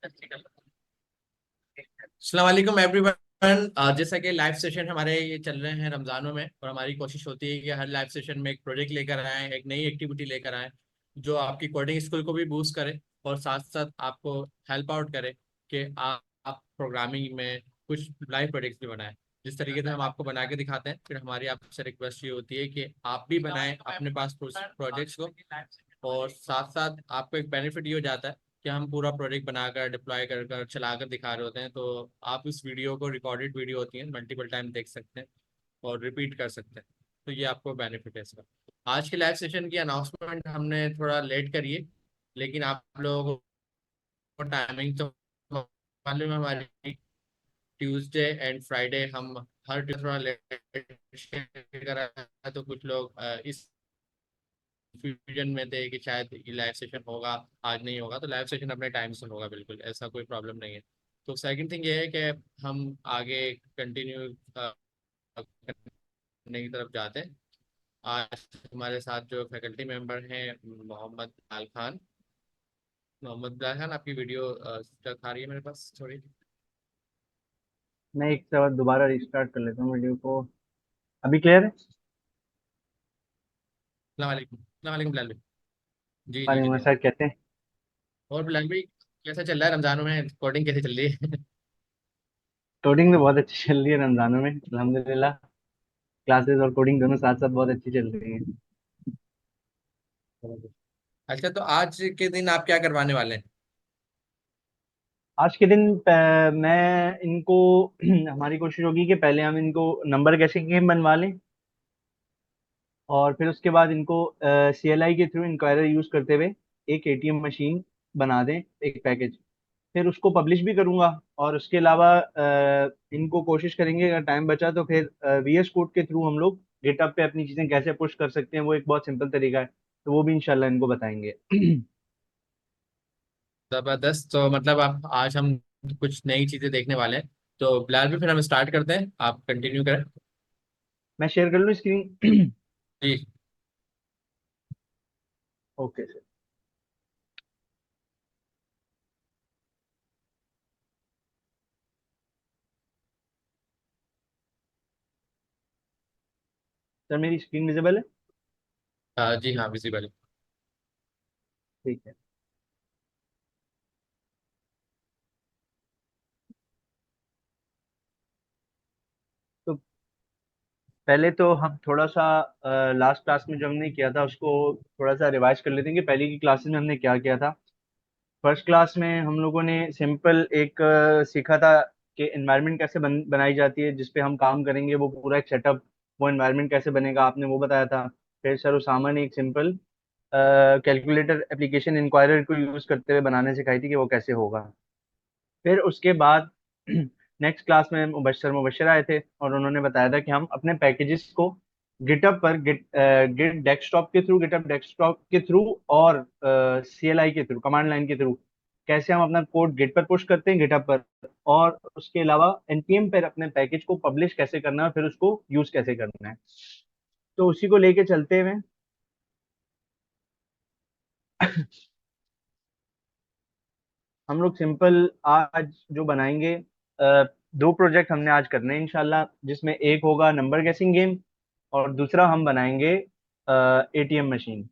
अस्सलाम वालेकुम एवरीवन। जैसा कि लाइव सेशन हमारे ये चल रहे हैं रमज़ानों में, और हमारी कोशिश होती है कि हर लाइव सेशन में एक प्रोजेक्ट लेकर आएँ, एक नई एक्टिविटी लेकर आएँ जो आपकी कोडिंग स्किल को भी बूस्ट करे और साथ साथ आपको हेल्प आउट करे कि आप प्रोग्रामिंग में कुछ लाइव प्रोजेक्ट्स भी बनाएं। जिस तरीके से हम आपको बना के दिखाते हैं, फिर हमारी आपसे रिक्वेस्ट ये होती है कि आप भी बनाएं अपने पास प्रोजेक्ट्स को। और साथ साथ आपको एक बेनिफिट ये हो जाता है कि हम पूरा प्रोजेक्ट बनाकर डिप्लॉय कर कर चलाकर दिखा रहे होते हैं, तो आप इस वीडियो को, रिकॉर्डेड वीडियो होती है, मल्टीपल टाइम देख सकते हैं और रिपीट कर सकते हैं। तो ये आपको बेनिफिट है इसका। आज के लाइव सेशन की अनाउंसमेंट हमने थोड़ा लेट करी है, लेकिन आप लोगों को टाइमिंग तो मालूम है हमारी। ट्यूसडे एंड फ्राइडे हम हर थोड़ा लेट शेयर करा है, तो कुछ लोग इस कंफ्यूजन में थे कि शायद ये लाइव सेशन होगा, आज नहीं होगा। तो लाइव सेशन अपने टाइम से होगा, बिल्कुल ऐसा कोई प्रॉब्लम नहीं है। तो सेकंड थिंग ये है कि हम आगे कंटिन्यू करने की तरफ जाते हैं। आज हमारे साथ जो फैकल्टी मेंबर हैं, मोहम्मद बिलाल खान। मोहम्मद बिलाल खान, आपकी वीडियो स्टक आ रही है मेरे पास थोड़ी। मैं एक बार दोबारा रिस्टार्ट कर लेता हूँ वीडियो को। अभी क्लियर है? सलाम वालेकुम बिलाल भाई। जी जी अरे जी उमर जी। सर कहते हैं। और बिलाल भाई, कैसा चल रहा है रमजानों में, कोडिंग कैसी चल रही है? कोडिंग तो बहुत अच्छी चल रही है रमजानों में, अल्हम्दुलिल्लाह। क्लासेस और कोडिंग दोनों साथ साथ बहुत अच्छी चल रही है। अच्छा, तो आज के दिन आप क्या करवाने वाले हैं? आज के दिन मैं इनको हमारी कोशिश होगी कि पहले हम इनको नंबर कैशिंग गेम बनवा लें, और फिर उसके बाद इनको CLI के थ्रू इंक्वायरर यूज करते हुए एक ATM मशीन बना दें, एक पैकेज। फिर उसको पब्लिश भी करूंगा। और उसके अलावा इनको कोशिश करेंगे, अगर टाइम बचा तो फिर VS कोड के थ्रू हम लोग गिटहब पे अपनी चीजें कैसे पुश कर सकते हैं, वो एक बहुत सिंपल तरीका है, तो वो भी इंशाल्लाह इनको बताएंगे। जबरदस्त। तो मतलब आप, आज हम कुछ नई चीजें देखने वाले हैं। तो बिलाल भी, फिर हम स्टार्ट करते हैं, आप कंटिन्यू करें। मैं शेयर कर लूँ स्क्रीन? जी। Okay sir. सर मेरी स्क्रीन विजिबल है? जी हाँ, विजिबल। ठीक है। तो पहले तो हम थोड़ा सा लास्ट क्लास में जो हमने किया था उसको थोड़ा सा रिवाइज कर लेते हैं कि पहले की क्लासेस में हमने क्या किया था। फर्स्ट क्लास में हम लोगों ने सिंपल एक सीखा था कि एनवायरनमेंट कैसे बनाई जाती है, जिसपे हम काम करेंगे, वो पूरा एक सेटअप, वो एनवायरनमेंट कैसे बनेगा, आपने वो बताया था। फिर सर उसामा ने एक सिंपल कैलकुलेटर एप्लीकेशन इंक्वायरर को यूज करते हुए बनाने सिखाई थी कि वो कैसे होगा। फिर उसके बाद नेक्स्ट क्लास में मुबशर मुबशर आए थे और उन्होंने बताया था कि हम अपने पैकेजेस को गिटअप पर गिटअप डेस्कटॉप के थ्रू और CLI के थ्रू, कमांड लाइन के थ्रू, कैसे हम अपना कोड गिट पर पुश करते हैं गिटअप पर, और उसके अलावा NPM पर अपने पैकेज को पब्लिश कैसे करना है, फिर उसको यूज कैसे करना है। तो उसी को लेके चलते हुए हम लोग सिंपल आज जो बनाएंगे, दो प्रोजेक्ट हमने आज करने हैं इंशाल्लाह, जिसमें एक होगा नंबर गेसिंग गेम और दूसरा हम बनाएंगे ATM मशीन।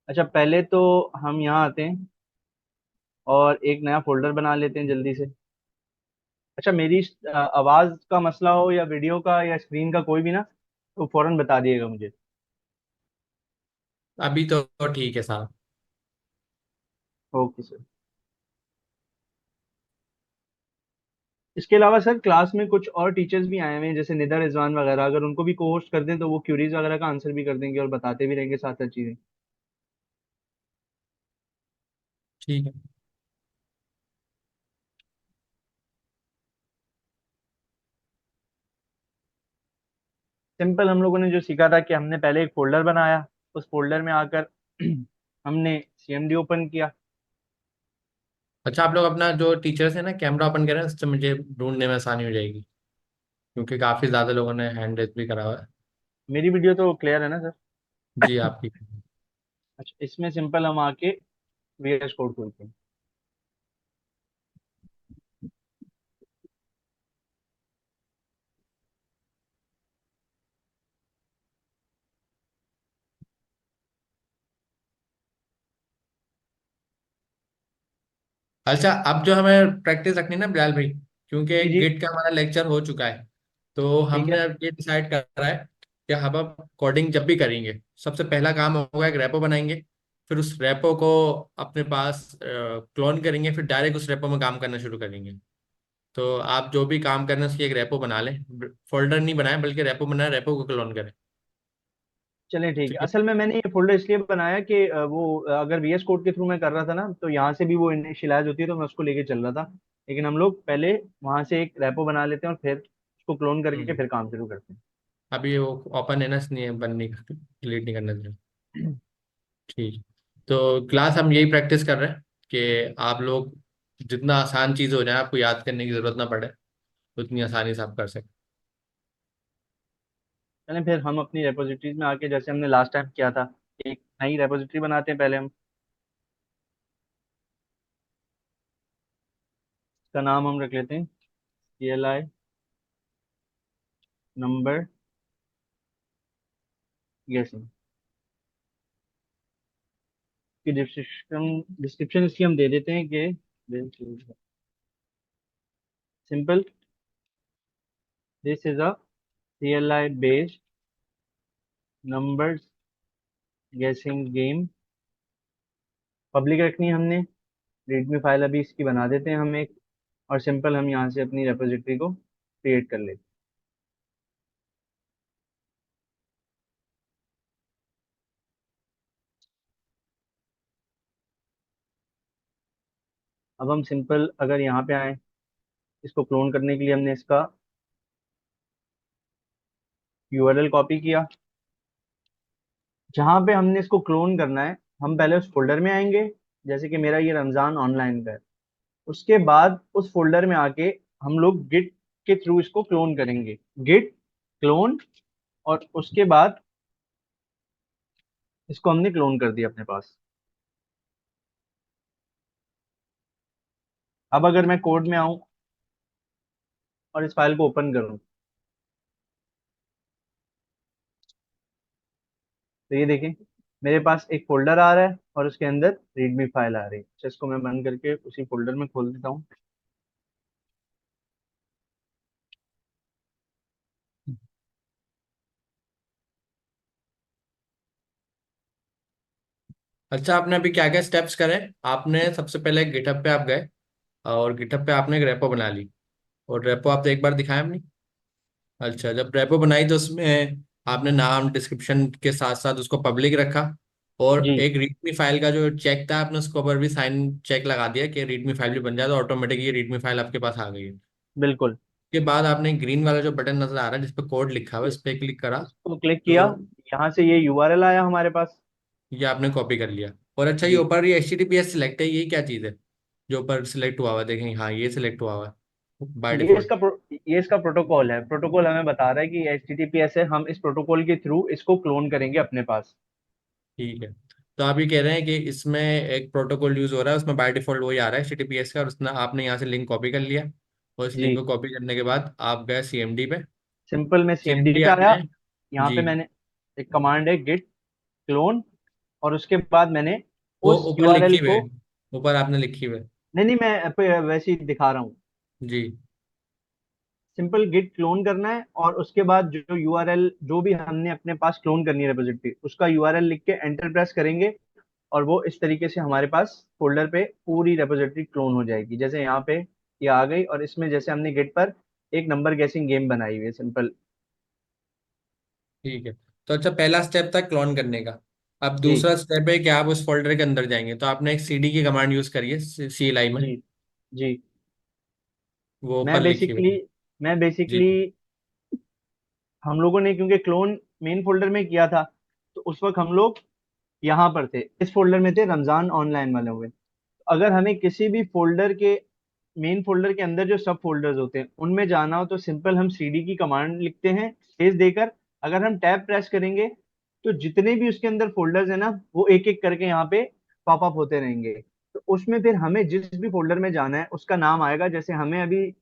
अच्छा, पहले तो हम यहाँ आते हैं और एक नया फोल्डर बना लेते हैं जल्दी से। अच्छा, मेरी आवाज का मसला हो या वीडियो का या स्क्रीन का कोई भी ना, तो फौरन बता दिएगा मुझे। अभी तो ठीक है साहब। Okay sir. इसके अलावा सर क्लास में कुछ और टीचर्स भी आए हुए हैं, जैसे निदा रिजवान वगैरह, अगर उनको भी को होस्ट कर दें तो वो क्यूरीज वगैरह का आंसर भी कर देंगे और बताते भी रहेंगे साथ साथ चीजें। ठीक है। सिंपल हम लोगों ने जो सीखा था कि हमने पहले एक फोल्डर बनाया, उस फोल्डर में आकर हमने CMD ओपन किया। अच्छा, आप लोग अपना जो टीचर्स है ना, कैमरा ओपन करें, उससे मुझे ढूंढने में आसानी हो जाएगी, क्योंकि काफी ज्यादा लोगों ने हैंड रेज भी करा हुआ है। मेरी वीडियो तो क्लियर है ना सर? जी आपकी। अच्छा, इसमें सिंपल हम आके VS कोड खोलते हैं। अच्छा, अब जो हमें प्रैक्टिस रखनी है ना बिलाल भाई, क्योंकि जी जी। गिट का हमारा लेक्चर हो चुका है, तो ठीक है। हमने अब ये डिसाइड करा है कि हम अब कोडिंग जब भी करेंगे, सबसे पहला काम होगा एक रेपो बनाएंगे। फिर उस रेपो को अपने पास क्लोन करेंगे, फिर डायरेक्ट उस रेपो में काम करना शुरू करेंगे। तो आप जो भी काम करना है उसकी एक रेपो बना लें। फोल्डर नहीं बनाए बल्कि रेपो बनाए, रेपो को क्लोन करें। चलिए ठीक है। ठीक है। असल में मैंने ये फोल्डर इसलिए बनाया कि अगर वीएस कोड के थ्रू मैं कर रहा था ना, तो यहाँ से भी वो इनिशियलाइज होती है, तो मैं उसको लेके चल रहा था। लेकिन हम लोग पहले वहां से एक रेपो बना लेते हैं और फिर उसको क्लोन करके हम्म। फिर काम शुरू करते अभी वो ओपन है ना, इसलिए बंद नहीं, डिलीट नहीं करना चाहिए। हैं। ठीक। तो क्लास हम यही प्रैक्टिस कर रहे हैं कि आप लोग जितना आसान चीज़ हो जाए, आपको याद करने की जरूरत ना पड़े, उतनी आसानी से आप कर सकते। चलें फिर हम अपनी रेपोजिटरीज में आके, जैसे हमने लास्ट टाइम किया था, एक नई रेपोजिटरी बनाते हैं पहले हम। इसका नाम हम रख लेते हैं CLI नंबर गेसिंग की डिस्क्रिप्शन डिस्क्रिप्शन इसकी हम दे देते हैं कि simple, this is a CLI based numbers गेसिंग गेम। पब्लिक रखनी है हमने। रीडमी फाइल अभी इसकी बना देते हैं हम एक। और सिंपल हम यहाँ से अपनी रेपोजिटरी को क्रिएट कर लेते हैं। अब हम सिंपल अगर यहाँ पे आए, इसको क्लोन करने के लिए हमने इसका URL कॉपी किया। जहाँ पे हमने इसको क्लोन करना है, हम पहले उस फोल्डर में आएंगे। जैसे कि मेरा ये रमजान ऑनलाइन का है। उसके बाद उस फोल्डर में आके हम लोग गिट के थ्रू इसको क्लोन करेंगे। Git clone. और उसके बाद इसको हमने क्लोन कर दिया अपने पास। अब अगर मैं कोड में आऊं और इस फाइल को ओपन करूं, तो ये देखें, मेरे पास एक फोल्डर आ रहा है और उसके अंदर रीडमी फाइल आ रही है। अच्छा, इसको मैं बंद करके उसी फोल्डर में खोल देता हूँ। अच्छा, आपने अभी क्या क्या स्टेप्स करे? आपने सबसे पहले गिटहब पे आप गए, और गिटहब पे आपने एक रेपो बना ली। और रेपो आप एक बार दिखाया हमने। अच्छा, जब रेपो बनाई तो उसमें आपने नाम डिस्क्रिप्शन के साथ साथ उसको पब्लिक रखा। और जी एक रीडमी फाइल का जो चेक था, आपने उसके ऊपर भी साइन चेक लगा दिया कि रीडमी फाइल भी बन जाए, तो ऑटोमेटिक ये रीडमी फाइल आपके पास आ गई है। बिल्कुल। उसके बाद आपने ग्रीन वाला जो बटन नजर आ रहा है जिस पे कोड लिखा हुआ है, ये- उस पर क्लिक करा। इसको क्लिक किया। तो यहाँ से ये URL आया हमारे पास। ये आपने कॉपी कर लिया। और अच्छा, ये जी। ऊपर ये HTTPS सिलेक्ट है, ये क्या चीज़ है जो ऊपर सिलेक्ट हुआ हुआ है? देखें, हाँ ये सिलेक्ट हुआ हुआ है बाय डिफॉल्ट। ये इसका प्रोटोकॉल है। प्रोटोकॉल हमें बता रहा है कि HTTPS है, हम इस प्रोटोकॉल के थ्रू इसको क्लोन करेंगे अपने पास। ठीक है। तो आप ये कह रहे हैं कि इसमें एक प्रोटोकॉल यूज हो रहा है, उसमें बाय डिफॉल्ट वही आ रहा है HTTPS का, और उसने आपने यहाँ से लिंक कॉपी कर लिया। और इस लिंक जी। को कॉपी करने के बाद आप गए CMD पे। सिंपल में CMD CMD पे आया। आपने। यहाँ जी। पे मैंने एक कमांड है गिट क्लोन। और उसके बाद मैंने वो उस ऊपर लिखी URL हुई है, को, ऊपर आपने लिखी हुई है। नहीं नहीं, मैं वैसे ही दिखा रहा हूँ। जी। सिंपल गिट क्लोन करना है और उसके बाद जो URL जो भी हमने अपने पास क्लोन करनी है रेपोजिटरी, उसका URL लिख के एंटर प्रेस करेंगे। और वो इस तरीके से हमारे पास फोल्डर पे पूरी रेपोजिटरी क्लोन हो जाएगी। जैसे यहाँ पे ये आ गई, और इसमें जैसे हमने गिट पर एक नंबर गेसिंग गेम बनाई हुई है सिंपल। ठीक है। तो अच्छा, पहला स्टेप था क्लोन करने का। अब जी दूसरा स्टेप है कि आप उस फोल्डर के अंदर जाएंगे, तो आपने एक CD की कमांड यूज करी है CLI में। जी जी। वो ऊपर मैं लिखी हुई बेसिकली है। मैं जी। बेसिकली हम लोगों ने क्योंकि क्लोन मेन फोल्डर में किया था, तो उस वक्त हम लोग यहाँ पर थे, इस फोल्डर में थे, रमजान ऑनलाइन वाले हुए। अगर हमें किसी भी फोल्डर के मेन फोल्डर के अंदर जो सब फोल्डर्स होते हैं उनमें जाना हो, तो सिंपल हम CD की कमांड लिखते हैं स्पेस देकर। अगर हम टैब प्रेस करेंगे, तो जितने भी उसके अंदर फोल्डर्स है ना, वो एक एक करके यहाँ पे पॉपअप होते रहेंगे। तो उसमें फिर हमें जिस भी फोल्डर में जाना है उसका नाम आएगा। जैसे हमें अभी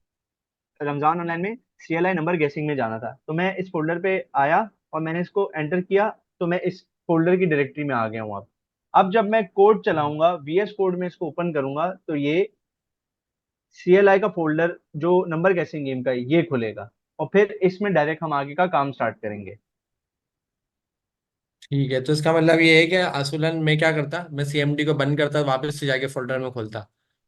रमजान ऑनलाइन में CLI नंबर गेसिंग में जाना था, तो मैं इस फोल्डर पे आया और मैंने इसको एंटर किया, तो मैं इस फोल्डर की डायरेक्टरी में आ गया हूँ। अब जब मैं कोड चलाऊंगा VS कोड में इसको ओपन करूंगा, तो ये CLI का फोल्डर जो नंबर गेसिंग गेम का है ये खुलेगा, और फिर इसमें डायरेक्ट हम आगे का काम स्टार्ट करेंगे। ठीक है, तो इसका मतलब ये है कि असूलन मैं क्या करता, मैं सीएमडी को बंद करता, वापस से जाके फोल्डर में खोलता।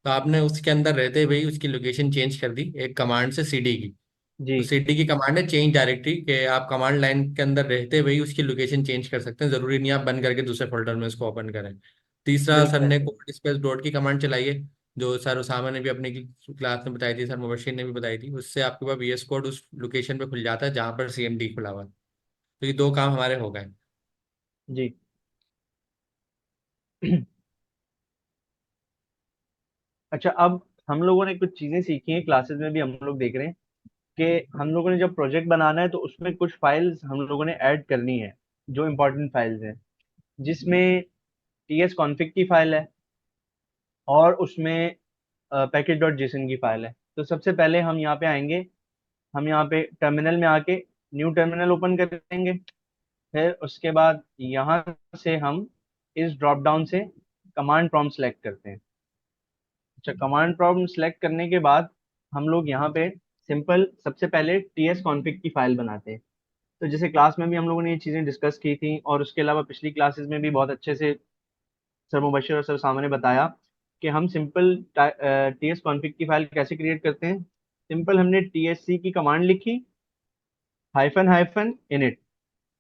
तो आपने उसके अंदर रहते हुए ही उसकी लोकेशन चेंज कर दी एक कमांड से, सीडी की। जी तो सीडी की कमांड है चेंज डायरेक्टरी, कि आप कमांड लाइन के अंदर रहते हुए ही उसकी लोकेशन चेंज कर सकते हैं, जरूरी नहीं आप बंद करके दूसरे फोल्डर में उसको ओपन करें। तीसरा, सर बिल्कुल ने ऐसे ही। कोड स्पेस डॉट की कमांड चलाई है, जो सर उसामा ने भी अपनी क्लास में बताई थी, सर मुबशिर ने भी बताई थी। उससे आपके पास वीएस कोड उस लोकेशन पे खुल जाता है जहाँ पर सीएमडी खुला हुआ है। तो ये दो काम हमारे हो गए। जी अच्छा, अब हम लोगों ने कुछ चीजें सीखी हैं क्लासेस में भी, हम लोग देख रहे हैं कि हम लोगों ने जब प्रोजेक्ट बनाना है तो उसमें कुछ फाइल्स हम लोगों ने ऐड करनी है, जो इम्पोर्टेंट फाइल्स हैं, जिसमें टीएस कॉन्फ़िग की फाइल है, और उसमें पैकेज डॉट जेसन की फाइल है। तो सबसे पहले हम यहाँ पे आएंगे, हम यहाँ पे टर्मिनल में आके न्यू टर्मिनल ओपन करेंगे। फिर उसके बाद यहाँ से हम इस ड्रॉप डाउन से कमांड प्रॉम्प्ट सेलेक्ट करते हैं। अच्छा, कमांड प्रॉम्प्ट सेलेक्ट करने के बाद हम लोग यहाँ पे सिंपल सबसे पहले टीएस कॉन्फ़िग की फाइल बनाते हैं। तो जैसे क्लास में भी हम लोगों ने ये चीज़ें डिस्कस की थी, और उसके अलावा पिछली क्लासेस में भी बहुत अच्छे से सर मुबशिर और सर सामने बताया कि हम सिंपल टीएस कॉन्फ़िग की फाइल कैसे क्रिएट करते हैं। सिंपल हमने टीएससी की कमांड लिखी, हाइफन हाइफन इनिट।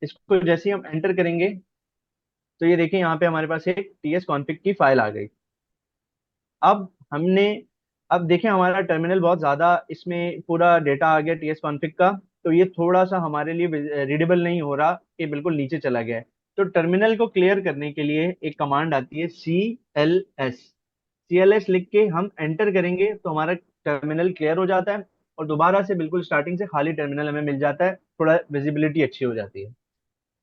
इसको जैसे ही हम एंटर करेंगे तो ये देखिए यहाँ पे हमारे पास एक टीएस कॉन्फ़िग की फाइल आ गई। अब हमने, अब देखें हमारा टर्मिनल बहुत ज़्यादा, इसमें पूरा डेटा आ गया टीएस कॉन्फ़िग का। तो ये थोड़ा सा हमारे लिए रीडेबल नहीं हो रहा, कि बिल्कुल नीचे चला गया है। तो टर्मिनल को क्लियर करने के लिए एक कमांड आती है CLS। CLS लिख के हम एंटर करेंगे तो हमारा टर्मिनल क्लियर हो जाता है, और दोबारा से बिल्कुल स्टार्टिंग से खाली टर्मिनल हमें मिल जाता है, थोड़ा विजिबिलिटी अच्छी हो जाती है।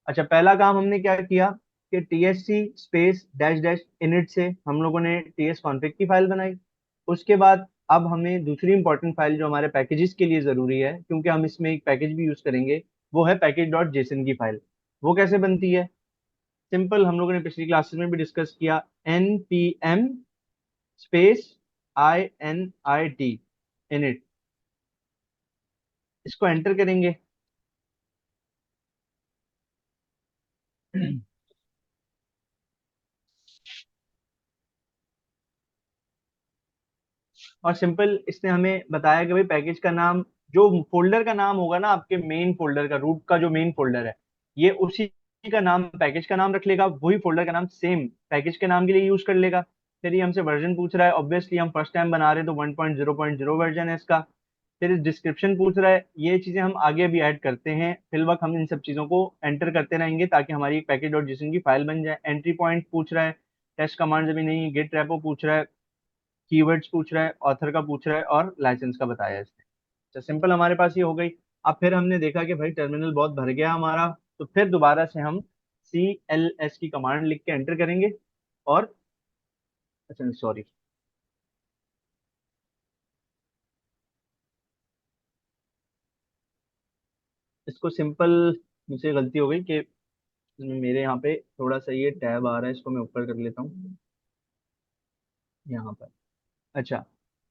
अच्छा, पहला काम हमने क्या किया कि TSC space dash dash init से हम लोगों ने टीएस कॉन्फ़िग की फाइल बनाई। उसके बाद अब हमें दूसरी इंपॉर्टेंट फाइल जो हमारे पैकेजेस के लिए जरूरी है, क्योंकि हम इसमें एक पैकेज भी यूज करेंगे, वो है पैकेज डॉट जेसन की फाइल। वो कैसे बनती है? सिंपल, हम लोगों ने पिछली क्लासेस में भी डिस्कस किया, npm स्पेस init इनिट, इसको एंटर करेंगे। और सिंपल इसने हमें बताया कि भाई पैकेज का नाम, जो फोल्डर का नाम होगा ना आपके मेन फोल्डर का, रूट का जो मेन फोल्डर है, ये उसी का नाम पैकेज का नाम रख लेगा, वही फोल्डर का नाम सेम पैकेज के नाम के लिए यूज कर लेगा। फिर ये हमसे वर्जन पूछ रहा है, ऑब्वियसली हम फर्स्ट टाइम बना रहे हैं तो 1.0.0 वर्जन है इसका। फिर इस डिस्क्रिप्शन पूछ रहा है, ये चीजें हम आगे भी ऐड करते हैं, फिल वक्त हम इन सब चीजों को एंटर करते रहेंगे ताकि हमारी पैकेज डॉट जेसन की फाइल बन जाए। एंट्री पॉइंट पूछ रहा है, टेस्ट कमांड अभी नहीं, गेट रेपो पूछ रहा है, कीवर्ड्स पूछ रहा है, ऑथर का पूछ रहा है, और लाइसेंस का बताया है इसने। तो सिंपल हमारे पास ये हो गई। अब फिर हमने देखा कि भाई टर्मिनल बहुत भर गया हमारा, तो फिर दोबारा से हम CLS की कमांड लिख के एंटर करेंगे। और अच्छा सॉरी, इसको सिंपल, मुझसे गलती हो गई कि मेरे यहाँ पे थोड़ा सा ये टैब आ रहा है, इसको मैं ऊपर कर लेता हूँ यहाँ पर। अच्छा,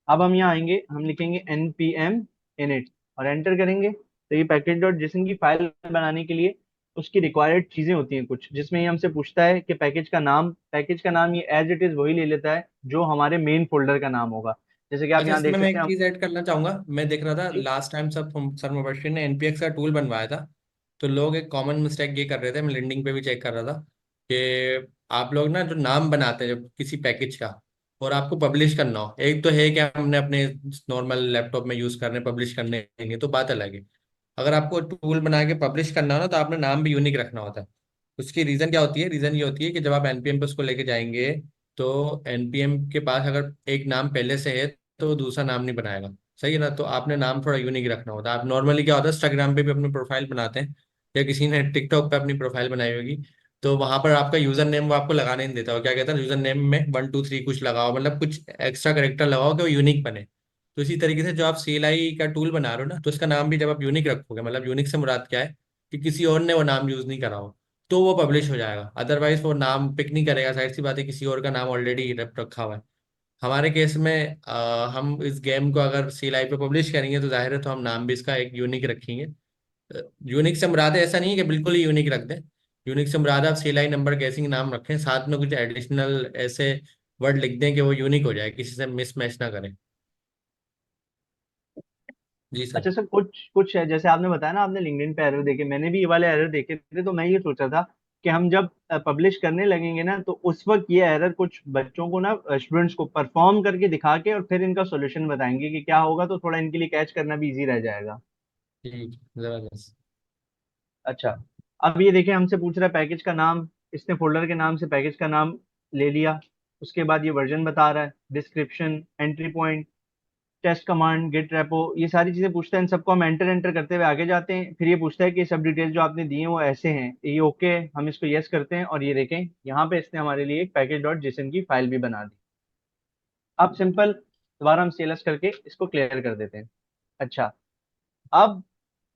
अब हम यहाँ आएंगे, हम लिखेंगे npm init और एंटर करेंगे। तो ये पैकेज डॉट जेसन की फाइल बनाने के लिए उसकी रिक्वायर्ड चीजें होती हैं कुछ, जिसमें ये हमसे पूछता है कि पैकेज का नाम ये एज इट इज वही ले लेता है जो हमारे मेन फोल्डर का नाम होगा। जैसे कि आप अच्छा, यहाँ देख इसमें मैं सकते एक हैं हम। चीज ऐड करना चाहूंगा। मैं देख रहा था जी लास्ट टाइम सब सर मुबशिर ने एनपीएक्स का टूल बनवाया था, तो लोग एक कॉमन मिस्टेक ये कर रहे थे, मैं लिंक्डइन पे भी चेक कर रहा था, कि आप लोग ना जो नाम बनाते हैं जब किसी पैकेज का, और आपको पब्लिश करना हो, एक तो है कि हमने अपने नॉर्मल लैपटॉप में यूज करने पब्लिश करने देंगे तो बात अलग है। अगर आपको टूल बना के पब्लिश करना हो ना, तो आपने नाम भी यूनिक रखना होता है। उसकी रीजन क्या होती है? रीजन ये होती है कि जब आप एनपीएम पे उसको लेके जाएंगे, तो एनपीएम के पास अगर एक नाम पहले से है तो वो दूसरा नाम नहीं बनाएगा। सही है ना? तो आपने नाम थोड़ा यूनिक रखना होता है। आप नॉर्मली क्या होता है, इंस्टाग्राम पे भी अपनी प्रोफाइल बनाते हैं, या किसी ने टिकटॉक पे अपनी प्रोफाइल बनाई होगी, तो वहां पर आपका यूजर नेम वो आपको लगाने नहीं देता। वो क्या कहता है, यूजर नेम में 1 2 3 कुछ लगाओ, मतलब कुछ एक्स्ट्रा करेक्टर लगाओ कि वो यूनिक बने। तो इसी तरीके से जो आप CLI का टूल बना रहे हो ना, तो इसका नाम भी जब आप यूनिक रखोगे, मतलब यूनिक से मुराद क्या है, कि किसी और ने वो नाम यूज नहीं करा हो, तो वो पब्लिश हो जाएगा। अदरवाइज वो नाम पिक नहीं करेगा, जाहिर सी बात है, किसी और का नाम ऑलरेडी रखा हुआ है। हमारे केस में हम इस गेम को अगर सी लाइव पे पब्लिश करेंगे तो जाहिर है तो हम नाम भी इसका एक यूनिक रखेंगे। यूनिक से मुराद है ऐसा नहीं है कि बिल्कुल ही यूनिक रख दें। यूनिक से मुराद आप सी लाई नंबर गैसिंग नाम रखें, साथ में कुछ एडिशनल ऐसे वर्ड लिख दें कि वो यूनिक हो जाए, किसी से मिस मैच ना करें। जी सर। अच्छा सर, कुछ कुछ है जैसे आपने बताया ना, आपने लिंक्डइन पे एरर देखे, मैंने भी ये वाले एरर देखे थे। तो मैं ये सोचा था कि हम जब पब्लिश करने लगेंगे ना, तो उस वक्त ये एरर कुछ बच्चों को ना, स्टूडेंट्स को परफॉर्म करके दिखा के और फिर इनका सॉल्यूशन बताएंगे कि क्या होगा, तो थोड़ा इनके लिए कैच करना भी इजी रह जाएगा। ठीक, जबरदस्त। अच्छा, अब ये देखिए हमसे पूछ रहा है पैकेज का नाम। इसने फोल्डर के नाम से पैकेज का नाम ले लिया। उसके बाद ये वर्जन बता रहा है, description, entry point, test command, git repo, ये सारी चीजें पूछता है। इन सबको हम एंटर एंटर करते हुए आगे जाते हैं। फिर ये पूछता है कि सब डिटेल जो आपने दी है वो ऐसे हैं, ये ओके है, हम इसको यस करते हैं। और ये देखें यहाँ पे इसने हमारे लिए एक पैकेज डॉट जेसन की फाइल भी बना दी। अब सिंपल दोबारा हम CLS करके इसको क्लियर कर देते हैं। अच्छा, अब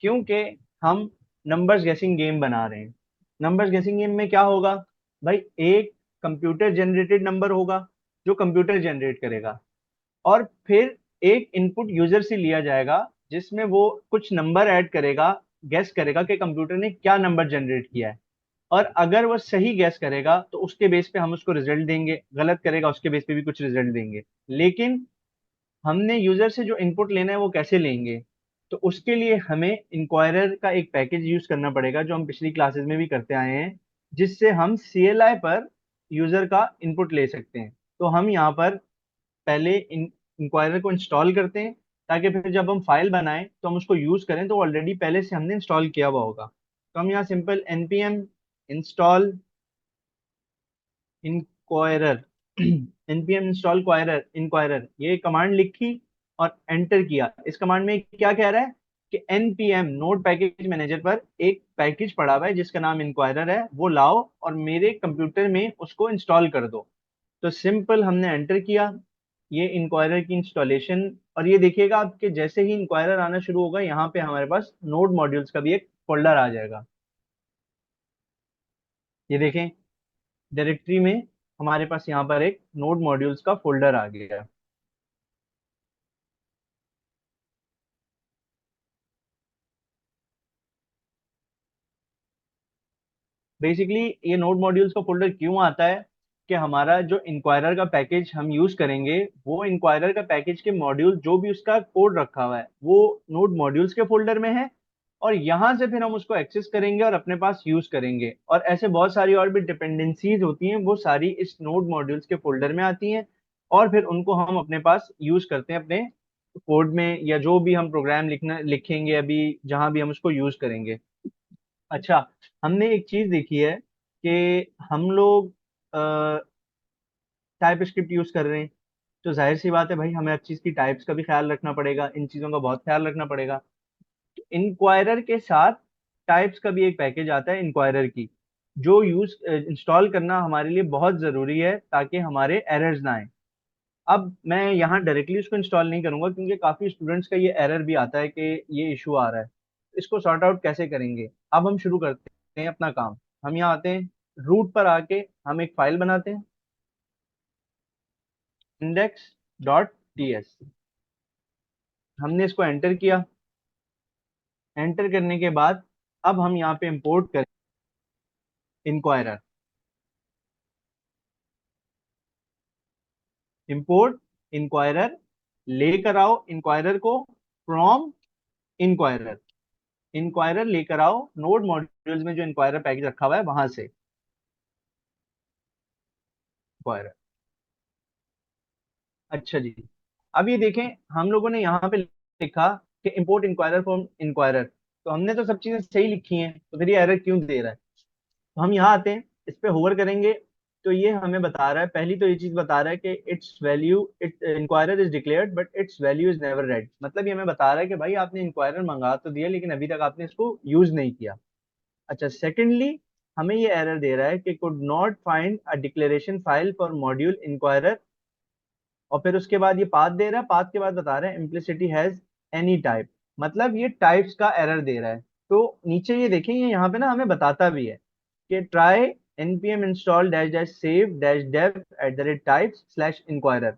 क्योंकि हम नंबर्स गेसिंग गेम बना रहे हैं, नंबर्स गेसिंग गेम में क्या होगा भाई, एक कंप्यूटर जनरेटेड नंबर होगा जो कंप्यूटर जनरेट करेगा, और फिर एक इनपुट यूजर से लिया जाएगा जिसमें वो कुछ नंबर ऐड करेगा, गेस करेगा कि कंप्यूटर ने क्या नंबर जनरेट किया है। और अगर वो सही गैस करेगा तो उसके बेस पे हम उसको रिजल्ट देंगे, गलत करेगा उसके बेस पे भी कुछ रिजल्ट देंगे। लेकिन हमने यूजर से जो इनपुट लेना है वो कैसे लेंगे, तो उसके लिए हमें इंक्वायरर का एक पैकेज यूज करना पड़ेगा जो हम पिछली क्लासेस में भी करते आए हैं, जिससे हम CLI पर यूजर का इनपुट ले सकते हैं। तो हम यहाँ पर पहले इंक्वायरर को इंस्टॉल करते हैं, ताकि फिर जब हम फाइल बनाएं तो हम उसको यूज करें तो ऑलरेडी पहले से हमने इंस्टॉल किया हुआ होगा। तो हम यहाँ simple npm install inquirer npm install inquirer ये कमांड लिखी और एंटर किया। इस कमांड में क्या कह रहा है कि npm नोड पैकेज मैनेजर पर एक पैकेज पड़ा हुआ है जिसका नाम इंक्वायरर है, वो लाओ और मेरे कंप्यूटर में उसको इंस्टॉल कर दो। तो सिंपल हमने एंटर किया, ये इंक्वायरर की इंस्टॉलेशन। और ये देखिएगा आपके जैसे ही इंक्वायरर आना शुरू होगा, यहाँ पे हमारे पास नोड मॉड्यूल्स का भी एक फोल्डर आ जाएगा। ये देखें डायरेक्टरी में हमारे पास यहाँ पर एक नोड मॉड्यूल्स का फोल्डर आ गया। बेसिकली ये नोड मॉड्यूल्स का फोल्डर क्यों आता है कि हमारा जो इंक्वायरर का पैकेज हम यूज करेंगे, वो इंक्वायरर का पैकेज के मॉड्यूल जो भी उसका कोड रखा हुआ है वो नोड मॉड्यूल्स के फोल्डर में है। और यहाँ से फिर हम उसको एक्सेस करेंगे और अपने पास यूज करेंगे। और ऐसे बहुत सारी और भी डिपेंडेंसीज होती हैं, वो सारी इस नोड मॉड्यूल्स के फोल्डर में आती हैं। और फिर उनको हम अपने पास यूज करते हैं अपने कोड में, या जो भी हम प्रोग्राम लिखेंगे अभी, जहां भी हम उसको यूज करेंगे। अच्छा, हमने एक चीज देखी है कि हम लोग टाइप स्क्रिप्ट यूज कर रहे हैं, तो जाहिर सी बात है भाई, हमें हर चीज की टाइप्स का भी ख्याल रखना पड़ेगा, इन चीजों का बहुत ख्याल रखना पड़ेगा। इंक्वायरर के साथ टाइप्स का भी एक पैकेज आता है इंक्वायरर की, जो यूज इंस्टॉल करना हमारे लिए बहुत जरूरी है ताकि हमारे एरर्स ना आए। अब मैं यहाँ डायरेक्टली उसको इंस्टॉल नहीं करूंगा क्योंकि काफी स्टूडेंट्स का ये एरर भी आता है कि ये इशू आ रहा है। इसको सॉर्ट आउट कैसे करेंगे, अब हम शुरू करते हैं अपना काम। हम यहाँ आते हैं, रूट पर आके हम एक फाइल बनाते हैं, index.ts। हमने इसको एंटर किया। एंटर करने के बाद अब हम यहाँ पे इंपोर्ट करें इंक्वायरर। इंपोर्ट इंक्वायरर, लेकर आओ इंक्वायरर को फ्रॉम इंक्वायरर। इंक्वायरर लेकर आओ नोड मॉड्यूल्स में जो इंक्वायरर पैकेज रखा हुआ है वहां से इंक्वायरर। अच्छा जी, अब ये देखें हम लोगों ने यहाँ पे लिखा कि इंपोर्ट इंक्वायरर फ्रॉम इंक्वायरर, तो हमने तो सब चीजें सही लिखी हैं, तो फिर ये एरर क्यों दे रहा है। तो हम यहाँ आते हैं, इस पे होवर करेंगे, तो ये हमें बता रहा है, पहली तो ये चीज बता रहा है कि it's value it inquirer is declared but it's value is never red. मतलब ये हमें बता रहा है कि भाई आपने इंक्वायरर मंगा तो दिया लेकिन अभी तक आपने इसको यूज नहीं किया। अच्छा, सेकेंडली हमें ये एरर दे रहा है कि could not find a declaration file for module inquirer. और फिर उसके बाद ये पाथ दे रहा है, पाथ के बाद बता रहा है इम्प्लिसिटी हैज एनी टाइप। मतलब ये टाइप्स का एरर दे रहा है। तो नीचे ये देखें, ये यहाँ पे ना हमें बताता भी है कि try npm install dash dash save dash dev at the rate types slash inquirer।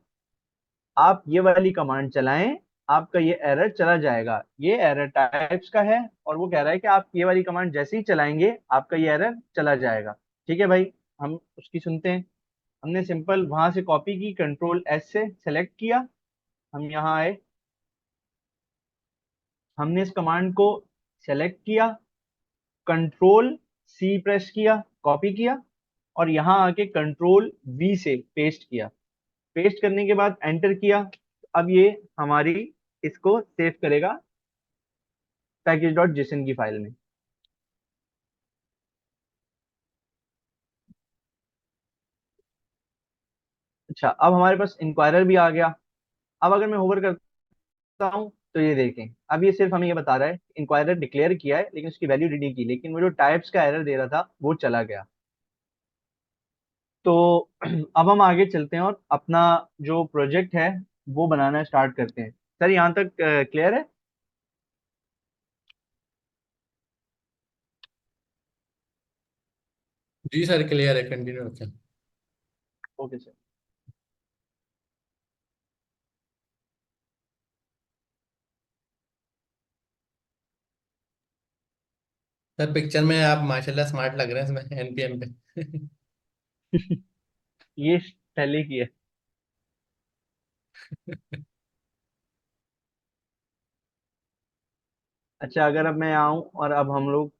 आप ये वाली कमांड चलाएं, आपका ये एरर चला जाएगा। ये एरर टाइप्स का है और वो कह रहा है कि आप ये वाली कमांड जैसे ही चलाएंगे आपका ये एरर चला जाएगा। ठीक है भाई, हम उसकी सुनते हैं। हमने सिंपल वहां से कॉपी की, कंट्रोल एस से सेलेक्ट किया, हम यहाँ आए, हमने इस कमांड को सेलेक्ट किया, कंट्रोल सी प्रेस किया, कॉपी किया, और यहाँ आके कंट्रोल वी से पेस्ट किया। पेस्ट करने के बाद एंटर किया। अब ये हमारी इसको सेव करेगा पैकेज डॉट जेसन की फाइल में। अच्छा, अब हमारे पास इंक्वायरर भी आ गया। अब अगर मैं होवर करता हूँ तो ये देखें, अब ये सिर्फ हमें ये बता रहा है इंक्वायरर डिक्लेयर किया है लेकिन उसकी वैल्यू रीड नहीं की, लेकिन वो जो टाइप्स का एरर दे रहा था वो चला गया। तो अब हम आगे चलते हैं और अपना जो प्रोजेक्ट है वो बनाना स्टार्ट करते हैं। सर यहाँ तक क्लियर है? जी सर, क्लियर है, कंटिन्यू रखें। Okay sir. सर पिक्चर में आप माशाल्लाह स्मार्ट लग रहे हैं इसमें एनपीएम पे। ये पहले की है। अच्छा, अगर अब मैं आऊं और अब हम लोग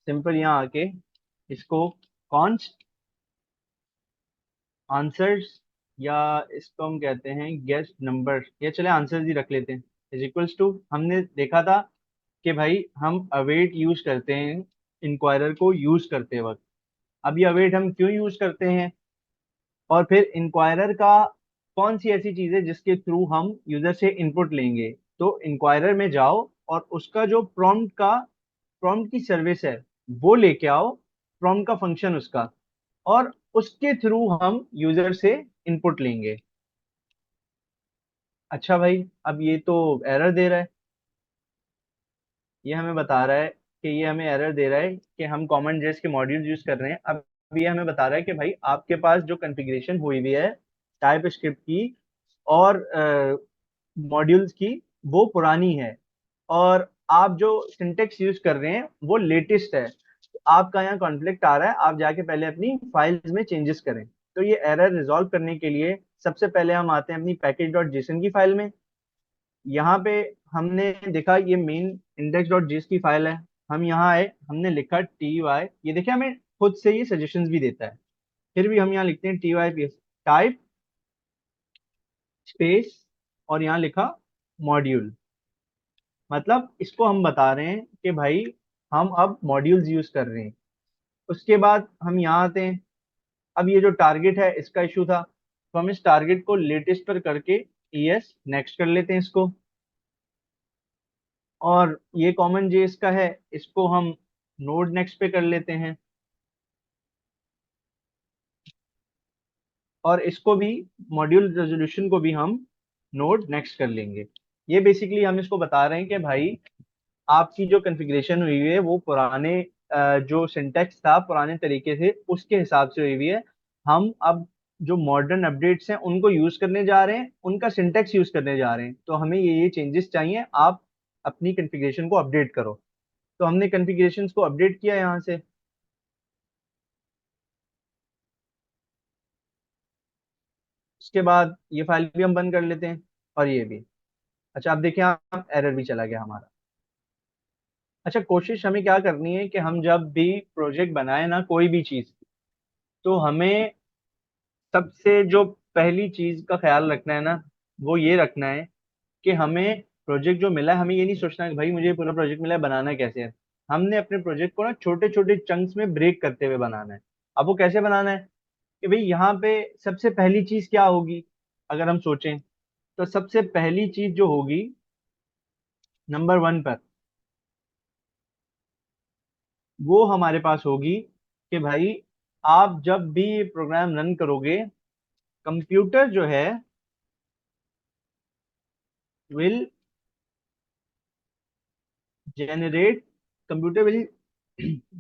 सिंपल यहाँ आके इसको कॉन्स्ट आंसर्स, या इसको हम कहते हैं गेस्ट नंबर, या चले आंसर्स ही रख लेते हैं, इज इक्वल्स टू, हमने देखा था कि भाई हम अवेट यूज करते हैं इंक्वायरर को यूज करते वक्त। अब ये अवेट हम क्यों यूज करते हैं, और फिर इंक्वायरर का कौन सी ऐसी चीज है जिसके थ्रू हम यूजर से इनपुट लेंगे। तो इंक्वायरर में जाओ और उसका जो प्रॉम्प्ट की सर्विस है वो लेके आओ, प्रॉम्प्ट का फंक्शन उसका, और उसके थ्रू हम यूजर से इनपुट लेंगे। अच्छा भाई, अब ये तो एरर दे रहा है। ये हमें बता रहा है कि ये हमें एरर दे रहा है कि हम कॉमन जेस के मॉड्यूल यूज कर रहे हैं। अब ये हमें बता रहा है कि भाई आपके पास जो कॉन्फ़िगरेशन हुई हुई है टाइप स्क्रिप्ट की और मॉड्यूल्स की वो पुरानी है, और आप जो सिंटेक्स यूज कर रहे हैं वो लेटेस्ट है। तो आपका यहाँ कॉन्फ्लिक्ट आ रहा है, आप जाके पहले अपनी फाइल्स में चेंजेस करें। तो ये एरर रिजॉल्व करने के लिए सबसे पहले हम आते हैं अपनी पैकेज डॉट जेसन की फाइल में। यहाँ पे हमने देखा ये मेन इंडेक्स डॉट जेएस की फाइल है। हम यहाँ आए, हमने लिखा टी वाई, ये देखिए हमें खुद से ये सजेशंस भी देता है। फिर भी हम यहाँ लिखते हैं T Y P S type space और यहाँ लिखा मॉड्यूल। मतलब इसको हम बता रहे हैं कि भाई हम अब मॉड्यूल्स यूज कर रहे हैं। उसके बाद हम यहाँ आते हैं। अब ये जो टारगेट है इसका इशू था, तो हम इस टारगेट को लेटेस्ट पर करके यस नेक्स्ट कर लेते हैं इसको। और ये कॉमन जे इसका है, इसको हम नोड नेक्स्ट पे कर लेते हैं, और इसको भी मॉड्यूल रेजोल्यूशन को भी हम नोड नेक्स्ट कर लेंगे। ये बेसिकली हम इसको बता रहे हैं कि भाई आपकी जो कॉन्फ़िगरेशन हुई हुई है वो पुराने जो सिंटेक्स था पुराने तरीके से उसके हिसाब से हुई हुई है। हम अब जो मॉडर्न अपडेट्स हैं उनको यूज करने जा रहे हैं, उनका सिंटेक्स यूज करने जा रहे हैं, तो हमें ये चेंजेस चाहिए, आप अपनी कॉन्फ़िगरेशन को अपडेट करो। तो हमने कॉन्फ़िगरेशन को अपडेट किया यहाँ से। उसके बाद ये फाइल भी हम बंद कर लेते हैं और ये भी। अच्छा, अब देखिए आप एरर भी चला गया हमारा। अच्छा, कोशिश हमें क्या करनी है कि हम जब भी प्रोजेक्ट बनाए ना कोई भी चीज, तो हमें सबसे जो पहली चीज का ख्याल रखना है ना वो ये रखना है कि हमें प्रोजेक्ट जो मिला है, हमें ये नहीं सोचना है कि भाई मुझे ये पूरा प्रोजेक्ट मिला है बनाना कैसे है। हमने अपने प्रोजेक्ट को ना छोटे छोटे चंक्स में ब्रेक करते हुए बनाना है। अब वो कैसे बनाना है कि भाई यहाँ पे सबसे पहली चीज क्या होगी, अगर हम सोचें तो सबसे पहली चीज जो होगी नंबर वन पर, वो हमारे पास होगी कि भाई आप जब भी ये प्रोग्राम रन करोगे, कंप्यूटर जो है will generate computer will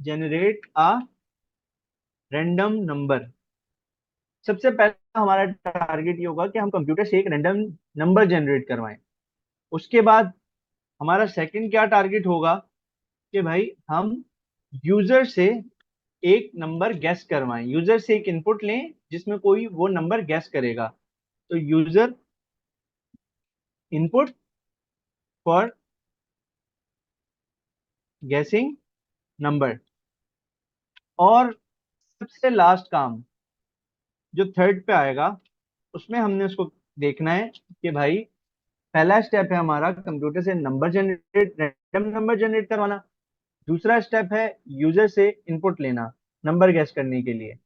generate a random number सबसे पहला हमारा टारगेट ये होगा कि हम कंप्यूटर से एक रैंडम नंबर जनरेट करवाएं। उसके बाद हमारा सेकंड क्या टारगेट होगा कि भाई हम यूजर से एक नंबर गैस करवाएं, यूजर से एक इनपुट लें जिसमें कोई वो नंबर गैस करेगा। तो user input for guessing number. और सबसे लास्ट काम जो थर्ड पे आएगा, उसमें हमने उसको देखना है कि भाई पहला स्टेप है हमारा कंप्यूटर से number generate, random number generate करवाना। दूसरा स्टेप है यूजर से इनपुट लेना नंबर गैस करने के लिए।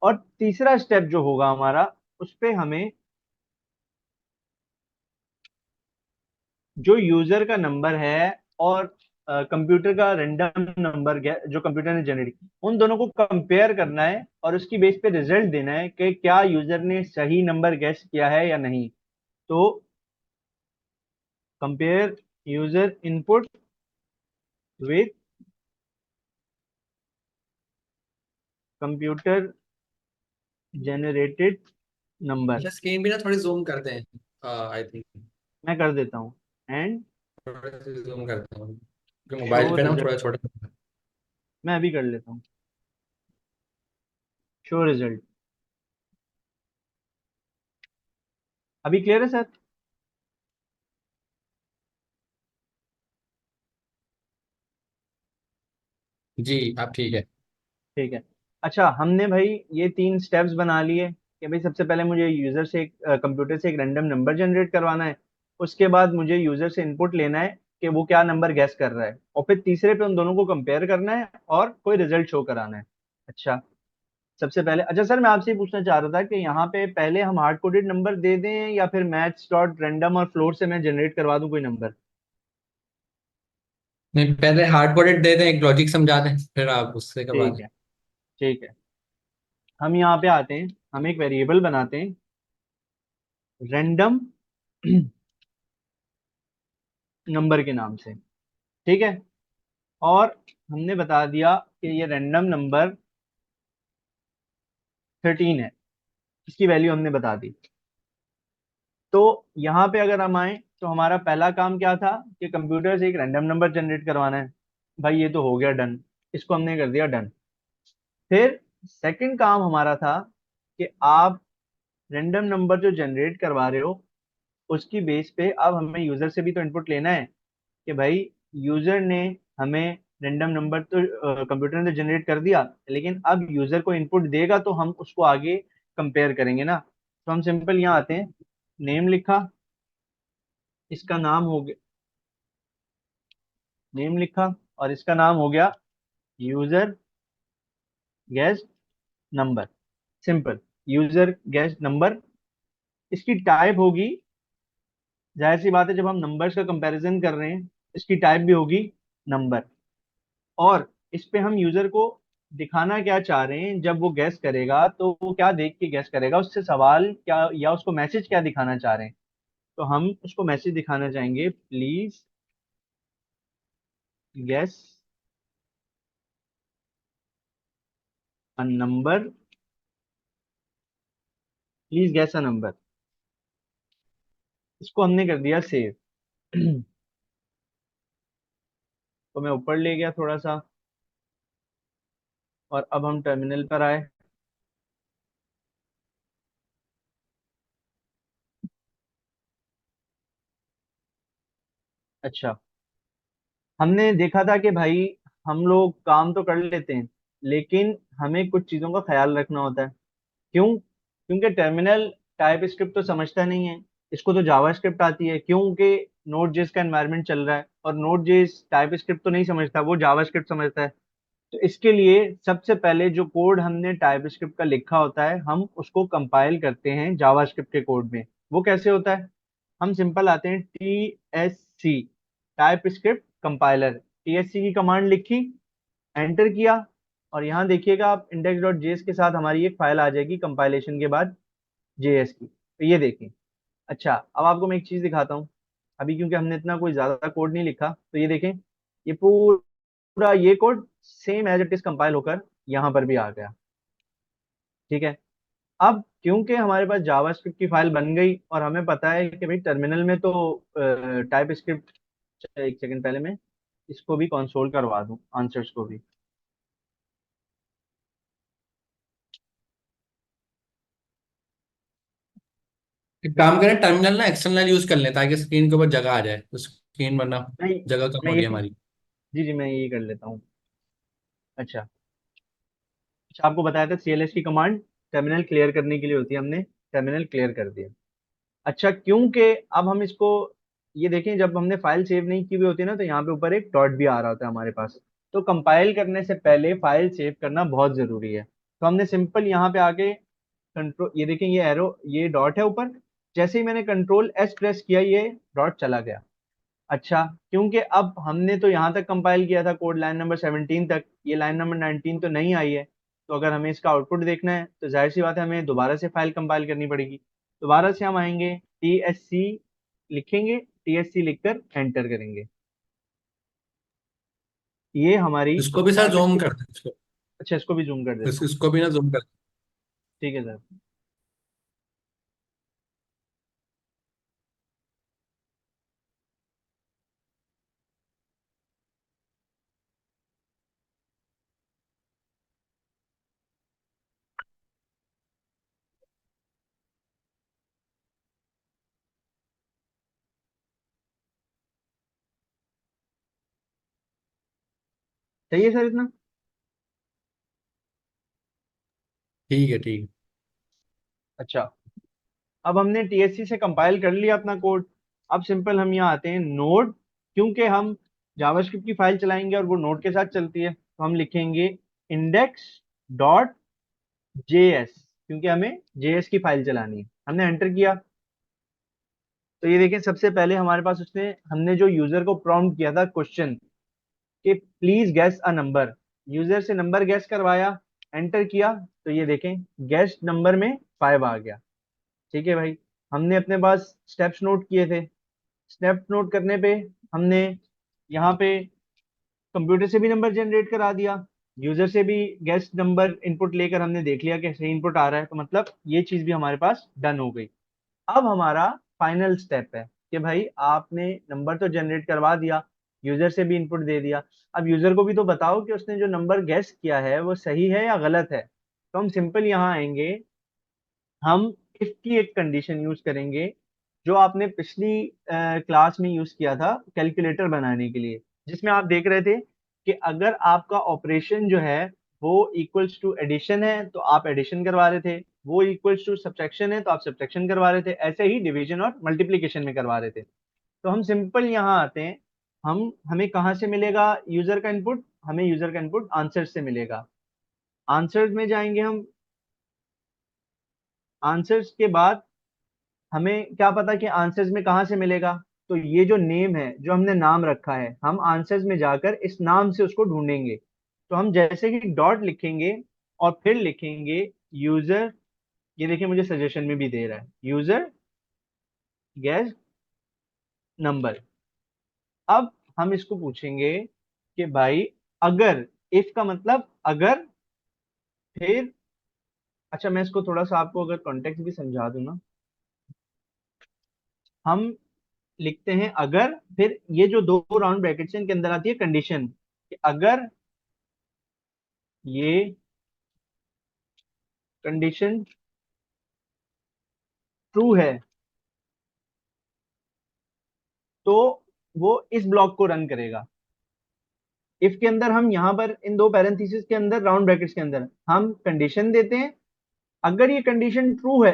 और तीसरा स्टेप जो होगा हमारा, उस पे हमें जो यूजर का नंबर है और कंप्यूटर का रैंडम नंबर जो कंप्यूटर ने जनरेट किया, उन दोनों को कंपेयर करना है और उसकी बेस पे रिजल्ट देना है कि क्या यूजर ने सही नंबर गैस किया है या नहीं। तो compare user input with computer generated number. अच्छा, स्क्रीन भी ना थोड़ी जूम करते हैं, आई थिंक मैं कर देता हूँ। एंड थोड़ा सा जूम करते हैं क्योंकि मोबाइल शो पे ना रिजल्ट। थोड़ा छोटा। मैं अभी कर लेता हूँ। Show result. अभी क्लियर है सर? जी, आप ठीक है। ठीक है। अच्छा, हमने भाई ये तीन स्टेप्स बना लिए कि भाई सबसे पहले मुझे यूजर से कंप्यूटर से एक रैंडम नंबर जनरेट करवाना है। उसके बाद मुझे यूजर से इनपुट लेना है कि वो क्या नंबर गैस कर रहा है, और फिर तीसरे पे उन दोनों को कंपेयर करना है और कोई रिजल्ट शो कराना है। अच्छा, सबसे पहले अच्छा सर मैं आपसे ये पूछना चाह रहा था कि यहाँ पे पहले हम हार्ड कोडेड नंबर दे दें या फिर मैथ्स डॉट रैंडम और फ्लोर से मैं जनरेट करवा दूं कोई नंबर? नहीं, पहले हार्ड कोडेड दे दें, एक लॉजिक समझा दें, फिर आप उससे करवा ठीक दें। है। ठीक है। हम यहाँ पे आते हैं, हम एक वेरिएबल बनाते हैं रैंडम नंबर के नाम से। ठीक है। और हमने बता दिया कि ये रैंडम नंबर 13 है, इसकी वैल्यू हमने बता दी। तो यहाँ पे अगर हम आए तो हमारा पहला काम क्या था कि कंप्यूटर से एक रैंडम नंबर जनरेट करवाना है। भाई ये तो हो गया डन, इसको हमने कर दिया डन। फिर सेकंड काम हमारा था कि आप रैंडम नंबर जो जनरेट करवा रहे हो उसकी बेस पे अब हमें यूजर से भी तो इनपुट लेना है कि भाई यूजर ने हमें रैंडम नंबर तो कंप्यूटर ने जनरेट कर दिया, लेकिन अब यूजर को इनपुट देगा तो हम उसको आगे कंपेयर करेंगे ना। तो हम सिंपल यहाँ आते हैं, नेम लिखा, इसका नाम हो गया, नेम लिखा और इसका नाम हो गया user guest number. Simple, user guest number. इसकी टाइप होगी, जाहिर सी बात है जब हम नंबर्स का कंपैरिजन कर रहे हैं इसकी टाइप भी होगी नंबर। और इस पे हम यूजर को दिखाना क्या चाह रहे हैं, जब वो गैस करेगा तो वो क्या देख के गैस करेगा, उससे सवाल क्या या उसको मैसेज क्या दिखाना चाह रहे हैं। तो हम उसको मैसेज दिखाना चाहेंगे, please gas a number, please gas a number. इसको हमने कर दिया सेव। तो मैं ऊपर ले गया थोड़ा सा, और अब हम टर्मिनल पर आए। अच्छा, हमने देखा था कि भाई हम लोग काम तो कर लेते हैं लेकिन हमें कुछ चीजों का ख्याल रखना होता है। क्यों? क्योंकि टर्मिनल टाइप स्क्रिप्ट तो समझता नहीं है, इसको तो जावा स्क्रिप्ट आती है, क्योंकि नोड जेएस का एनवायरनमेंट चल रहा है और नोड जेएस टाइप स्क्रिप्ट तो नहीं समझता, वो जावा स्क्रिप्ट समझता है। तो इसके लिए सबसे पहले जो कोड हमने टाइप स्क्रिप्ट का लिखा होता है हम उसको कंपाइल करते हैं जावा स्क्रिप्ट के कोड में। वो कैसे होता है? हम सिंपल आते हैं TSC, type script compiler. TSC की कमांड लिखी, एंटर किया, और यहाँ देखिएगा आप इंडेक्स डॉट जेएस के साथ हमारी एक फाइल आ जाएगी कंपाइलेशन के बाद जेएस की। तो ये देखें। अच्छा, अब आपको मैं एक चीज दिखाता हूँ। अभी क्योंकि हमने इतना कोई ज्यादा कोड नहीं लिखा, तो ये देखें, ये पूरा ये code same as it is compile होकर यहाँ पर भी आ गया। ठीक है। अब क्योंकि हमारे पास जावास्क्रिप्ट की फाइल बन गई और हमें पता है कि भाई टर्मिनल में तो टाइप स्क्रिप्ट। एक सेकंड, पहले मैं इसको भी कंसोल करवा दूं, आंसर्स को भी। एक काम करें, टर्मिनल ना एक्सटर्नल यूज कर लें ताकि स्क्रीन के ऊपर जगह आ जाए, तो स्क्रीन वरना नहीं, जगह कम मैं हो रही ये, है हमारी। जी जी मैं यही कर लेता हूँ। अच्छा अच्छा, आपको बताया था CLS की कमांड टर्मिनल क्लियर करने के लिए होती है, हमने टर्मिनल क्लियर कर दिया। अच्छा, क्योंकि अब हम इसको, ये देखें, जब हमने फाइल सेव नहीं की हुई होती है ना, तो यहाँ पे ऊपर एक डॉट भी आ रहा होता है हमारे पास। तो कंपाइल करने से पहले फाइल सेव करना बहुत जरूरी है। तो हमने सिंपल यहाँ पे आके कंट्रोल, ये देखें ये एरो, ये डॉट है ऊपर, जैसे ही मैंने कंट्रोल S प्रेस किया ये डॉट चला गया। अच्छा, क्योंकि अब हमने तो यहाँ तक कंपाइल किया था कोड, लाइन नंबर 17 तक, ये लाइन नंबर 19 तो नहीं आई है। तो अगर हमें इसका आउटपुट देखना है तो जाहिर सी बात है हमें दोबारा से फाइल कंपाइल करनी पड़ेगी। दोबारा से हम आएंगे, TSC लिखेंगे, TSC लिखकर एंटर करेंगे। ये हमारी इसको भी सर टाइप जूम इसकी। कर दें इसको। अच्छा, इसको भी जूम कर देता हूँ। इसको भी ना जूम कर। ठीक है सर। सही है सर इतना। ठीक है, ठीक है। अच्छा, अब हमने TSC से कंपाइल कर लिया अपना कोड। अब सिंपल हम यहाँ आते हैं नोड, क्योंकि हम जावास्क्रिप्ट की फाइल चलाएंगे और वो नोड के साथ चलती है, तो हम लिखेंगे index.js, क्योंकि हमें JS की फाइल चलानी है। हमने एंटर किया तो ये देखें, सबसे पहले हमारे पास उसने, हमने जो यूजर को प्रॉम्प्ट किया था क्वेश्चन कि please gas a number, user से नंबर गैस करवाया, एंटर किया, तो ये देखें गैस नंबर में 5 आ गया। ठीक है भाई, हमने अपने पास स्टेप्स नोट किए थे। स्टेप नोट करने पे हमने यहाँ पे कंप्यूटर से भी नंबर जनरेट करा दिया, यूजर से भी गेस्ट नंबर इनपुट लेकर हमने देख लिया कि सही इनपुट आ रहा है, तो मतलब ये चीज भी हमारे पास डन हो गई। अब हमारा फाइनल स्टेप है कि भाई आपने नंबर तो जनरेट करवा दिया, यूजर से भी इनपुट दे दिया, अब यूजर को भी तो बताओ कि उसने जो नंबर गेस किया है वो सही है या गलत है। तो हम सिंपल यहाँ आएंगे, हम इफ की एक कंडीशन यूज करेंगे जो आपने पिछली क्लास में यूज किया था कैलकुलेटर बनाने के लिए, जिसमें आप देख रहे थे कि अगर आपका ऑपरेशन जो है वो इक्वल्स टू एडिशन है तो आप एडिशन करवा रहे थे, वो इक्वल्स टू सब्ट्रैक्शन है तो आप सब्ट्रैक्शन करवा रहे थे, ऐसे ही डिवीजन और मल्टीप्लीकेशन में करवा रहे थे। तो हम सिंपल यहाँ आते हैं, हमें कहाँ से मिलेगा यूजर का इनपुट, हमें यूजर का इनपुट आंसर से मिलेगा। आंसर्स में जाएंगे हम, आंसर्स के बाद हमें क्या पता कि आंसर्स में कहाँ से मिलेगा, तो ये जो नेम है, जो हमने नाम रखा है, हम आंसर्स में जाकर इस नाम से उसको ढूंढेंगे। तो हम जैसे ही डॉट लिखेंगे और फिर लिखेंगे यूजर, ये देखिए मुझे सजेशन में भी दे रहा है यूजर गेस नंबर। अब हम इसको पूछेंगे कि भाई अगर, इफ का मतलब अगर, फिर, अच्छा मैं इसको थोड़ा सा आपको अगर कॉन्टेक्स्ट भी समझा दूं ना, हम लिखते हैं अगर, फिर ये जो दो राउंड ब्रैकेट्स हैं इनके अंदर आती है कंडीशन कि अगर ये कंडीशन ट्रू है तो वो इस ब्लॉक को रन करेगा। इफ के अंदर हम यहाँ पर इन दो पैरेंथेसिस के अंदर राउंड ब्रैकेट्स के अंदर हम कंडीशन देते हैं, अगर ये कंडीशन ट्रू है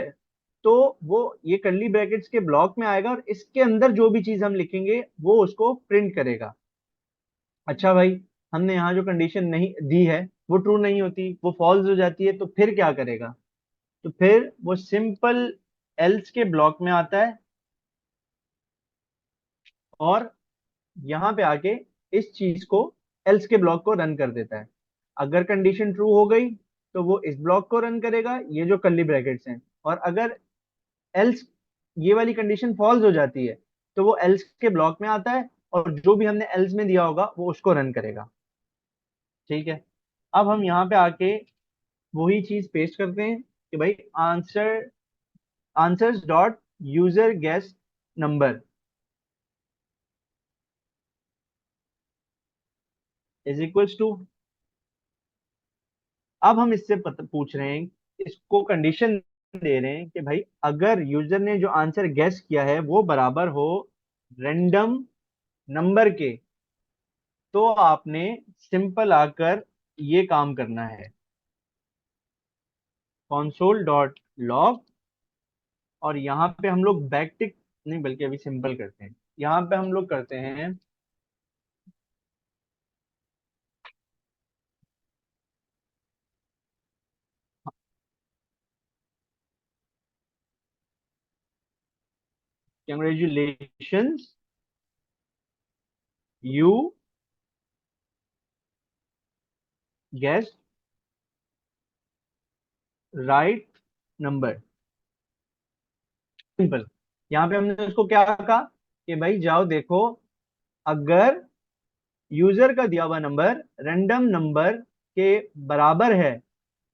तो वो ये कर्ली ब्रैकेट्स के ब्लॉक में आएगा और इसके अंदर जो भी चीज हम लिखेंगे वो उसको प्रिंट करेगा। अच्छा भाई, हमने यहाँ जो कंडीशन नहीं दी है वो ट्रू नहीं होती, वो फॉल्स हो जाती है, तो फिर क्या करेगा, तो फिर वो सिंपल एल्स के ब्लॉक में आता है और यहाँ पे आके इस चीज को, एल्स के ब्लॉक को रन कर देता है। अगर कंडीशन ट्रू हो गई तो वो इस ब्लॉक को रन करेगा, ये जो कर्ली ब्रैकेट्स हैं, और अगर एल्स, ये वाली कंडीशन फॉल्स हो जाती है तो वो एल्स के ब्लॉक में आता है और जो भी हमने एल्स में दिया होगा वो उसको रन करेगा। ठीक है, अब हम यहाँ पे आके वही चीज पेस्ट करते हैं, कि भाई answer answers dot user guess number is equals to. अब हम इससे पूछ रहे हैं, इसको कंडीशन दे रहे हैं कि भाई अगर यूजर ने जो आंसर गेस किया है वो बराबर हो रैंडम नंबर के, तो आपने सिंपल आकर ये काम करना है, console डॉट लॉग, और यहाँ पे हम लोग बैकटिक नहीं बल्कि अभी सिंपल करते हैं, यहाँ पे हम लोग करते हैं congratulations you guess right number. Simple. यहाँ पे हमने उसको क्या कहा कि भाई जाओ देखो, अगर यूजर का दिया हुआ नंबर रैंडम नंबर के बराबर है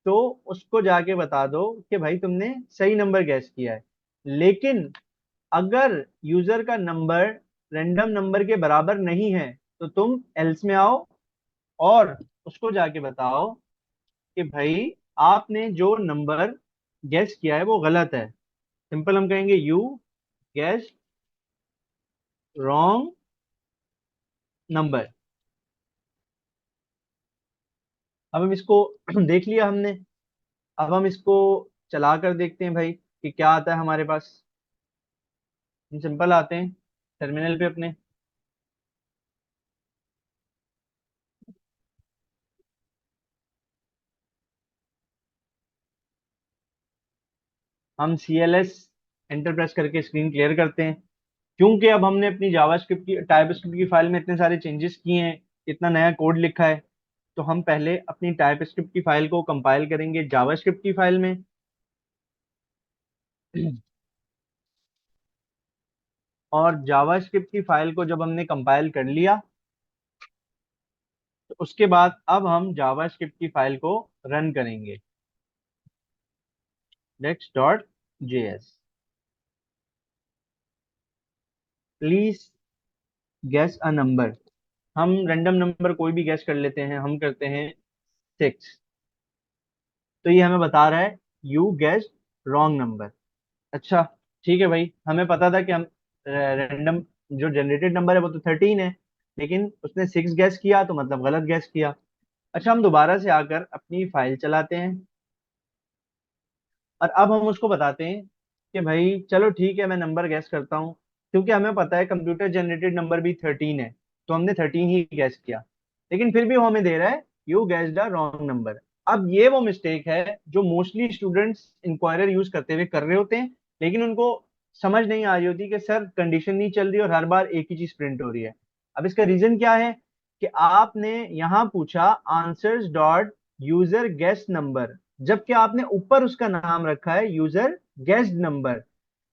तो उसको जाके बता दो कि भाई तुमने सही नंबर गैस किया है। लेकिन अगर यूजर का नंबर रैंडम नंबर के बराबर नहीं है तो तुम एल्स में आओ और उसको जाके बताओ कि भाई आपने जो नंबर गैस किया है वो गलत है। सिंपल हम कहेंगे यू गैस रॉन्ग नंबर। अब हम इसको देख लिया हमने। अब हम इसको चला कर देखते हैं भाई कि क्या आता है हमारे पास। हम सिंपल आते हैं टर्मिनल पे अपने। हम CLS एंटर प्रेस करके स्क्रीन क्लियर करते हैं, क्योंकि अब हमने अपनी जावास्क्रिप्ट की टाइपस्क्रिप्ट की फाइल में इतने सारे चेंजेस किए हैं, इतना नया कोड लिखा है। तो हम पहले अपनी टाइपस्क्रिप्ट की फाइल को कंपाइल करेंगे जावास्क्रिप्ट की फाइल में। और जावास्क्रिप्ट की फाइल को जब हमने कंपाइल कर लिया तो उसके बाद अब हम जावास्क्रिप्ट की फाइल को रन करेंगे next.js। Please guess a number. हम रैंडम नंबर कोई भी गेस कर लेते हैं, हम करते हैं 6। तो ये हमें बता रहा है यू गेस रॉन्ग नंबर। अच्छा, ठीक है भाई, हमें पता था कि हम रैंडम जो जनरेटेड नंबर है वो तो 13 है, लेकिन उसने 6 गैस किया तो मतलब गलत गैस किया। अच्छा, हम दोबारा से आकर अपनी फाइल चलाते हैं और अब हम उसको बताते हैं कि भाई चलो ठीक है मैं नंबर गैस करता हूँ, क्योंकि हमें पता है कंप्यूटर जनरेटेड नंबर भी 13 है, तो हमने 13 ही गैस किया। लेकिन फिर भी वो हमें दे रहा है you gassed the wrong number. अब ये वो मिस्टेक है जो मोस्टली स्टूडेंट्स इंक्वायरर यूज करते हुए कर रहे होते हैं, लेकिन उनको समझ नहीं आ रही होती कि सर कंडीशन नहीं चल रही और हर बार एक ही चीज प्रिंट हो रही है। अब इसका रीजन क्या है कि आपने यहाँ पूछा answers dot user guest number, जबकि आपने ऊपर उसका नाम रखा है यूजर गेस्ट नंबर।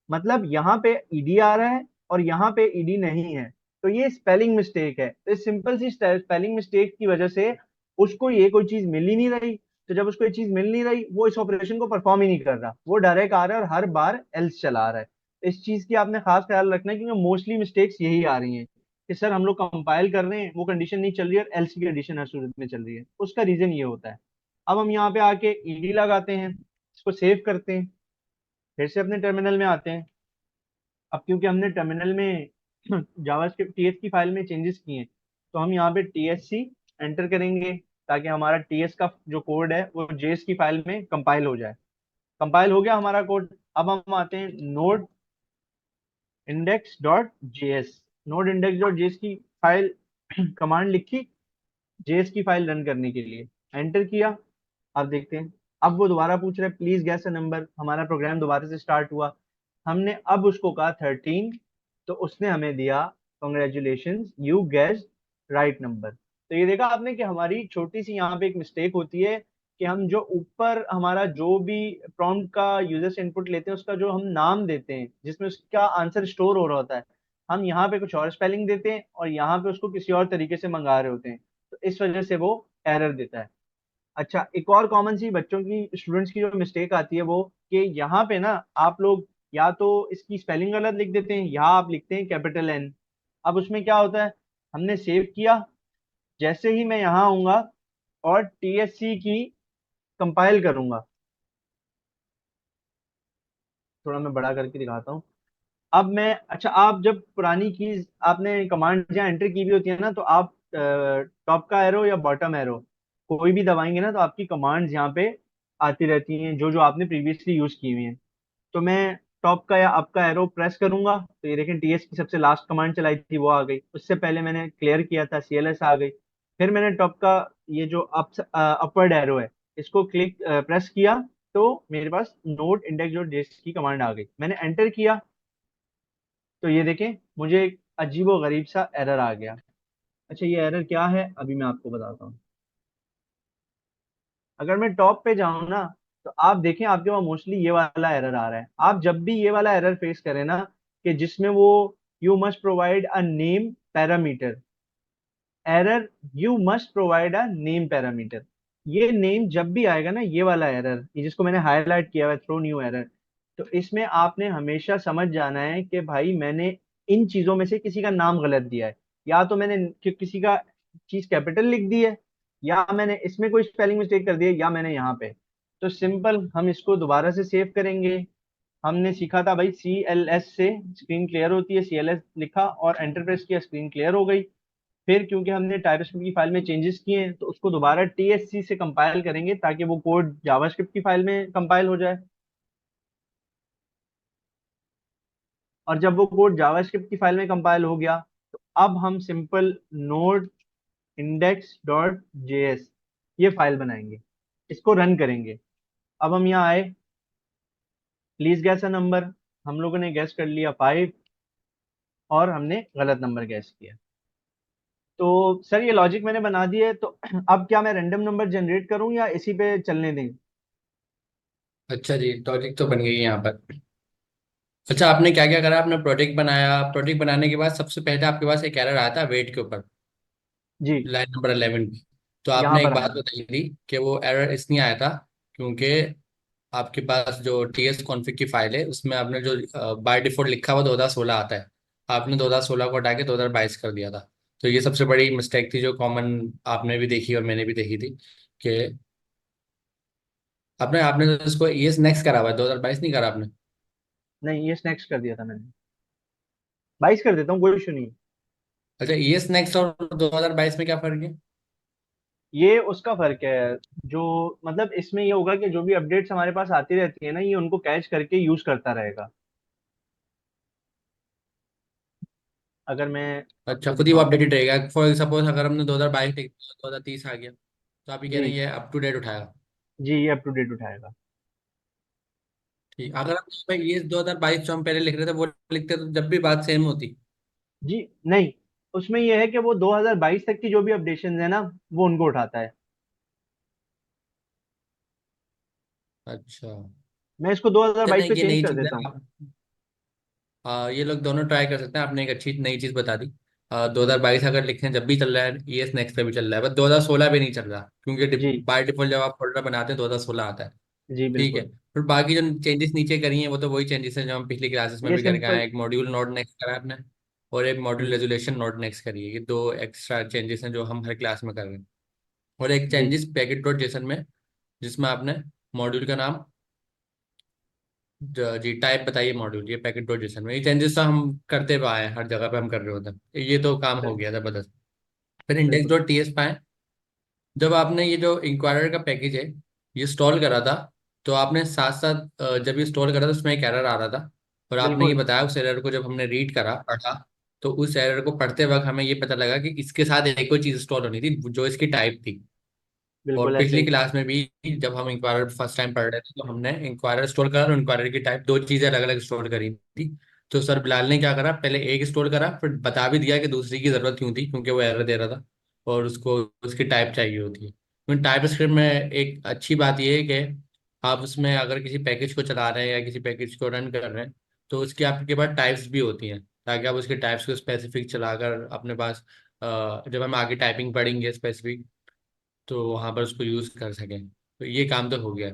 मतलब यहाँ पे ईडी आ रहा है और यहाँ पे ईडी नहीं है, तो ये स्पेलिंग मिस्टेक है। तो इस सिंपल सी स्पेलिंग मिस्टेक की वजह से उसको ये कोई चीज मिल ही नहीं रही। तो जब उसको ये चीज मिल नहीं रही वो इस ऑपरेशन को परफॉर्म ही नहीं कर रहा, वो डायरेक्ट आ रहा है और हर बार एल्स चला रहा है। तो इस चीज की आपने खास ख्याल रखना है, क्योंकि मोस्टली मिस्टेक्स यही आ रही हैं कि सर हम लोग कंपाइल कर रहे हैं वो कंडीशन नहीं चल रही है और एल्स की कंडीशन हर सूरत में चल रही है, उसका रीजन ये होता है। अब हम यहाँ पे आके ईडी लगाते हैं, इसको सेव करते हैं, फिर से अपने टर्मिनल में आते हैं। अब क्योंकि हमने टर्मिनल में जावास्क्रिप्ट टीएस की फाइल में चेंजेस किए हैं, तो हम यहाँ पे TSC एंटर करेंगे ताकि हमारा टीएस का जो कोड है वो जेएस की फाइल में कंपाइल हो जाए। कंपाइल हो गया हमारा कोड। अब हम आते हैं node index dot JS. Node index dot JS की फाइल कमांड लिखी जेएस की फाइल रन करने के लिए, एंटर किया। अब देखते हैं, अब वो दोबारा पूछ रहा है प्लीज गैस अ नंबर, हमारा प्रोग्राम दोबारा से स्टार्ट हुआ। हमने अब उसको कहा 13, तो उसने हमें दिया congratulation you gas right number. तो ये देखा आपने कि हमारी छोटी सी यहाँ पे एक मिस्टेक होती है कि हम जो ऊपर हमारा जो भी प्रॉम्प्ट का यूजर से इनपुट लेते हैं उसका जो हम नाम देते हैं जिसमें उसका आंसर स्टोर हो रहा होता है, हम यहाँ पे कुछ और स्पेलिंग देते हैं और यहाँ पे उसको किसी और तरीके से मंगा रहे होते हैं, तो इस वजह से वो एरर देता है। अच्छा, एक और कॉमन सी बच्चों की, स्टूडेंट्स की जो मिस्टेक आती है वो, कि यहाँ पे ना आप लोग या तो इसकी स्पेलिंग गलत लिख देते हैं, या आप लिखते हैं कैपिटल एन। अब उसमें क्या होता है, हमने सेव किया, जैसे ही मैं यहाँ आऊंगा और टीएससी की कंपाइल करूंगा, थोड़ा मैं बड़ा करके दिखाता हूँ। अब मैं, अच्छा, आप जब पुरानी कीज आपने कमांड जहाँ एंटर की भी होती है ना, तो आप टॉप का एरो या बॉटम एरो कोई भी दबाएंगे ना, तो आपकी कमांड्स यहाँ पे आती रहती हैं जो जो आपने प्रीवियसली यूज की हुई हैं। तो मैं टॉप का या अप का एरो प्रेस करूंगा, तो ये देखें टीएस की सबसे लास्ट कमांड चलाई थी वो आ गई, उससे पहले मैंने क्लियर किया था सीएलएस आ गई। फिर मैंने टॉप का ये जो अपवर्ड एरो है, इसको क्लिक प्रेस किया, तो मेरे पास नोट इंडेक्स डॉट जेएस की कमांड आ गई, मैंने एंटर किया, तो ये देखें मुझे एक अजीबो गरीब सा एरर आ गया। अच्छा, ये एरर क्या है अभी मैं आपको बताता हूँ। अगर मैं टॉप पे जाऊं ना, तो आप देखें आपके वहां मोस्टली ये वाला एरर आ रहा है। आप जब भी ये वाला एरर फेस करें ना, कि जिसमें वो you must provide a name parameter, error you must provide a name parameter, ये नेम जब भी आएगा ना, ये वाला एरर, ये जिसको मैंने हाईलाइट किया हुआ है थ्रो न्यू एरर, तो इसमें आपने हमेशा समझ जाना है कि भाई मैंने इन चीजों में से किसी का नाम गलत दिया है, या तो मैंने किसी का चीज कैपिटल लिख दी है, या मैंने इसमें कोई स्पेलिंग मिस्टेक कर दी है, या मैंने यहाँ पे। तो सिंपल हम इसको दोबारा से सेव करेंगे। हमने सीखा था भाई सी एल एस से स्क्रीन क्लियर होती है, सी एल एस लिखा और एंटर प्रेस किया, स्क्रीन क्लियर हो गई। फिर क्योंकि हमने टाइपस्क्रिप्ट की फाइल में चेंजेस किए हैं, तो उसको दोबारा टीएससी से कंपाइल करेंगे ताकि वो कोड जावास्क्रिप्ट की फाइल में कंपाइल हो जाए। और जब वो कोड जावास्क्रिप्ट की फाइल में कंपाइल हो गया, तो अब हम simple node index dot JS ये फाइल बनाएंगे, इसको रन करेंगे। अब हम यहाँ आए, प्लीज गैस अ नंबर, हम लोगों ने गैस कर लिया 5, और हमने गलत नंबर गैस किया। तो सर ये लॉजिक मैंने बना दिया है, तो अब क्या मैं रैंडम नंबर जनरेट करूं या इसी पे चलने दें? अच्छा जी, टॉपिक तो बन गई है यहाँ पर। अच्छा, आपने क्या क्या करा? आपने प्रोजेक्ट बनाया, प्रोजेक्ट बनाने के बाद सबसे पहले आपके पास एक एरर आया था वेट के ऊपर, जी, लाइन नंबर 11 की। तो यहाँ आपने पर एक आया बात था। बताई थी कि वो एरर इसलिए आया था क्योंकि आपके पास जो टी एस कॉन्फ़िग की फाइल है उसमें आपने जो बाय डिफॉल्ट लिखा हुआ 2016 आता है, आपने 2016 को हटा के 2022 कर दिया था। तो ये सबसे बड़ी मिस्टेक थी जो कॉमन आपने भी देखी और मैंने भी देखी थी कि आपने आपने तो इसको ईएस नेक्स्ट करा हुआ है, 2022 नहीं करा आपने। नहीं, ये नेक्स्ट कर दिया था मैंने। 22 कर देता हूँ, कोई इशू नहीं है। अच्छा, ईएस नेक्स्ट और 2022 में क्या फर्क है? ये उसका फर्क है, जो मतलब इसमें ये होगा कि जो भी अपडेट्स हमारे पास आती रहती है ना, ये उनको कैच करके यूज करता रहेगा। अगर मैं अच्छा, आपको खुद ही वो दिखाऊं, अपडेटेड रहेगा। फॉर सपोज अगर हमने 2022 लिख दिया, 2030 आ गया, तो आप ये कह रहे जी हैं ये अप टू डेट उठाएगा। जी, ये अप टू डेट उठाएगा। ठीक, अगर हम ये 2022 जो हम पहले लिख रहे थे वो लिखते तो जब भी बात सेम होती। जी नहीं, उसमें ये है कि वो 2022 तक की जो भी अपडेशन है ना, वो उनको उठाता है। अच्छा, मैं इसको चल 2022 नहीं, पे ये चेंज नई कर चीज देता है हूँ। आप। ये लोग दोनों ट्राई कर सकते हैं। आपने एक अच्छी नई चीज बता दी। 2022 अगर लिखते हैं जब भी चल रहा है, ईएस नेक्स्ट पे भी चल रहा है, बस 2016 पे नहीं चल रहा क्योंकि जी बाय डिफॉल्ट जब आप फोल्डर बनाते हैं 2016 आता है। जी ठीक है। बिल्कुल। फिर बाकी जो चेंजेस नीचे करी हैं वो तो वही चेंजेस हैं जो हम पिछली क्लासेस में ये भी करके आए सिंपल। हैं। एक मॉड्यूल नोड नेक्स्ट करा है आपने, और एक मॉड्यूल जी रेजोल्यूशन नोड नेक्स्ट करी है। ये दो एक्स्ट्रा चेंजेस हैं जो हम हर क्लास में कर रहे हैं। और एक जी चेंजेस पैकेट डॉट जेसन में, जिसमें आपने मॉड्यूल का नाम जी टाइप बताइए मॉड्यूल, ये पैकेट डॉट जेसन में। ये चेंजेस तो हम करते हुए आए हैं, हर जगह पे हम कर रहे होते हैं, ये तो काम हो बिल्कुल गया जबरदस्त। फिर इंडेक्स बिल्कुल। डॉट टी एस पाए, जब आपने ये जो इंक्वायरर का पैकेज है ये इंस्टॉल करा था, तो आपने साथ साथ जब ये इंस्टॉल करा था उसमें एक एरर आ रहा था, और आपने ये बिल्कुल बताया उस एरर को जब हमने रीड करा पढ़ा, तो उस एरर को पढ़ते वक्त हमें ये पता लगा कि इसके साथ एक और चीज इंस्टॉल होनी थी जो इसकी टाइप थी। और बिल्कुल ऐसे पिछली ही। क्लास में भी जब हम इंक्वायरर फर्स्ट टाइम पढ़ रहे थे तो हमने इंक्वायरर स्टोर करा और इंक्वायरर की टाइप, दो चीजें अलग अलग स्टोर करी थी। तो सर बिलाल ने क्या करा, पहले एक स्टोर करा फिर बता भी दिया कि दूसरी की जरूरत क्यों थी, क्योंकि वो एरर दे रहा था और उसको उसकी टाइप चाहिए होती है। क्योंकि टाइप स्क्रिप्ट में एक अच्छी बात यह है कि आप उसमें अगर किसी पैकेज को चला रहे हैं या किसी पैकेज को रन कर रहे हैं, तो उसकी आपके पास टाइप्स भी होती हैं, ताकि आप उसके टाइप्स को स्पेसिफिक चलाकर अपने पास जब हम आगे टाइपिंग पढ़ेंगे स्पेसिफिक, तो वहां पर उसको यूज कर सकें। तो ये काम तो हो गया।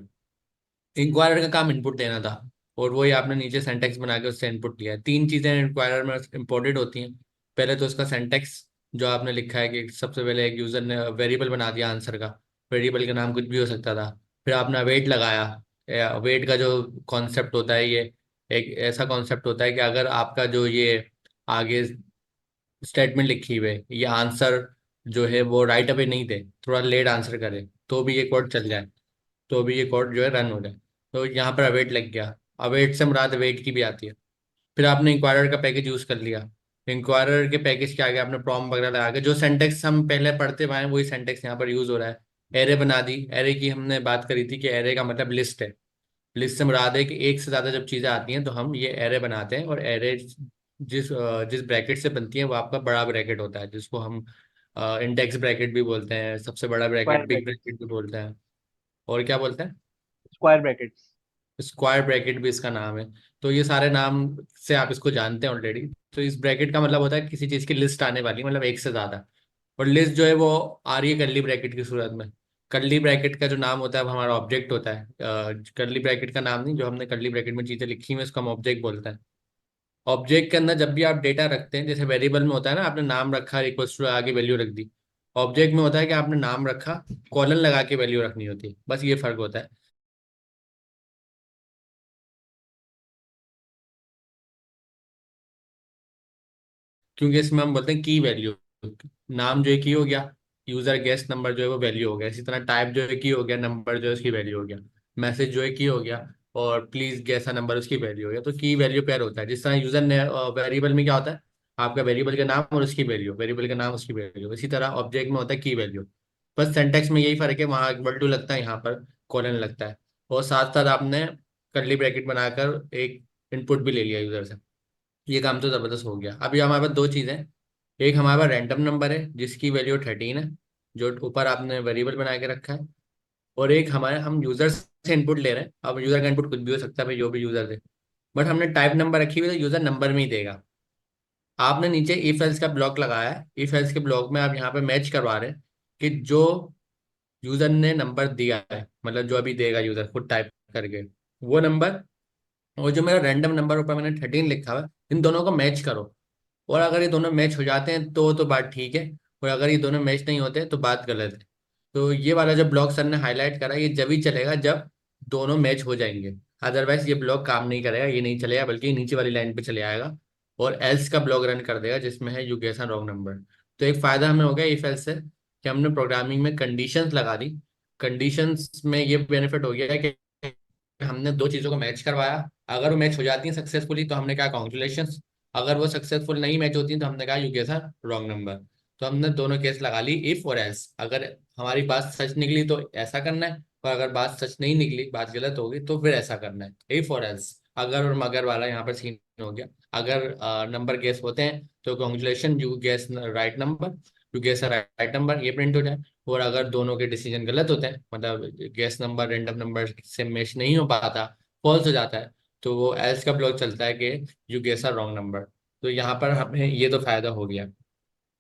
इंक्वायरर का काम इनपुट देना था, और वही आपने नीचे सेंटेक्स बना के उससे इनपुट लिया है। तीन चीजें इंक्वायरर में इंपोर्टेड होती हैं। पहले तो उसका सेंटेक्स, जो आपने लिखा है कि सबसे पहले एक यूजर ने वेरिएबल बना दिया आंसर का। वेरिएबल का नाम कुछ भी हो सकता था। फिर आपने अवेट लगाया। अवेट का जो कॉन्सेप्ट होता है, ये एक ऐसा कॉन्सेप्ट होता है कि अगर आपका जो ये आगे स्टेटमेंट लिखी हुई है, ये आंसर जो है वो राइट अवे नहीं दे, थोड़ा लेट आंसर करे, तो भी ये कोड चल जाए, तो भी ये कोड जो है रन हो जाए। तो यहाँ पर अवेट लग गया। अवेट से मुराद अवेट की भी आती है। फिर आपने इंक्वायरर का पैकेज यूज कर लिया। इंक्वायरर के पैकेज के आगे आपने प्रॉम्प्ट वगैरह लगा के जो सेंटेक्स हम पहले पढ़ते हुए आए हैं, वही सेंटेक्स यहाँ पर यूज हो रहा है। एरे बना दी। एरे की हमने बात करी थी कि एरे का मतलब लिस्ट है। लिस्ट से मुराद है कि एक से ज्यादा जब चीजें आती हैं तो हम ये एरे बनाते हैं, और एरे जिस ब्रैकेट से बनती है वो आपका बड़ा ब्रैकेट होता है, जिसको हम इंडेक्स ब्रैकेट भी बोलते हैं, सबसे बड़ा square bracket big brackets. Bracket भी बोलते हैं। और क्या बोलते हैं? Square brackets. स्क्वायर ब्रैकेट भी इसका नाम है। तो ये सारे नाम से आप इसको जानते हैं ऑलरेडी। तो इस ब्रैकेट का मतलब होता है किसी चीज की लिस्ट आने वाली, मतलब एक से ज्यादा। और लिस्ट जो है वो आ रही है कर्ली ब्रैकेट की सूरत में। कर्ली ब्रैकेट का जो नाम होता है वो हमारा ऑब्जेक्ट होता है। कर्ली ब्रैकेट का नाम नहीं, जो हमने कर्ली ब्रैकेट में चीजें लिखी हुई है उसको हम ऑब्जेक्ट बोलते हैं। ऑब्जेक्ट के अंदर जब भी आप डेटा रखते हैं, जैसे वेरिएबल में होता है ना, आपने नाम रखा, इक्वल्स टू आगे वैल्यू रख दी। ऑब्जेक्ट में होता है कि आपने नाम रखा, कॉलन लगा के वैल्यू रखनी होती है, बस ये फर्क होता है। क्योंकि इसमें हम बोलते हैं की वैल्यू। नाम जो है की हो गया, यूजर गेस्ट नंबर जो है वो वैल्यू हो गया, इसी तरह टाइप जो है की हो गया, नंबर जो है उसकी वैल्यू हो गया, मैसेज जो है की हो गया, और प्लीज गेस अ नंबर उसकी वैल्यू हो गया। तो की वैल्यू पेयर होता है। जिस तरह यूजर ने वेरिएबल में क्या होता है, आपका वेरिएबल का नाम और उसकी वैल्यू, वेरिएबल का नाम उसकी वैल्यू, इसी तरह ऑब्जेक्ट में होता है की वैल्यू। बस सिंटैक्स में यही फर्क है, वहाँ इक्वल टू लगता है, यहाँ पर कोलन लगता है। और साथ साथ आपने कर्ली ब्रैकेट बनाकर एक इनपुट भी ले लिया यूजर से। ये काम तो जबरदस्त हो गया। अभी हमारे पास दो चीजें हैं। एक हमारे पास रैंडम नंबर है जिसकी वैल्यू 13 है, जो ऊपर आपने वेरिएबल बना के रखा है। और एक हमारे हम यूजर से इनपुट ले रहे हैं। अब यूजर का इनपुट कुछ भी हो सकता है भाई, जो भी यूजर दे। बट हमने टाइप नंबर रखी हुई है, तो यूजर नंबर में ही देगा। आपने नीचे इफ एल्स का ब्लॉक लगाया है। इफ एल्स के ब्लॉक में आप यहाँ पे मैच करवा रहे हैं कि जो यूजर ने नंबर दिया है, मतलब जो अभी देगा यूजर खुद टाइप करके, वो नंबर, और जो मेरा रैंडम नंबर ऊपर मैंने 13 लिखा हुआ है, इन दोनों को मैच करो। और अगर ये दोनों मैच हो जाते हैं तो बात ठीक है। और अगर ये दोनों मैच नहीं होते तो बात गलत है। तो ये वाला जो ब्लॉक सर ने हाईलाइट करा, ये जब ही चलेगा जब दोनों मैच हो जाएंगे। अदरवाइज ये ब्लॉक काम नहीं करेगा, ये नहीं चलेगा, बल्कि नीचे वाली लाइन पे चले आएगा और एल्स का ब्लॉक रन कर देगा जिसमें है यू गेस रॉन्ग नंबर। तो एक फायदा हमें हो गया इफ एल्स से, कि हमने प्रोग्रामिंग में कंडीशंस लगा दी। कंडीशंस में ये बेनिफिट हो गया कि हमने दो चीजों को मैच करवाया। अगर वो मैच हो जाती हैं सक्सेसफुली तो हमने कहा कॉन्ग्रेचुलेशन। अगर वो सक्सेसफुल नहीं मैच होती हैं तो हमने कहा यू गेस रॉन्ग नंबर। तो हमने दोनों केस लगा ली, इफ और एल्स। अगर हमारी बात सच निकली तो ऐसा करना है, और अगर बात सच नहीं निकली, बात गलत होगी, तो फिर ऐसा करना है, इफ और एल्स। अगर और मगर वाला यहाँ पर सीन हो गया। अगर नंबर गेस होते हैं तो congratulation, you guess right number, you guess right number, ये प्रिंट हो जाए। और अगर दोनों के डिसीजन गलत होते हैं, मतलब गेस नंबर रैंडम नंबर से मैच नहीं हो पाता, फॉल्स हो जाता है, तो वो एल्स का ब्लॉक चलता है कि you guess a wrong number. तो यहाँ पर हमें ये तो फायदा हो गया।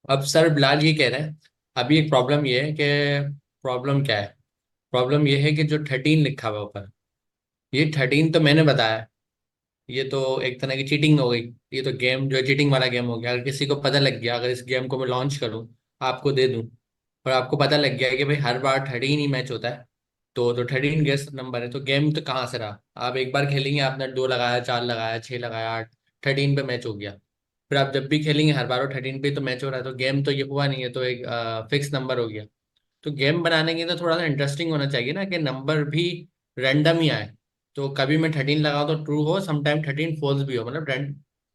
अब सर बिलाल ये कह रहे हैं, अभी एक प्रॉब्लम ये है कि, प्रॉब्लम क्या है? प्रॉब्लम ये है कि जो 13 लिखा हुआ है ऊपर, ये 13 तो मैंने बताया। ये तो एक तरह की चीटिंग हो गई। ये तो गेम जो है चीटिंग वाला गेम हो गया। अगर किसी को पता लग गया, अगर इस गेम को मैं लॉन्च करूं, आपको दे दूं, और आपको पता लग गया कि भाई हर बार 13 ही मैच होता है, तो 13 गेस नंबर है, तो गेम तो कहाँ से रहा? आप एक बार खेलेंगे, आपने दो लगाया, चार लगाया, छह लगाया, आठ, 13 पे मैच हो गया। फिर आप जब भी खेलेंगे हर बार वो 13 पे तो मैच हो रहा है, तो गेम तो ये हुआ नहीं है, तो एक फिक्स नंबर हो गया। तो गेम बनाने के लिए तो थोड़ा सा इंटरेस्टिंग होना चाहिए ना, कि नंबर भी रैंडम ही आए। तो कभी मैं 13 लगाऊं तो ट्रू हो, समटाइम 13 फॉल्स भी हो, मतलब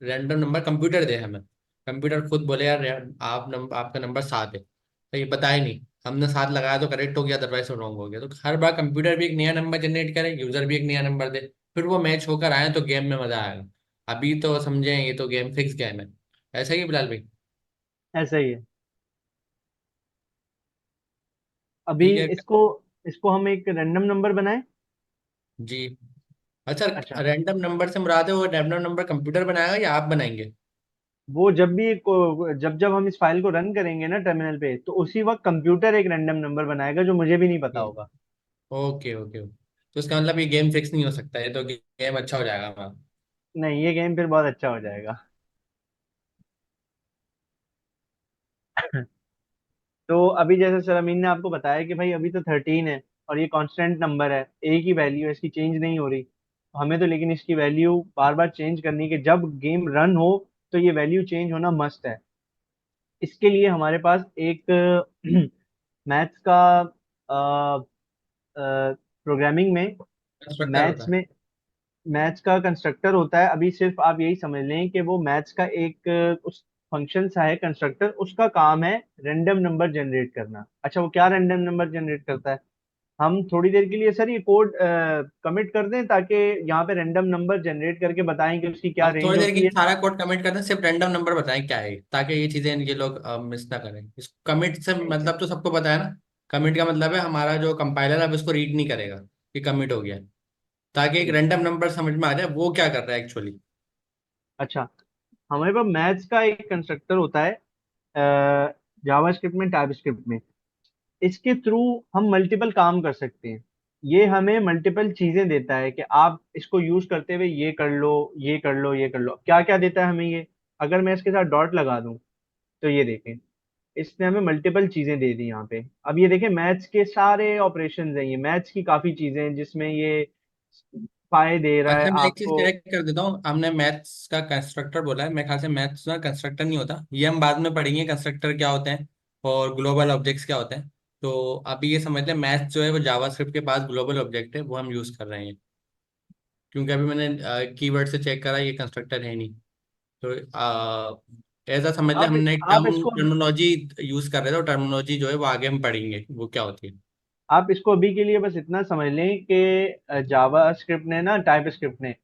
रैंडम नंबर कंप्यूटर दे हमें। कंप्यूटर खुद बोले यार आप नंबर, आपका नंबर 7 है, तो ये बताया नहीं, हमने 7 लगाया तो करेक्ट हो गया, अदरवाइज तो रॉन्ग हो गया। तो हर बार कंप्यूटर भी एक नया नंबर जनरेट करे, यूजर भी एक नया नंबर दे, फिर वो मैच होकर आए तो गेम में मजा आएगा। अभी तो समझे, ये तो गेम फिक्स गेम है। ऐसा ही है बिलाल भाई? ऐसा ही है। अभी ठीक है। इसको इसको हम एक रैंडम नंबर बनाएं। जी। अच्छा, अच्छा। रैंडम नंबर से मुराद है वो रैंडम नंबर कंप्यूटर बनाएगा या आप बनाएंगे? वो जब जब हम इस फाइल को रन करेंगे ना टर्मिनल पे, तो उसी वक्त कंप्यूटर एक रैंडम नंबर बनाएगा जो मुझे भी नहीं पता होगा। Okay okay okay. तो इसका मतलब ये गेम फिक्स नहीं हो सकता, ये तो गेम अच्छा हो जाएगा हमारा। नहीं, ये गेम फिर बहुत अच्छा हो जाएगा। तो अभी जैसे सर अमीन ने आपको बताया कि भाई अभी तो 13 है, और ये कांस्टेंट नंबर है, एक ही वैल्यू है, इसकी चेंज नहीं हो रही। हमें तो लेकिन इसकी वैल्यू बार बार चेंज करनी है कि जब गेम रन हो तो ये वैल्यू चेंज होना मस्ट है। इसके लिए हमारे पास एक मैथ्स का प्रोग्रामिंग में कंस्ट्रक्टर होता मैथ्स है। में मैथ्स का कंस्ट्रक्टर होता है। अभी सिर्फ आप यही समझ लें कि वो मैथ्स का एक उस फंक्शन सा है कंस्ट्रक्टर, उसका काम है रैंडम नंबर जनरेट करना। अच्छा, वो क्या रैंडम नंबर जनरेट करता है? हम थोड़ी देर के लिए सर ये कोड कमिट कर दें ताकि यहाँ पे रैंडम नंबर जनरेट करके बताएं कि उसकी क्या अब रेंज थोड़ी देर होती की है। सारा कोड कमिट करते हैं, सिर्फ रैंडम नंबर बताएं क्या है, ताकि ये चीजें ये लोग मिस ना करें। इस कमिट से मतलब तो सबको पता है ना, कमिट का मतलब है हमारा जो कंपाइलर अब इसको रीड नहीं करेगा कि कमिट हो गया है, ताकि एक रैंडम नंबर समझ में आ जाए वो क्या कर रहा है एक्चुअली। अच्छा, हमारे पास मैथ्स का एक कंस्ट्रक्टर होता है जावास्क्रिप्ट में, टाइपस्क्रिप्ट में। इसके थ्रू हम मल्टीपल काम कर सकते हैं। ये हमें मल्टीपल चीजें देता है कि आप इसको यूज करते हुए ये कर लो, ये कर लो, ये कर लो। क्या क्या देता है हमें ये? अगर मैं इसके साथ डॉट लगा दूं तो ये देखें, इसने हमें मल्टीपल चीजें दे दी यहाँ पे। अब ये देखें, मैथ्स के सारे ऑपरेशंस हैं, ये मैथ्स की काफी चीजें हैं जिसमें ये पाए दे रहा है अच्छा, मैं एक चीज आपको। करेक्ट कर देता हूँ, हमने मैथ्स का कंस्ट्रक्टर बोला है, मेरे ख्याल से मैथ्स का कंस्ट्रक्टर नहीं होता, ये हम बाद में पढ़ेंगे कंस्ट्रक्टर क्या होते हैं और ग्लोबल ऑब्जेक्ट्स क्या होते हैं। तो अभी ये समझ लें मैथ्स जो है वो जावास्क्रिप्ट के पास ग्लोबल ऑब्जेक्ट है, वो हम यूज कर रहे हैं, क्योंकि अभी मैंने कीवर्ड से चेक करा ये कंस्ट्रक्टर है नहीं। तो ऐसा समझ ले आप हमने आप टर्म इसको टर्मिनोलॉजी यूज कर रहे थे, और टर्मिनोलॉजी जो है वो आगे हम पढ़ेंगे वो क्या होती है। आप इसको अभी के लिए बस इतना समझ लें कि जावा स्क्रिप्ट ने ना, टाइप स्क्रिप्ट ने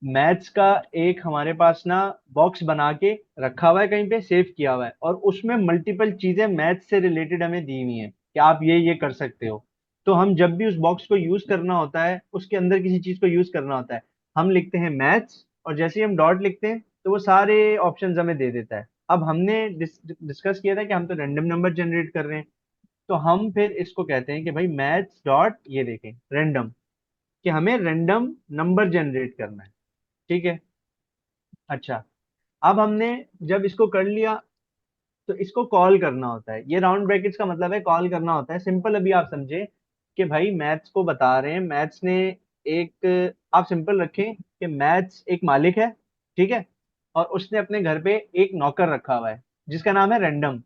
मैथ्स का एक हमारे पास ना बॉक्स बना के रखा हुआ है, कहीं पे सेव किया हुआ है, और उसमें मल्टीपल चीजें मैथ्स से रिलेटेड हमें दी हुई हैं कि आप ये कर सकते हो। तो हम जब भी उस बॉक्स को यूज करना होता है, उसके अंदर किसी चीज को यूज करना होता है, हम लिखते हैं मैथ्स, और जैसे ही हम डॉट लिखते हैं तो वो सारे ऑप्शंस हमें दे देता है। अब हमने डिस्कस किया था कि हम तो रैंडम नंबर जनरेट कर रहे हैं, तो हम फिर इसको कहते हैं कि भाई मैथ्स डॉट, ये देखें, रैंडम, कि हमें रैंडम नंबर जनरेट करना है। ठीक है। अच्छा, अब हमने जब इसको कर लिया तो इसको कॉल करना होता है। ये राउंड ब्रैकेट्स का मतलब है कॉल करना होता है। सिंपल अभी आप समझे कि भाई मैथ्स को बता रहे हैं, मैथ्स ने एक, आप सिंपल रखें कि मैथ्स एक मालिक है, ठीक है, और उसने अपने घर पे एक नौकर रखा हुआ है जिसका नाम है रैंडम।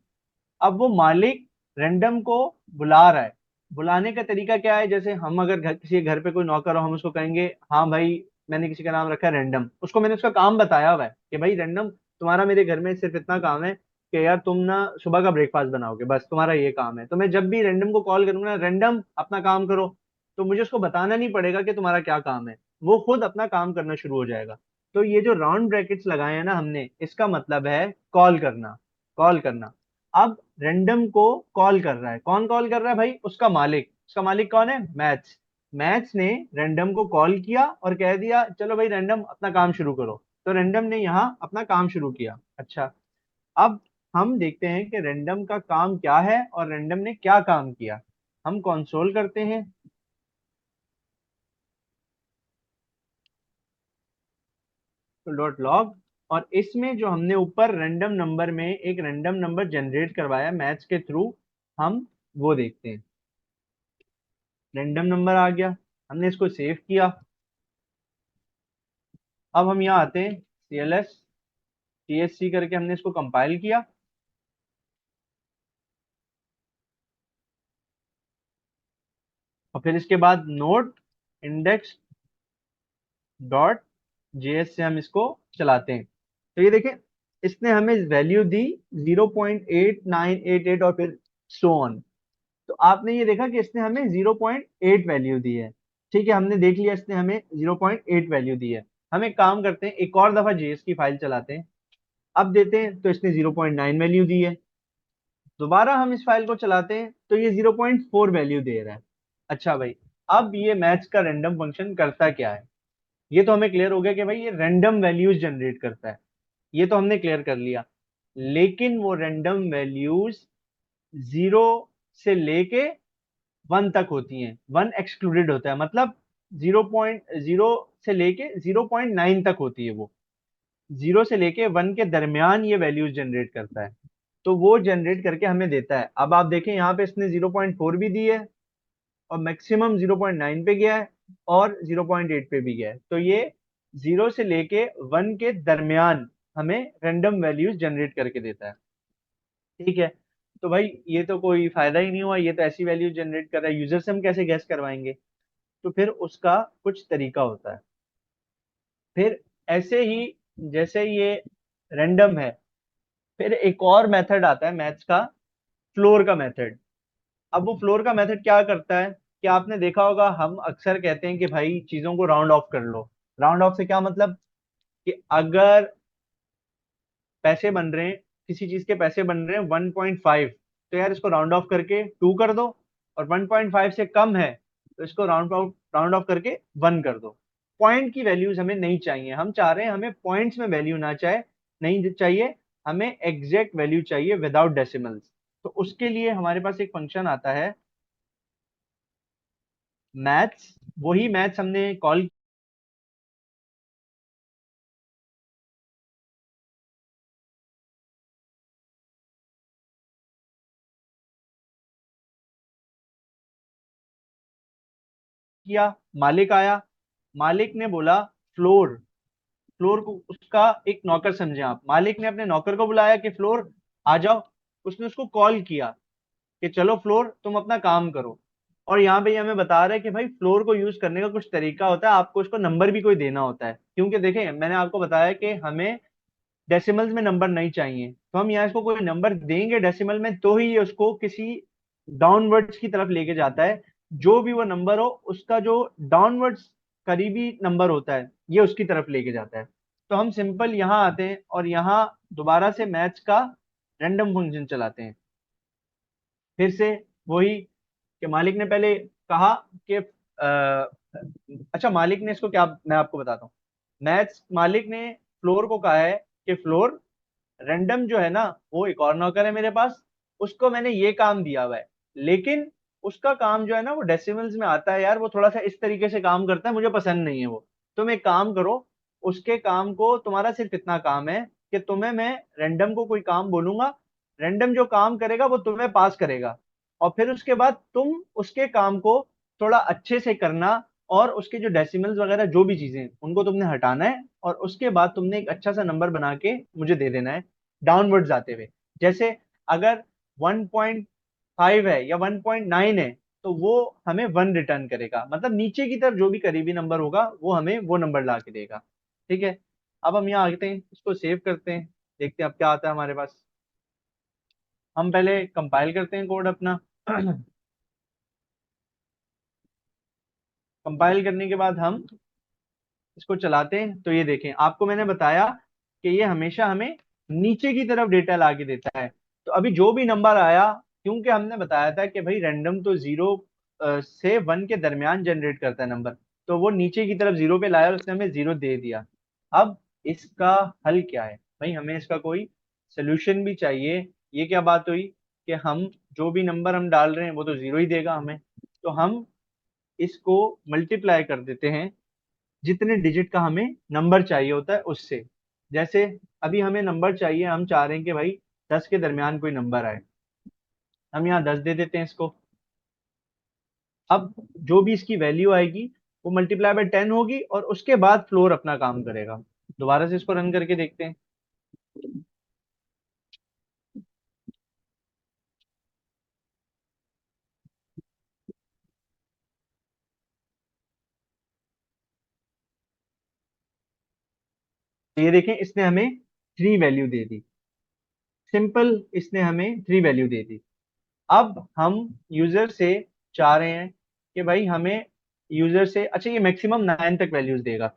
अब वो मालिक रैंडम को बुला रहा है। बुलाने का तरीका क्या है? जैसे हम अगर किसी के घर पे कोई नौकर हो, हम उसको कहेंगे हाँ भाई, मैंने किसी का नाम रखा है रैंडम, उसको मैंने उसका काम बताया हुआ है कि भाई रैंडम, तुम्हारा मेरे घर में सिर्फ इतना काम है कि यार तुम ना सुबह का ब्रेकफास्ट बनाओगे, बस तुम्हारा ये काम है। तो मैं जब भी रैंडम को कॉल करूंगा, रैंडम अपना काम करो, तो मुझे उसको बताना नहीं पड़ेगा कि तुम्हारा क्या काम है, वो खुद अपना काम करना शुरू हो जाएगा। तो ये जो राउंड ब्रैकेट्स लगाए हैं ना हमने, इसका मतलब है कॉल करना, कॉल करना। अब रैंडम को कॉल कर रहा है, कौन कॉल कर रहा है भाई? उसका मालिक। उसका मालिक कौन है? मैथ्स। मैथ्स ने रैंडम को कॉल किया और कह दिया चलो भाई रैंडम अपना काम शुरू करो। तो रैंडम ने यहाँ अपना काम शुरू किया। अच्छा, अब हम देखते हैं कि रैंडम का काम क्या है और रैंडम ने क्या काम किया। हम कंसोल करते हैं तो डॉट लॉग, और इसमें जो हमने ऊपर रैंडम नंबर में एक रैंडम नंबर जनरेट करवाया मैथ्स के थ्रू, हम वो देखते हैं। रैंडम नंबर आ गया, हमने इसको सेव किया। अब हम यहाँ आते हैं, CLS TSC करके हमने इसको कंपाइल किया, और फिर इसके बाद नोट इंडेक्स डॉट JS से हम इसको चलाते हैं। तो ये देखें, इसने हमें वैल्यू दी 0.8988 और फिर सो ऑन। तो आपने ये देखा कि इसने हमें 0.8 वैल्यू दी है। ठीक है, हमने देख लिया इसने हमें 0.8 वैल्यू दी है। हम एक काम करते हैं, एक और दफा JS की फाइल चलाते हैं। अब देते हैं तो इसने 0.9 वैल्यू दी है। दोबारा हम इस फाइल को चलाते हैं तो ये 0.4 वैल्यू दे रहा है। अच्छा भाई, अब ये मैथ्स का रैंडम फंक्शन करता क्या है? ये तो हमें क्लियर हो गया कि भाई ये रैंडम वैल्यूज जनरेट करता है। ये तो हमने क्लियर कर लिया। लेकिन वो रैंडम वैल्यूज 0 से लेके 1 तक होती हैं, 1 एक्सक्लूडेड होता है, मतलब 0.0 से लेके 0.9 तक होती है वो। 0 से लेके 1 के दरमियान ये वैल्यूज जनरेट करता है। तो वो जनरेट करके हमें देता है। अब आप देखें यहाँ पे इसने 0.4 भी दी है, और मैक्सिमम 0.9 पे गया है, और 0.8 पे भी गया है। तो ये 0 से लेके 1 के दरमियान हमें रैंडम वैल्यूज जनरेट करके देता है। ठीक है। तो भाई ये तो कोई फायदा ही नहीं हुआ, ये तो ऐसी वैल्यू जनरेट कर रहा है, यूजर से हम कैसे गैस करवाएंगे? तो फिर उसका कुछ तरीका होता है। फिर ऐसे ही जैसे ये रैंडम है, फिर एक और मेथड आता है मैथ्स का, फ्लोर का मेथड। अब वो फ्लोर का मेथड क्या करता है कि आपने देखा होगा, हम अक्सर कहते हैं कि भाई चीजों को राउंड ऑफ कर लो। राउंड ऑफ से क्या मतलब? कि अगर पैसे बन रहे हैं, किसी चीज के पैसे बन रहे हैं 1.5, तो यार इसको राउंड ऑफ करके 2 कर दो। और 1.5 से कम है तो इसको राउंड ऑफ करके 1 कर दो। पॉइंट की वैल्यूज हमें नहीं चाहिए, हम चाह रहे हैं हमें पॉइंट्स में वैल्यू ना चाहे, नहीं चाहिए, हमें एग्जैक्ट वैल्यू चाहिए विदाउट डेसिमल्स। तो उसके लिए हमारे पास एक फंक्शन आता है मैथ्स। वही मैथ्स हमने कॉल किया। मालिक आया, मालिक ने बोला फ्लोर। फ्लोर को उसका एक नौकर समझे आप, मालिक ने अपने नौकर को बुलाया कि फ्लोर आ जाओ। उसने उसको कॉल किया कि चलो फ्लोर तुम अपना काम करो। और यहाँ पे ये हमें बता रहा है कि भाई फ्लोर को यूज करने का कुछ तरीका होता है, आपको उसको नंबर भी कोई देना होता है। क्योंकि देखें मैंने आपको बताया कि हमें डेसिमल्स में नंबर नहीं चाहिए, तो हम यहाँ इसको कोई नंबर देंगे डेसिमल में तो ही ये उसको किसी डाउनवर्ड्स की तरफ लेके जाता है। जो भी वो नंबर हो उसका जो डाउनवर्ड्स करीबी नंबर होता है ये उसकी तरफ लेके जाता है। तो हम सिंपल यहाँ आते हैं और यहाँ दोबारा से मैथ्स का रैंडम फंक्शन चलाते हैं। फिर से वही कि मालिक ने पहले कहा कि अच्छा मालिक ने इसको क्या, मैं आपको बताता हूँ। मैथ्स मालिक ने फ्लोर को कहा है कि फ्लोर रैंडम जो है ना, वो एक और नौकर है मेरे पास, उसको मैंने ये काम दिया हुआ है, लेकिन उसका काम जो है ना वो डेसिमल्स में आता है यार, वो थोड़ा सा इस तरीके से काम करता है, मुझे पसंद नहीं है वो। तुम एक काम करो, उसके काम को, तुम्हारा सिर्फ इतना काम है कि तुम्हें मैं रैंडम को कोई काम बोलूंगा, रैंडम जो काम करेगा वो तुम्हें पास करेगा, और फिर उसके बाद तुम उसके काम को थोड़ा अच्छे से करना, और उसके जो डेसिमल्स वगैरह जो भी चीजें हैं, उनको तुमने हटाना है, और उसके बाद तुमने एक अच्छा सा नंबर बना के मुझे दे देना है डाउनवर्ड्स आते हुए। जैसे अगर 1.5 है या 1.9 है, तो वो हमें 1 रिटर्न करेगा, मतलब नीचे की तरफ जो भी करीबी नंबर होगा वो हमें वो नंबर ला के देगा। ठीक है। अब हम यहाँ आते हैं, इसको सेव करते हैं, देखते हैं अब क्या आता है हमारे पास। हम पहले कंपाइल करते हैं कोड अपना। कंपाइल करने के बाद हम इसको चलाते हैं, तो ये देखें, आपको मैंने बताया कि ये हमेशा हमें नीचे की तरफ डेटा ला के देता है। तो अभी जो भी नंबर आया, क्योंकि हमने बताया था कि भाई रैंडम तो 0 से 1 के दरमियान जनरेट करता है नंबर, तो वो नीचे की तरफ 0 पे लाया और उसने हमें 0 दे दिया। अब इसका हल क्या है? भाई हमें इसका कोई सोल्यूशन भी चाहिए। ये क्या बात हुई कि हम जो भी नंबर हम डाल रहे हैं वो तो 0 ही देगा हमें, तो हम इसको मल्टीप्लाई कर देते हैं जितने डिजिट का हमें नंबर चाहिए होता है उससे। जैसे अभी हमें नंबर चाहिए, हम चाह रहे हैं कि भाई 10 के दरमियान कोई नंबर आए, हम यहाँ 10 दे देते हैं इसको। अब जो भी इसकी वैल्यू आएगी वो मल्टीप्लाई बाय 10 होगी, और उसके बाद फ्लोर अपना काम करेगा। दोबारा से इसको रन करके देखते हैं। तो ये देखें, इसने हमें 3 वैल्यू दे दी। सिंपल, इसने हमें 3 वैल्यू दे दी। अब हम यूजर से चाह रहे हैं कि भाई हमें यूजर से, अच्छा ये मैक्सिमम 9 तक वैल्यूज देगा,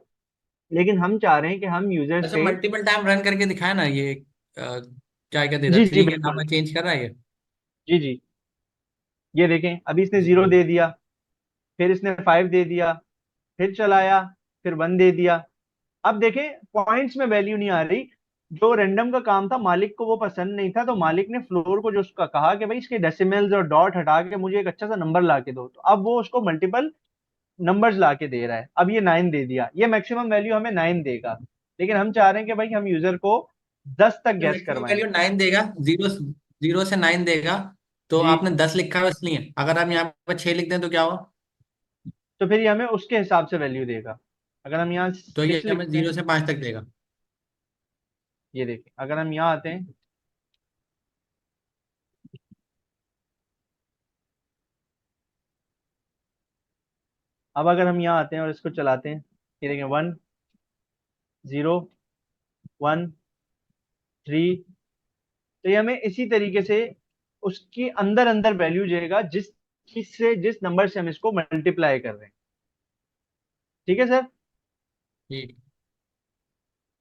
लेकिन हम चाह रहे हैं कि हम यूजर अच्छा, से, मल्टीपल टाइम रन करके दिखाया ना ये, क्या क्या दे रहा जी है, जी 3 के बिल्कुल, नाम चेंज कर रहा है ये। जी जी, ये देखें अभी इसने 0 दे दिया, फिर इसने 5 दे दिया, फिर चलाया, फिर 1 दे दिया। अब देखें पॉइंट्स में वैल्यू नहीं आ रही, जो रैंडम का काम था मालिक को वो पसंद नहीं था, तो मालिक ने फ्लोर को जो उसका कहा कि भाई इसके डेसिमल्स और डॉट हटा के मुझे एक अच्छा सा नंबर ला के दो, तो अब वो उसको मल्टीपल नंबर्स ला के दे रहा है। अब ये 9 दे दिया, ये मैक्सिमम वैल्यू हमें 9 देगा, लेकिन हम चाह रहे हैं कि भाई हम यूजर को 10 तक तो गैस मैक्सिमम करवाएं। वैल्यू 9 देगा, जीरो, 0 से 9 देगा। तो जी। आपने 10 लिखा है इसलिए, अगर हम यहाँ पे 6 लिख दें तो क्या होगा? तो फिर ये हमें उसके हिसाब से वैल्यू देगा। अगर हम यहाँ तो ये 6 हमें लिखते हैं, 0 से 5 तक देगा। ये देखिए अगर हम यहाँ आते हैं, अब अगर हम यहाँ आते हैं और इसको चलाते हैं, ये देखें 1 0 1 3, तो ये हमें इसी तरीके से उसकी अंदर अंदर वैल्यू देगा जिस चीज से, जिस नंबर से हम इसको मल्टीप्लाई कर रहे हैं। ठीक है सर, ठीक।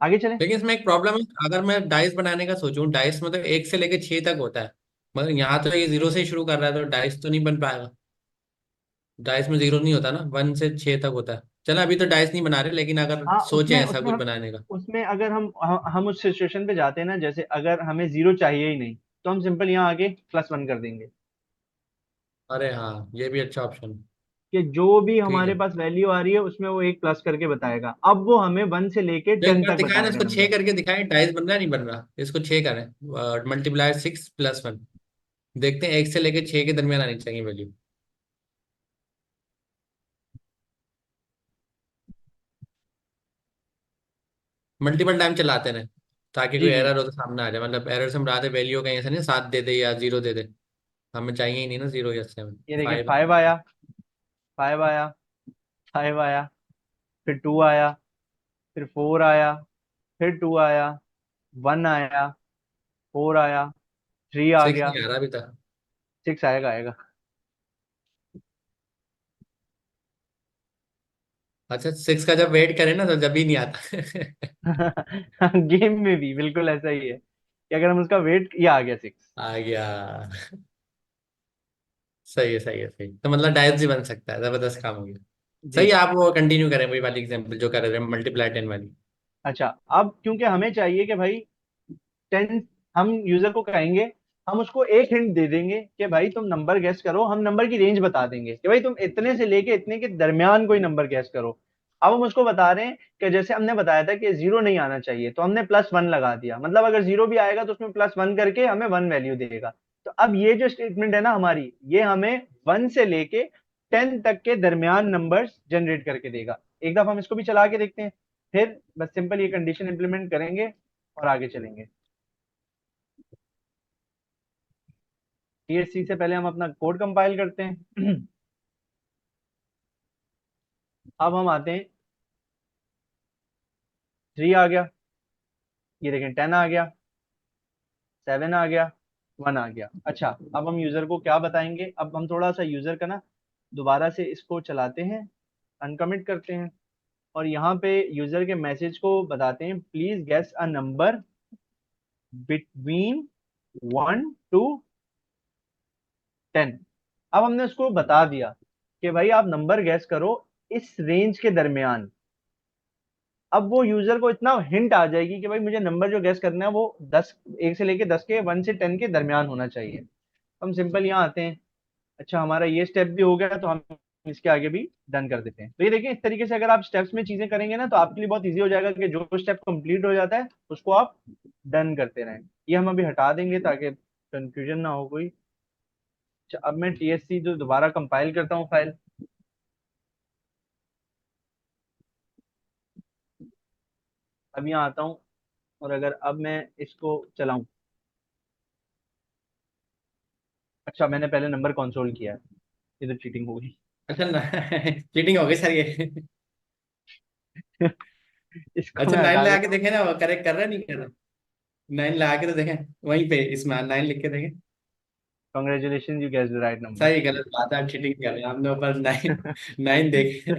आगे चलें। लेकिन इसमें एक प्रॉब्लम है, अगर मैं डाइस बनाने का सोचूं, डाइस मतलब 1 से लेके 6 तक होता है, मगर यहाँ तो ये 0 से ही शुरू कर रहा है, तो डाइस तो नहीं बन पाएगा। डाइस में 0 नहीं होता ना, 1 से 6 तक होता है। चलो अभी तो डाइस नहीं बना रहे, लेकिन अगर हाँ सोचें उसमें ऐसा उसमें कुछ हम बनाने का। उसमें अगर हम उस सिचुएशन पे जाते हैं ना, जैसे अगर हमें जीरो चाहिए ही नहीं, तो हम सिंपल यहाँ आगे +1 कर देंगे, अरे हाँ, ये भी अच्छा ऑप्शन है। कि जो भी ठीक हमारे है, पास वैल्यू आ रही है उसमें वो एक प्लस करके बताएगा। अब वो हमें 1 से लेके तो एक 10 बार तक दिखाए ना, बताएगा इसको 6 नंबर। करके दिखाएं, डाइस बन रहा है नहीं बन रहा, इसको 6 करें, मल्टीप्लाई 6 + 1, देखते हैं 1 से लेके 6 के दरमियान आनी चाहिए वैल्यू। मल्टीपल टाइम चलाते रहे, ताकि कोई जी जी। एरर हो तो सामने आ जाए, मतलब एरर से हम रहा थे वैल्यू कहीं ऐसा नहीं 7 दे दे या 0 दे दे, हमें चाहिए ही नहीं ना 0 या 7। ये देखें 5। 5 आया, 5 आया, 5 आया, फिर 2 आया, फिर 4 आया, फिर 2 आया, 1 आया, 4 आया, 3 आ 6 गया, नहीं आ रहा अभी तक। 6 आएगा आएगा। अच्छा, 6 का जब वेट करें ना तो जब ही नहीं आता। गेम में भी बिल्कुल ऐसा ही है कि अगर हम उसका वेट, ये आ गया 6। आ गया। सही है, सही है, सही, तो मतलब डायस भी बन सकता है, जबरदस्त काम हो गया। सही जी। है, आप वो कंटिन्यू करें वही वाली एग्जांपल जो कर रहे थे, मल्टीप्लाई 10 वाली। अच्छा, अब क्योंकि हमें चाहिए कि भाई 10, हम यूजर को कहेंगे, हम उसको एक हिंट दे देंगे कि भाई तुम नंबर गैस करो, हम नंबर की रेंज बता देंगे कि भाई तुम इतने से लेके इतने के दरमियान कोई नंबर गैस करो। अब हम उसको बता रहे हैं कि जैसे हमने बताया था कि जीरो नहीं आना चाहिए, तो हमने +1 लगा दिया, मतलब अगर जीरो भी आएगा तो उसमें +1 करके हमें 1 वैल्यू देगा। तो अब ये जो स्टेटमेंट है ना हमारी, ये हमें 1 से लेके 10 तक के दरमियान नंबर्स जनरेट करके देगा। एक दफा हम इसको भी चला के देखते हैं, फिर बस सिंपल ये कंडीशन इंप्लीमेंट करेंगे और आगे चलेंगे। TSC से पहले हम अपना कोड कंपाइल करते हैं। अब हम आते हैं, 3 आ गया, ये देखें 10 आ गया, 7 आ गया, 1 आ गया। अच्छा, अब हम यूजर को क्या बताएंगे, अब हम थोड़ा सा यूजर का ना दोबारा से इसको चलाते हैं, अनकमिट करते हैं, और यहाँ पे यूजर के मैसेज को बताते हैं, please guess a number between 1 to 10। अब हमने उसको बता दिया कि भाई आप नंबर गैस करो इस रेंज के दरमियान। अब वो यूजर को इतना हिंट आ जाएगी कि भाई मुझे नंबर जो गैस करना है वो 10, 1 से लेके 10 के, 1 से 10 के दरमियान होना चाहिए। हम सिंपल यहाँ आते हैं। अच्छा, हमारा ये स्टेप भी हो गया, तो हम इसके आगे भी डन कर देते हैं। तो ये देखिए, इस तरीके से अगर आप स्टेप्स में चीजें करेंगे ना, तो आपके लिए बहुत ईजी हो जाएगा कि जो स्टेप कंप्लीट हो जाता है उसको आप डन करते रहें। ये हम अभी हटा देंगे ताकि कंफ्यूजन ना हो कोई। अच्छा, अब मैं TSC जो दोबारा कंपाइल करता हूँ फाइल, अब यहाँ आता हूँ, और अगर अब मैं इसको चलाऊं, अच्छा मैंने पहले नंबर कंसोल किया है, ये तो चीटिंग हो गई। अच्छा ना, चीटिंग हो गई सर ये। इसको अच्छा, मैं 9 हटा लगा के देता हूँ। देखे ना, वो करेक्ट कर रहा है नहीं कर रहा? 9 लगा के तो देखें, वहीं पे इसमें 9 लिख के देखें। Congratulation, you gas the right number. सही, गलत बात है, आप चीटिंग कर रहे हैं, हमने ऊपर 9, 9 देखे।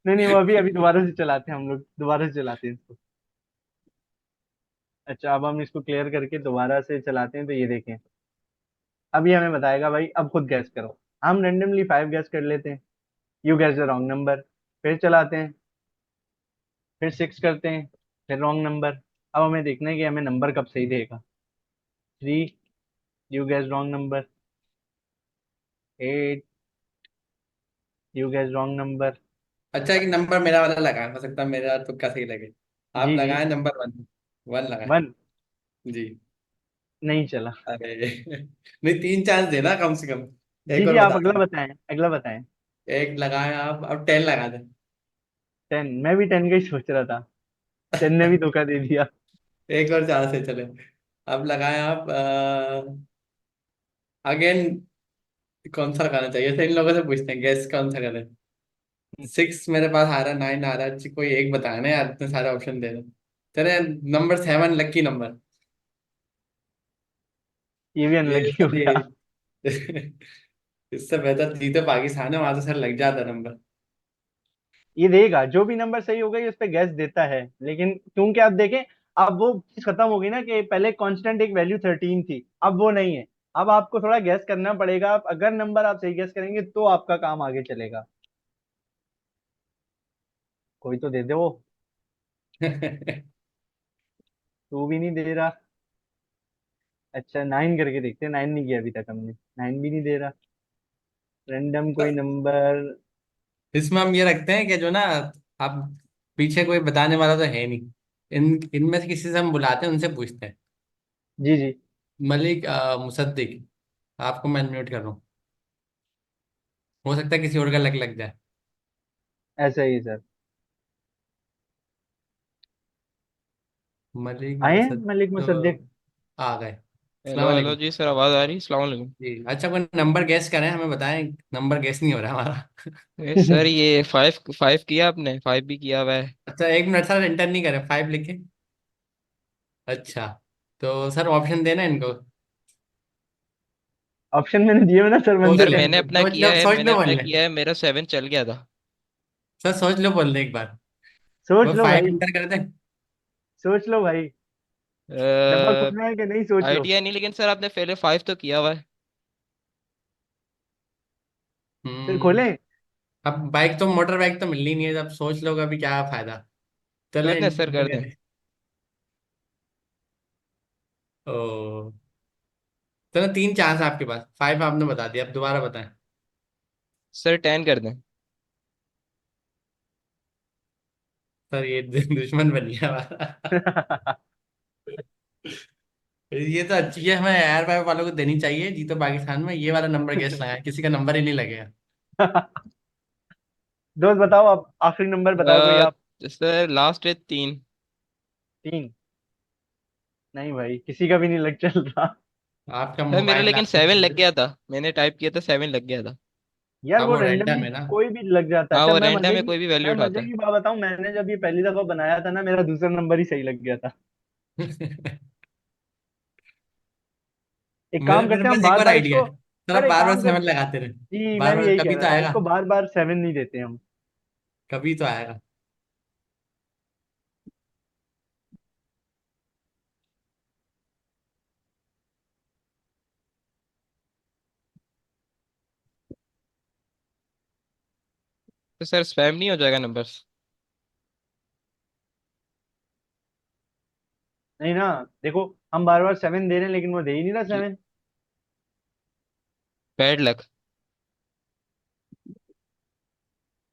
नहीं नहीं, वो अभी अभी दोबारा से चलाते हैं, हम लोग दोबारा से चलाते हैं इसको। अच्छा, अब हम इसको क्लियर करके दोबारा से चलाते हैं, तो ये देखें, अभी हमें बताएगा भाई अब खुद गैस करो। हम रेंडमली 5 गैस कर लेते हैं, you gas the wrong number. फिर चलाते हैं, फिर 6 करते हैं, फिर रॉन्ग नंबर। अब हमें देखना है कि हमें नंबर कब सही देगा। 3, you gas wrong number. 8, you gas wrong number. अच्छा, एक नंबर मेरा वाला लगाए, हो सकता है मेरा तुक्का सही लगे। आप जी जी। लगाए नंबर 1। 1 लगाए। 1 जी। नहीं चला। अरे नहीं, 3 चांस देना कम से कम। जी एक जी, और आप बता अगला दें। बताएं, अगला बताएं। एक लगाए आप, अब 10 लगा दें। 10, मैं भी 10 का ही सोच रहा था। 10 ने भी धोखा दे दिया। एक और चांस है, चले। अब लगाए आप अगेन। कौन सा लगाना चाहिए, ऐसे इन लोगों से पूछते हैं, गैस कौन सा करें। 6 मेरे पास आ रहा है, 9 आ रहा है, कोई एक बताया ना यार, इतने सारे ऑप्शन दे रहे हैं। चले। नंबर 7, लक्की नंबर। ये भी ये अनलकी हो सर गया। ये इससे बेहतर जीते पाकिस्तान है, वहां तो सर लग जाता नंबर। ये देगा, जो भी नंबर सही होगा ये उस पे गैस देता है, लेकिन क्योंकि आप देखें, अब वो चीज खत्म हो गई ना कि पहले कांस्टेंट एक वैल्यू 13 थी, अब वो नहीं है। अब आपको थोड़ा गैस करना पड़ेगा, आप अगर नंबर आप सही गैस करेंगे तो आपका काम आगे चलेगा। कोई तो दे दे वो। तू भी नहीं दे रहा। अच्छा, 9 करके देखते हैं, 9 नहीं किया अभी तक हमने, 9 भी नहीं दे रहा। रैंडम कोई नंबर। इसमें हम ये रखते हैं कि जो ना, आप पीछे कोई बताने वाला तो है नहीं। इनमें से किसी से हम बुलाते हैं, उनसे पूछते हैं। जी जी। मलिक मुसद्दिक, आपको मैं म्यूट कर रहा हूँ। हो सकता है किसी और का लग लग जाए। ऐसा ही है सर। मलिक आए हैं मुसद्दिक मलिक तो मुसद्दिक। आ गए। अस्सलाम हेलो हेलो वालेकुम। जी सर, आवाज़ आ रही? अस्सलाम वालेकुम। जी, अच्छा कोई नंबर गैस करें, हमें बताएं। नंबर गैस नहीं हो रहा हमारा। सर ये 5 5 किया आपने? 5 भी किया हुआ है। अच्छा, 1 मिनट सर, एंटर नहीं करें, 5 लिखे। अच्छा, तो सर ऑप्शन देना इनको। ऑप्शन मैंने दिए हुए ना सर, वन सोच से सर लो, टेन मैंने तक अपना सोच किया लो, है, सोच मैंने लो, अपना बोल ले। किया है, मेरा 7 चल गया था। सर सोच लो, बोल ले एक बार। सोच वो लो 5 भाई। एंटर कर दें। सोच लो भाई। डब्बा खोलना है कि नहीं, सोच लो। आइडिया नहीं, लेकिन सर आपने पहले 5 तो किया हुआ है। फिर हम्म। खोलें। अब बाइक तो, मोटर बाइक तो मिलनी नहीं है, अब सोच लो अभी क्या फायदा। चले कर दें सर, कर दें। ओ, चलो 3 चांस है आपके पास, 5 आपने बता दिया, अब दोबारा बताएं। सर 10 कर दें। सर ये दुश्मन बन गया हमारा। ये तो अच्छी है, हमें एयर फाइव वालों को देनी चाहिए, जीतो पाकिस्तान में, ये वाला नंबर गैस लगाया, किसी का नंबर ही नहीं लगेगा। दोस्त बताओ, आप आखिरी नंबर बताओ कोई आप। सर लास्ट है 3। 3। नहीं भाई, किसी का भी नहीं लग चल रहा। आपका सर मेरा मोबाइल लेकिन लैपटॉप 7 लग कंप्यूटर। गया था, मैंने टाइप किया था 7 लग गया था। यार हाँ, वो वो रेंडमली रैंडम है ना। कोई भी लग जाता है। हाँ अच्छा, वो रैंडम है, कोई भी मैं वैल्यू उठाता मजे है। की बात बताऊं, मैंने जब ये पहली दफा बनाया था ना, मेरा दूसरा नंबर ही सही लग गया था। एक मेरे काम मेरे करते हैं हम पास एक बार और बार आइडिया इसको। है। सर आप सर एक बार बार काम कर। 7 लगाते रहे। जी, मैं बार भी बार यही कह कभी तो रहा था, आएगा। इसको बार बार 7 नहीं देते हम। कभी तो आएगा। तो सर स्पैम नहीं हो जाएगा नंबर? नहीं ना। देखो, हम बार बार 7 दे रहे हैं लेकिन वो दे ही नहीं रहा 7। Bad luck.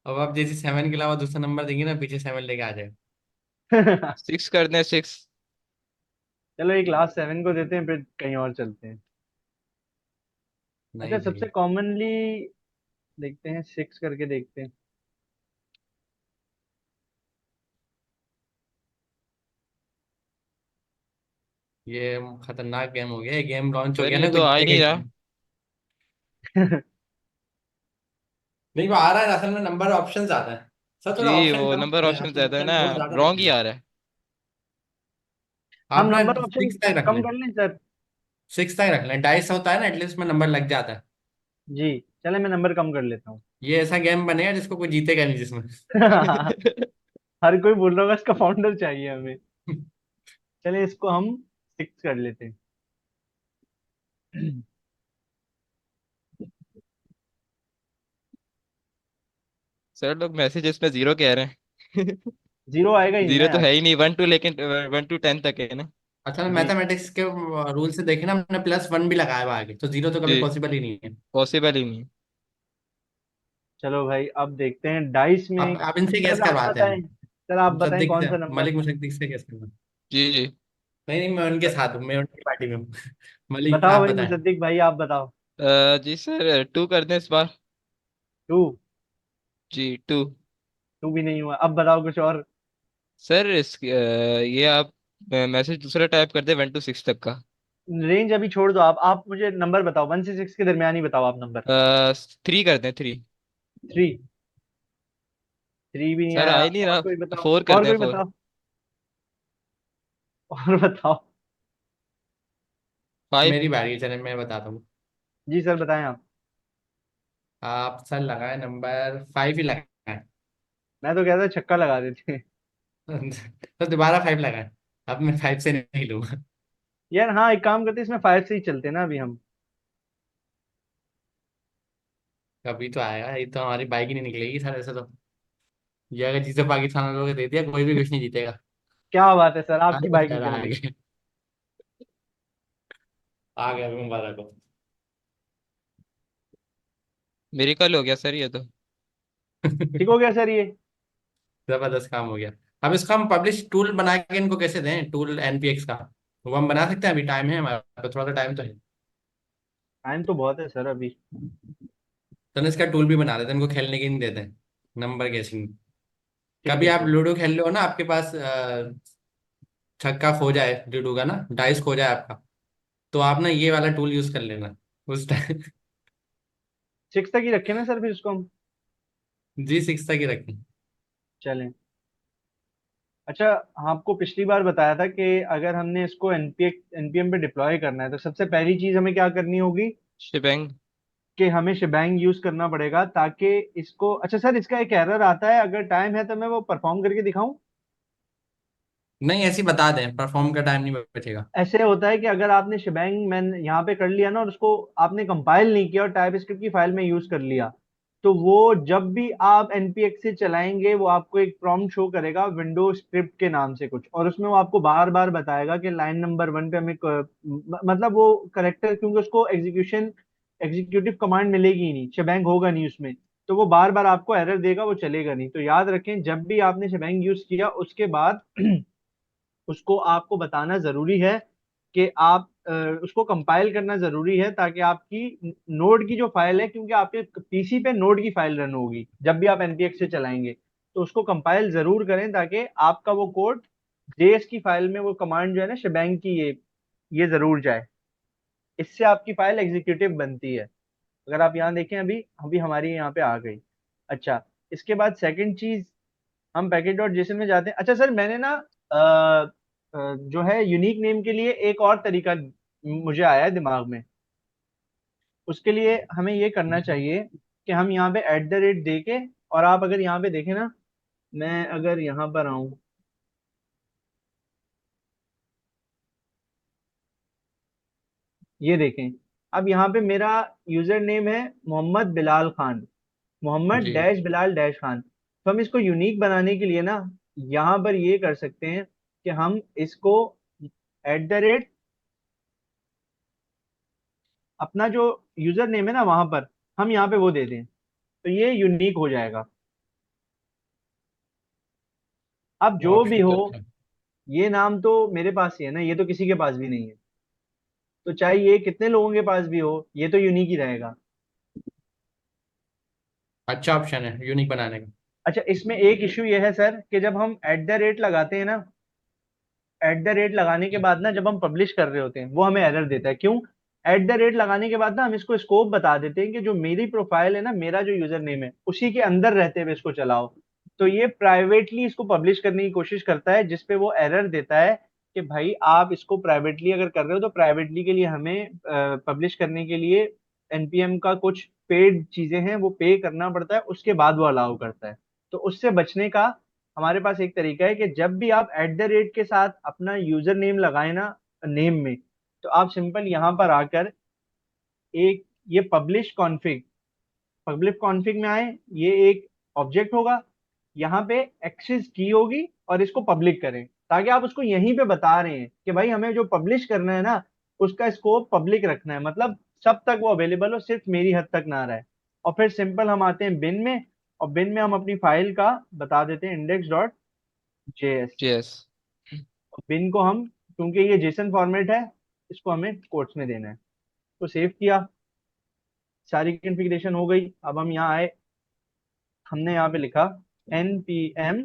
अब आप जैसे 7 के अलावा दूसरा नंबर देंगे ना, पीछे 7 लेके आ जाएगा। 6 कर दें, 6। चलो एक लास्ट 7 को देते हैं, फिर कहीं और चलते हैं। अच्छा, नहीं सबसे जी, कॉमनली देखते हैं, 6 करके देखते हैं। ये खतरनाक गेम हो गया, ये गेम लॉन्च हो सर गया ये ना, कोई तो आ ही जीतेगा नहीं ही रहा। नहीं। नहीं, वो आ रहा है असल में, नंबर ऑप्शन ज्यादा है। सर थोड़ा जी ऑप्शन वो कम नंबर करें, ऑप्शन आपने ज्यादा है ऑप्शन ना। बहुत ज्यादा रख रॉन्ग ही दिए। आ रहा है। हम आप ना नंबर ऑप्शन 6 तक रख कम लें। कर लें सर। 6 तक रख लें, डाइस होता है ना, एटलीस्ट में नंबर लग जाता है। जी। चले, मैं नंबर कम कर लेता हूँ। ये ऐसा गेम बनेगा जिसको कोई जीतेगा नहीं जिसमें। हर कोई बोल रहा होगा इसका फाउंडर चाहिए हमें। चले, इसको हम 6 कर लेते हैं। सर लोग मैसेजेस में 0 कह रहे हैं। जीरो आएगा ही नहीं ना जीरो तो यार। है ही नहीं, 1 to, लेकिन 1 to 10 तक है ना। अच्छा, जी। मैथमेटिक्स के रूल से देखे ना, हमने +1 भी लगाया हुआ आगे, तो जीरो तो कभी जी, पॉसिबल ही नहीं है। पॉसिबल ही नहीं। चलो भाई, अब देखते हैं डाइस में। अब इनसे गैस सर आप करवाते बताएं, हैं। सर आप बताएं मुसद्दिक कौन से, सा नंबर। मलिक मुसद्दिक से गैस करना। जी जी। नहीं नहीं, मैं उनके साथ हूँ, मैं उनकी पार्टी में हूँ। मलिक, बताओ आप भाई बताएं। मुसद्दिक भाई, आप बताओ। जी सर, 2 कर दें इस बार। टू। जी 2। टू भी नहीं हुआ, अब बताओ कुछ और। सर ये आप मैसेज दूसरा टाइप कर दे 1 to 6 तक का। रेंज अभी छोड़ दो, आप मुझे नंबर बताओ, 1 से 6 के दरमियान ही बताओ आप नंबर। 3 कर दें, 3। 3। 3 भी नहीं सर आ आया, ही नहीं और रहा। कोई बताओ। 4 कर और दें, कोई 4। बताओ। और बताओ। फाइव। मेरी बारी है, चले मैं बताता हूँ। जी सर बताएं आप। आप सर लगाए नंबर 5 ही लगाए। मैं तो कहता छक्का लगा देते। तो दोबारा 5 लगाए। अब मैं 5 से नहीं लूंगा। यार हाँ, एक काम करते, इसमें 5 से ही चलते ना अभी हम। कभी तो आएगा, ये तो हमारी बाइक ही नहीं निकलेगी सर ऐसे तो। ये अगर जिसे पाकिस्तान वालों को दे दिया, कोई भी कुछ नहीं जीतेगा। क्या बात है सर, आपकी अरे बाइक सर निकल आ गई। गए। आ गया मुबारक हो। मेरिकल हो गया सर ये तो। ठीक हो गया सर ये। जबरदस्त काम हो गया। अब इसका हम पब्लिश टूल बना के इनको कैसे दें, टूल एनपीएक्स का? वो हम बना सकते हैं, अभी टाइम है हमारे पास, थोड़ा सा टाइम तो है। टाइम तो बहुत है सर अभी। तो ना इसका टूल भी बना देते हैं, इनको खेलने की नहीं देते हैं, नंबर गेसिंग। ठीक कभी है आप सर। लूडो खेल रहे हो ना, आपके पास छक्का खो जाए लूडो का ना, डाइस खो जाए आपका, तो आप ना ये वाला टूल यूज कर लेना उस टाइम। 6 तक ही रखे ना सर फिर इसको हम। जी 6 तक ही रखें। चलें। अच्छा, आपको पिछली बार बताया था कि अगर हमने इसको एनपीएम पे डिप्लॉय करना है तो सबसे पहली चीज हमें क्या करनी होगी, शिबेंग। कि हमें शेबैंग यूज करना पड़ेगा ताकि इसको। अच्छा सर, इसका एक एरर आता है, अगर टाइम है तो मैं वो परफॉर्म करके दिखाऊं। नहीं, ऐसे ही बता दें, परफॉर्म का टाइम नहीं बचेगा। ऐसे होता है कि अगर आपने शेबैंग मैन यहाँ पे कर लिया ना और उसको आपने कंपाइल नहीं किया और टाइप स्क्रिप्ट की फाइल में यूज कर लिया, तो वो जब भी आप npx से चलाएंगे वो आपको एक प्रॉम्प्ट शो करेगा विंडो स्क्रिप्ट के नाम से कुछ, और उसमें वो आपको बार बार बताएगा कि लाइन नंबर 1 पे हमें मतलब वो करेक्टर, क्योंकि उसको एग्जीक्यूटिव कमांड मिलेगी ही नहीं, शेबैंग होगा नहीं उसमें, तो वो बार बार आपको एरर देगा, वो चलेगा नहीं। तो याद रखें, जब भी आपने शेबैंग यूज किया उसके बाद उसको आपको बताना जरूरी है कि आप उसको कंपाइल करना जरूरी है, ताकि आपकी नोड की जो फाइल है, क्योंकि आपके पीसी पे नोड की फाइल रन होगी जब भी आप npx से चलाएंगे, तो उसको कंपाइल जरूर करें ताकि आपका वो कोड जेएस की फाइल में, वो कमांड जो है ना शेबैंग की, ये जरूर जाए। इससे आपकी फाइल एग्जीक्यूटिव बनती है। अगर आप यहाँ देखें, अभी अभी हमारी यहाँ पे आ गई। अच्छा, इसके बाद सेकंड चीज, हम पैकेज डॉट जेसन में जाते हैं। अच्छा सर, मैंने ना जो है यूनिक नेम के लिए एक और तरीका मुझे आया है दिमाग में। उसके लिए हमें ये करना चाहिए कि हम यहाँ पे @ दे के, और आप अगर यहाँ पे देखें ना, मैं अगर यहाँ पर आऊँ, ये देखें, अब यहाँ पे मेरा यूजर नेम है मोहम्मद बिलाल खान, मोहम्मद जी। Dash Bilal dash Khan. तो हम इसको यूनिक बनाने के लिए ना, यहाँ पर ये कर सकते हैं कि हम इसको @ अपना जो यूजर नेम है ना वहां पर, हम यहाँ पे वो दे दें, तो ये यूनिक हो जाएगा। अब जो भी ऑप्शन हो, तो अच्छा है। ये नाम तो मेरे पास ही है ना, ये तो किसी के पास भी नहीं है, तो चाहे ये कितने लोगों के पास भी हो, ये तो यूनिक ही रहेगा। अच्छा ऑप्शन है यूनिक बनाने का। अच्छा, इसमें एक इशू ये है सर कि जब हम लगाते हैं ना, लगाने के बाद ना जब हम पब्लिश कर रहे होते हैं वो हमें एरर देता है। क्यों? लगाने के बाद ना हम इसको स्कोप बता देते हैं कि जो मेरी प्रोफाइल है ना, मेरा जो यूजर नेम है उसी के अंदर रहते हुए इसको चलाओ। तो ये प्राइवेटली इसको पब्लिश करने की कोशिश करता है, जिसपे वो एरर देता है कि भाई आप इसको प्राइवेटली अगर कर रहे हो तो प्राइवेटली के लिए हमें पब्लिश करने के लिए एनपीएम का कुछ पेड चीजें हैं वो पे करना पड़ता है, उसके बाद वो अलाउ करता है। तो उससे बचने का हमारे पास एक तरीका है कि जब भी आप के साथ अपना यूजर नेम लगाए ना नेम में, तो आप सिंपल यहां पर आकर एक ये पब्लिश कॉन्फ़िग में आए, ये एक ऑब्जेक्ट होगा, यहाँ पे एक्सेस की होगी और इसको पब्लिक करें, ताकि आप उसको यहीं पे बता रहे हैं कि भाई हमें जो पब्लिश करना है ना, उसका स्कोप पब्लिक रखना है, मतलब सब तक वो अवेलेबल हो, सिर्फ मेरी हद तक ना रहे। और फिर सिंपल हम आते हैं बिन में, और बिन में हम अपनी फाइल का बता देते हैं index.js। जेएस। बिन को हम, क्योंकि ये जेसन फॉर्मेट है, इसको हमें कोट्स में देना है। तो सेव किया, सारी कॉन्फ़िगरेशन हो गई। अब हम यहाँ आए, हमने यहाँ पे लिखा npm।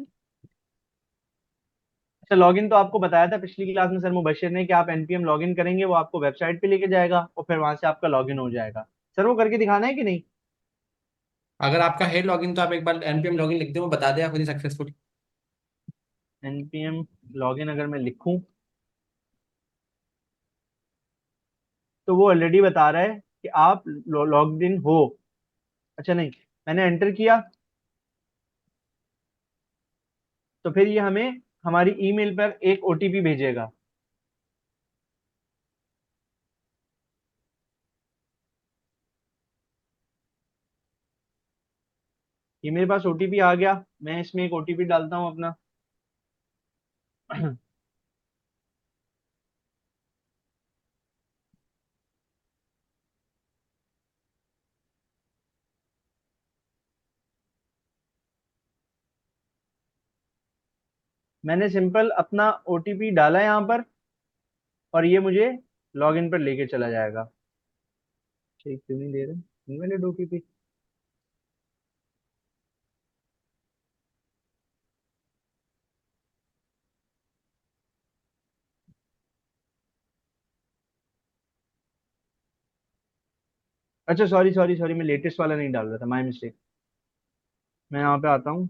अच्छा, लॉगिन तो आपको बताया था पिछली क्लास में सर मुबशिर ने कि आप npm लॉगिन करेंगे, वो आपको वेबसाइट पे लेके जाएगा और फिर वहां से आपका लॉगिन हो जाएगा। सर वो करके दिखाना है कि नहीं? अगर आपका है लॉगिन तो आप एक बार npm लॉगिन लिख दो, मैं बता दिया खुद ही सक्सेसफुल। npm लॉगिन अगर मैं लिखूं तो वो ऑलरेडी बता रहा है कि आप लॉग्ड इन हो। अच्छा नहीं, मैंने एंटर किया तो फिर ये हमें हमारी ईमेल पर एक ओटीपी भेजेगा। ये मेरे पास ओटीपी आ गया, मैं इसमें एक ओटीपी डालता हूँ अपना। मैंने सिंपल अपना ओटीपी डाला यहाँ पर, और ये मुझे लॉगिन पर लेके चला जाएगा। ठीक, क्यों नहीं दे रहे इनवैलिड ओटीपी? अच्छा सॉरी सॉरी सॉरी, मैं लेटेस्ट वाला नहीं डाल रहा था, माय मिस्टेक। मैं यहाँ पे आता हूँ।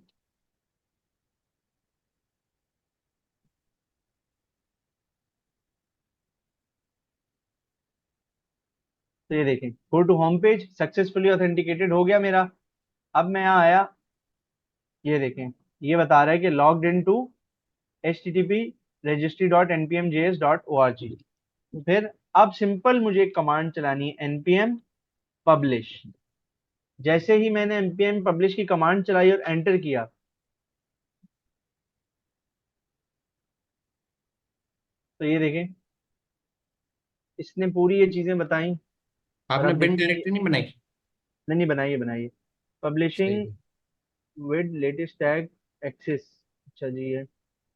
तो ये देखें, go to home page, successfully authenticated हो गया मेरा। अब मैं यहाँ आया, ये देखें, ये बता रहा है कि logged in to http registry.npmjs.org। तो फिर अब सिंपल मुझे एक कमांड चलानी है, npm publish। जैसे ही मैंने npm publish की कमांड चलाई और एंटर किया, तो ये देखें, इसने पूरी ये चीजें बताई। और आपने आप बिन देखेंगे, डायरेक्टरी नहीं बनाई? नहीं नहीं, बनाइए बनाइए। सही पब्लिशिंग है। With latest tag access. अच्छा जी है।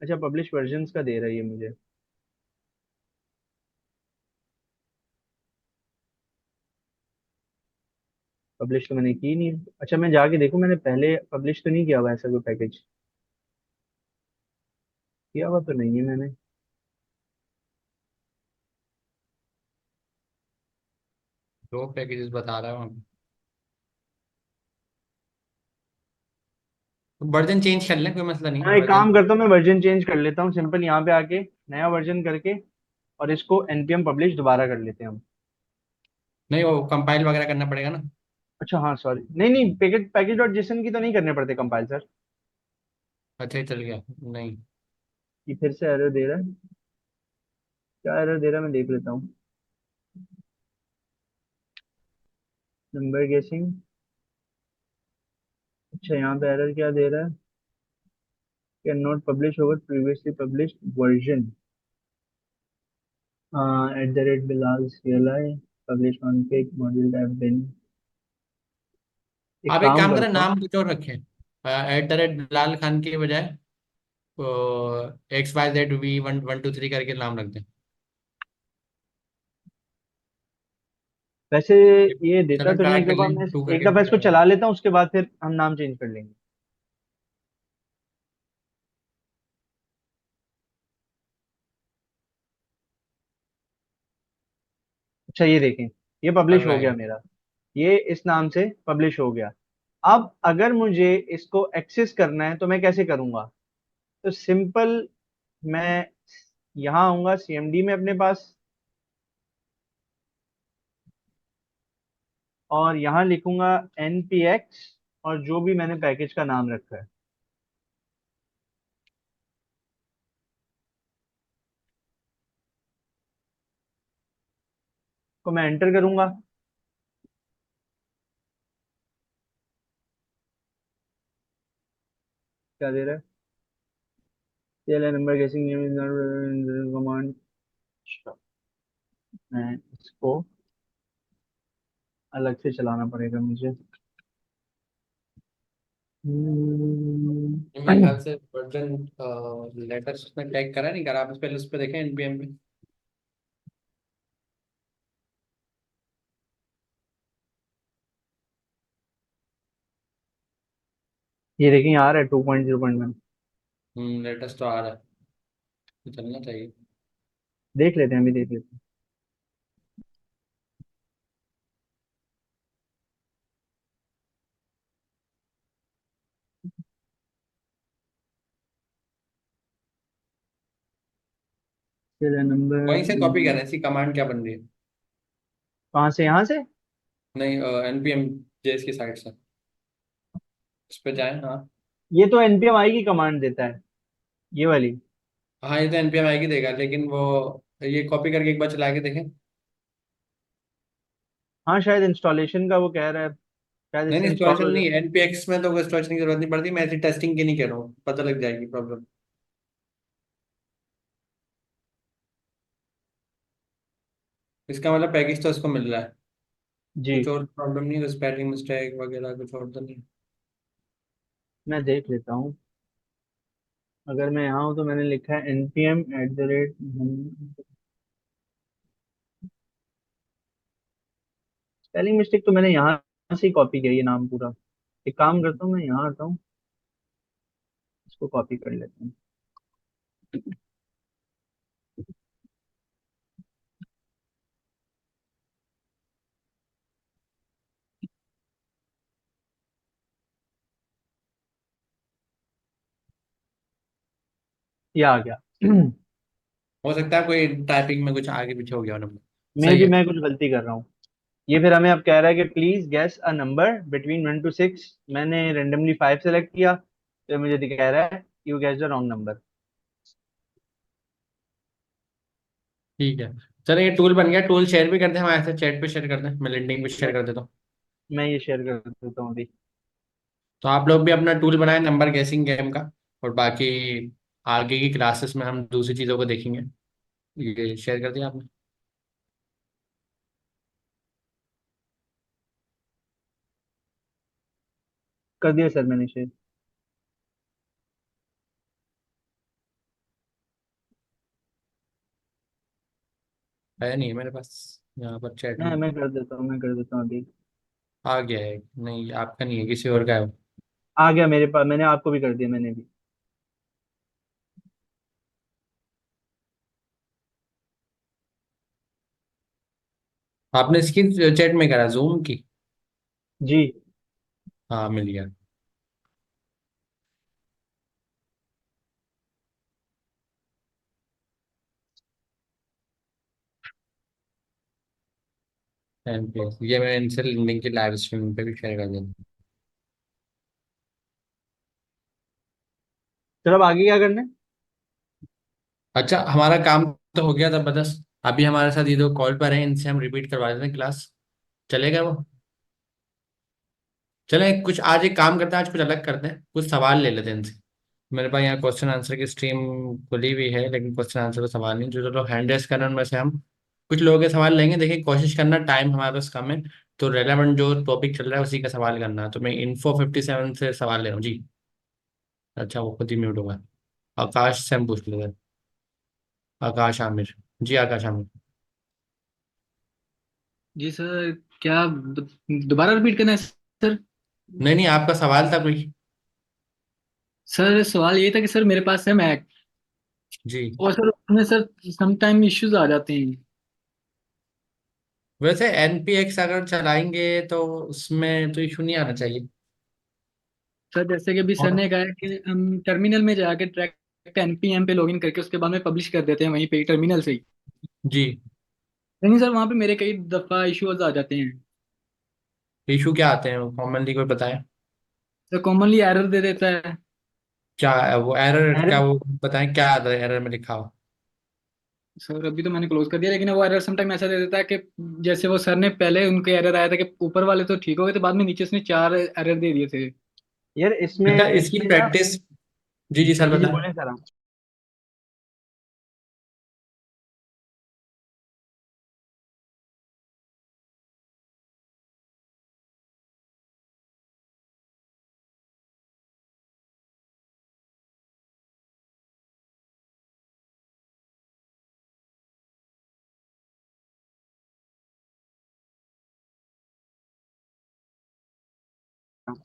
अच्छा, पब्लिश वर्जन्स का दे रही है मुझे। पब्लिश तो मैंने की नहीं है। अच्छा, मैं जाके देखूं, मैंने पहले पब्लिश तो नहीं किया हुआ ऐसा कोई पैकेज। किया हुआ तो नहीं है मैंने। दो पैकेजेस बता रहा हूँ। वर्जन चेंज कर लें, कोई मसला नहीं हाँ, है एक वर्जन। काम करता हूँ, मैं वर्जन चेंज कर लेता हूँ, सिंपल यहाँ पे आके नया वर्जन करके, और इसको npm पब्लिश दोबारा कर लेते हैं हम। नहीं, वो कंपाइल वगैरह करना पड़ेगा ना। अच्छा हाँ सॉरी, नहीं नहीं, पैकेज पैकेज डॉट जेसन की तो नहीं करने पड़ते कंपाइल सर। अच्छा ही चल गया। नहीं। ये फिर से एरर दे रहा है, क्या एरर दे रहा है मैं देख लेता हूँ। नंबर गेसिंग। अच्छा, यहाँ पे एरर क्या दे रहा है? Can not publish over previously published version. @bilal cli publish config module tab bin. एक आप एक काम काम करें, करता हूँ। नाम कुछ और रखें। @बिलाल खान के बजाय XYZV1123 करके नाम रख दें। वैसे ये देता चलो तो नहीं, ट्राई एक कर दफा लें मैं, टू एक करके। दफा इसको चला लेता हूँ, उसके बाद फिर हम नाम चेंज कर लेंगे। अच्छा ये देखें, ये कर पब्लिश हो रहा गया है। मेरा, ये इस नाम से पब्लिश हो गया। अब अगर मुझे इसको एक्सेस करना है तो मैं कैसे करूंगा? तो सिंपल, मैं यहाँ आऊंगा सीएमडी में अपने पास, और यहाँ लिखूंगा npx, और जो भी मैंने पैकेज का नाम रखा है, तो मैं एंटर करूंगा। क्या दे रहा है? सीरियल नंबर गेसिंग नेम इज नॉट कमांड। मैं इसको अलग से चलाना पड़ेगा मुझे। मेरे ख्याल से वर्जन लेटेस्ट उसमें टैग करा नहीं करा, आप पहले उस पर देखें एनपीएम में। ये देखिए यहाँ आ रहा है 2.0.1। लेटेस्ट तो आ रहा है, तो चलना चाहिए। देख लेते हैं, अभी देख लेते हैं। सीरियल वहीं से कॉपी कर नंबर। रहे हैं, इसकी कमांड क्या बन रही है? कहाँ से? यहाँ से? नहीं, एनपीएम जेएस की साइड से उस पर जाए। हाँ ये तो npm आई की कमांड देता है, ये वाली। हाँ, ये तो एनपीएम आएगी देगा, लेकिन वो ये कॉपी करके एक बार चला के देखें। हाँ शायद इंस्टॉलेशन का वो कह रहा है, शायद नहीं इससे नहीं, इंस्टॉल इंस्टॉलेशन हो जाए। नहीं, एनपीएक्स में तो इंस्टॉलेशन की जरूरत नहीं पड़ती, मैं ऐसी टेस्टिंग की नहीं कह रहा हूँ, पता लग जाएगी प्रॉब्लम। इसका मतलब पैकेज तो इसको मिल रहा है, जी। कुछ और प्रॉब्लम नहीं है, स्पेलिंग मिस्टेक वगैरह कुछ और तो नहीं। मैं देख लेता हूँ। अगर मैं यहाँ हूँ तो मैंने लिखा है npm@। स्पेलिंग मिस्टेक तो मैंने यहाँ से ही कॉपी किया, ये नाम पूरा। एक काम करता हूँ, मैं यहाँ आता हूँ, इसको कॉपी कर लेता हूँ। ये आ गया। हो सकता है कोई टाइपिंग में कुछ आगे पीछे हो गया हो नंबर। मैं सही भी है। मैं कुछ गलती कर रहा हूँ। ये फिर हमें अब कह रहा है कि please guess a number between 1 to 6। मैंने रेंडमली 5 सेलेक्ट किया, तो मुझे कह रहा है you guess the wrong number. ठीक है, चलो ये टूल बन गया, टूल शेयर भी करते हैं, हम ऐसे चैट पे शेयर करते हैं, मैं लिंक्डइन पे शेयर मैं कर देता हूँ। मैं ये शेयर कर देता हूँ अभी। तो आप लोग भी अपना टूल बनाए नंबर गेसिंग गेम का, और बाकी आगे की क्लासेस में हम दूसरी चीज़ों को देखेंगे। ये शेयर कर दिया आपने? कर दिया सर मैंने शेयर। है नहीं मेरे पास यहाँ पर चैट में। मैं कर देता हूँ अभी। आ गया है, नहीं आपका नहीं है, किसी और का है वो। आ गया मेरे पास, मैंने आपको भी कर दिया, मैंने भी। आपने इसकी चैट में करा जूम की? जी। हाँ मिल गया। ये मैं इनसे लिंक की लाइव स्ट्रीमिंग पे भी शेयर कर देता चलो अब आगे क्या करना है? हूँ। अच्छा, हमारा काम तो हो गया जबरदस्त। अभी हमारे साथ ये दो कॉल पर हैं, इनसे हम रिपीट करवा देते हैं क्लास, चलेगा वो? चले कुछ आज एक काम करते हैं, आज कुछ अलग करते हैं, कुछ सवाल ले लेते हैं इनसे। मेरे पास यहाँ क्वेश्चन आंसर की स्ट्रीम खुली हुई है, लेकिन क्वेश्चन आंसर का सवाल नहीं, जो जो लोग हैंड रेस कर रहे हैं उनमें से हम कुछ लोगों के सवाल लेंगे। देखिए कोशिश करना, टाइम हमारे पास कम है, तो रेलेवेंट जो टॉपिक चल रहा है उसी का सवाल करना है। तो मैं Info57 से सवाल ले रहा हूँ जी। अच्छा वो खुद ही म्यूट होगा। आकाश से हम पूछ लेते हैं। आकाश आमिर। जी आकाश आमिर। जी सर, क्या दोबारा रिपीट करना है सर? नहीं नहीं, आपका सवाल था कोई? सर सवाल ये था कि सर मेरे पास है मैक, जी। और सर उसमें सर सम टाइम इश्यूज आ जाते हैं। वैसे NPX अगर चलाएंगे तो उसमें तो इशू नहीं आना चाहिए। सर जैसे कि अभी सर और ने कहा है कि हम टर्मिनल में जाके ट्रैक एनपीएम पे लॉगिन करके उसके बाद में पब्लिश कर देते हैं वहीं पे टर्मिनल से ही। जी, लेकिन सर वहाँ पे मेरे कई दफा इश्यूज आ जाते हैं। इशू क्या आते हैं कॉमनली, कोई बताए? सर कॉमनली एरर दे देता है। क्या वो एरर, अरे क्या वो बताएं क्या आता है एरर में लिखा हो? सर अभी तो मैंने क्लोज कर दिया, लेकिन वो एरर सम टाइम ऐसा दे देता है कि जैसे वो सर ने पहले उनके एरर आया था कि ऊपर वाले तो ठीक हो गए थे, बाद में नीचे उसने 4 एरर दे दिए थे। यार, इसमें अच्छा इसकी इसमें ना। प्रैक्टिस, जी जी सर जी बताएं। बोलें सर आप।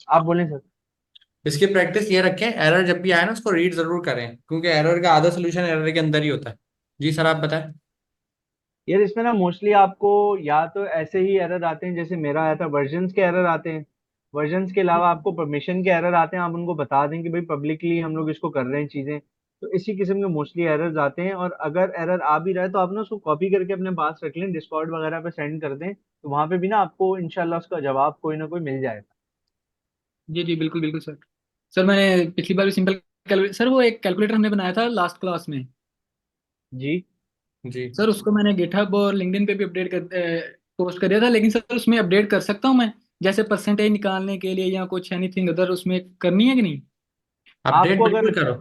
आप बोलें सर। इसकी प्रैक्टिस ये रखें, एरर जब भी आए ना उसको रीड जरूर करें, क्योंकि एरर का आधा सोल्यूशन एरर के अंदर ही होता है। जी सर आप बताएं। यार इसमें ना मोस्टली आपको या तो ऐसे ही एरर आते हैं जैसे मेरा आया था, वर्जन्स के एरर आते हैं। वर्जन्स के अलावा आपको परमिशन के एरर आते हैं, आप उनको बता दें कि भाई पब्लिकली हम लोग इसको कर रहे हैं चीजें। तो इसी किस्म के मोस्टली एरर्स आते हैं, और अगर एरर आ भी रहा है तो आप ना उसको कॉपी करके अपने पास रख लें, डिस्कॉर्ड वगैरह पे सेंड कर दें, तो वहां पे भी ना आपको इंशाल्लाह उसका जवाब कोई ना कोई मिल जाएगा। जी जी बिल्कुल बिल्कुल सर। सर मैंने पिछली बार भी सिंपल कैलकुलेटर, सर वो एक कैलकुलेटर हमने बनाया था लास्ट क्लास में। जी। जी सर उसको मैंने गिटहब और लिंक्डइन पे भी अपडेट कर पोस्ट कर दिया था, लेकिन सर उसमें अपडेट कर सकता हूँ मैं, जैसे परसेंटेज निकालने के लिए या कुछ एनीथिंग अदर उसमें करनी है कि नहीं? अपडेट आपको अगर बिल्कुल करो,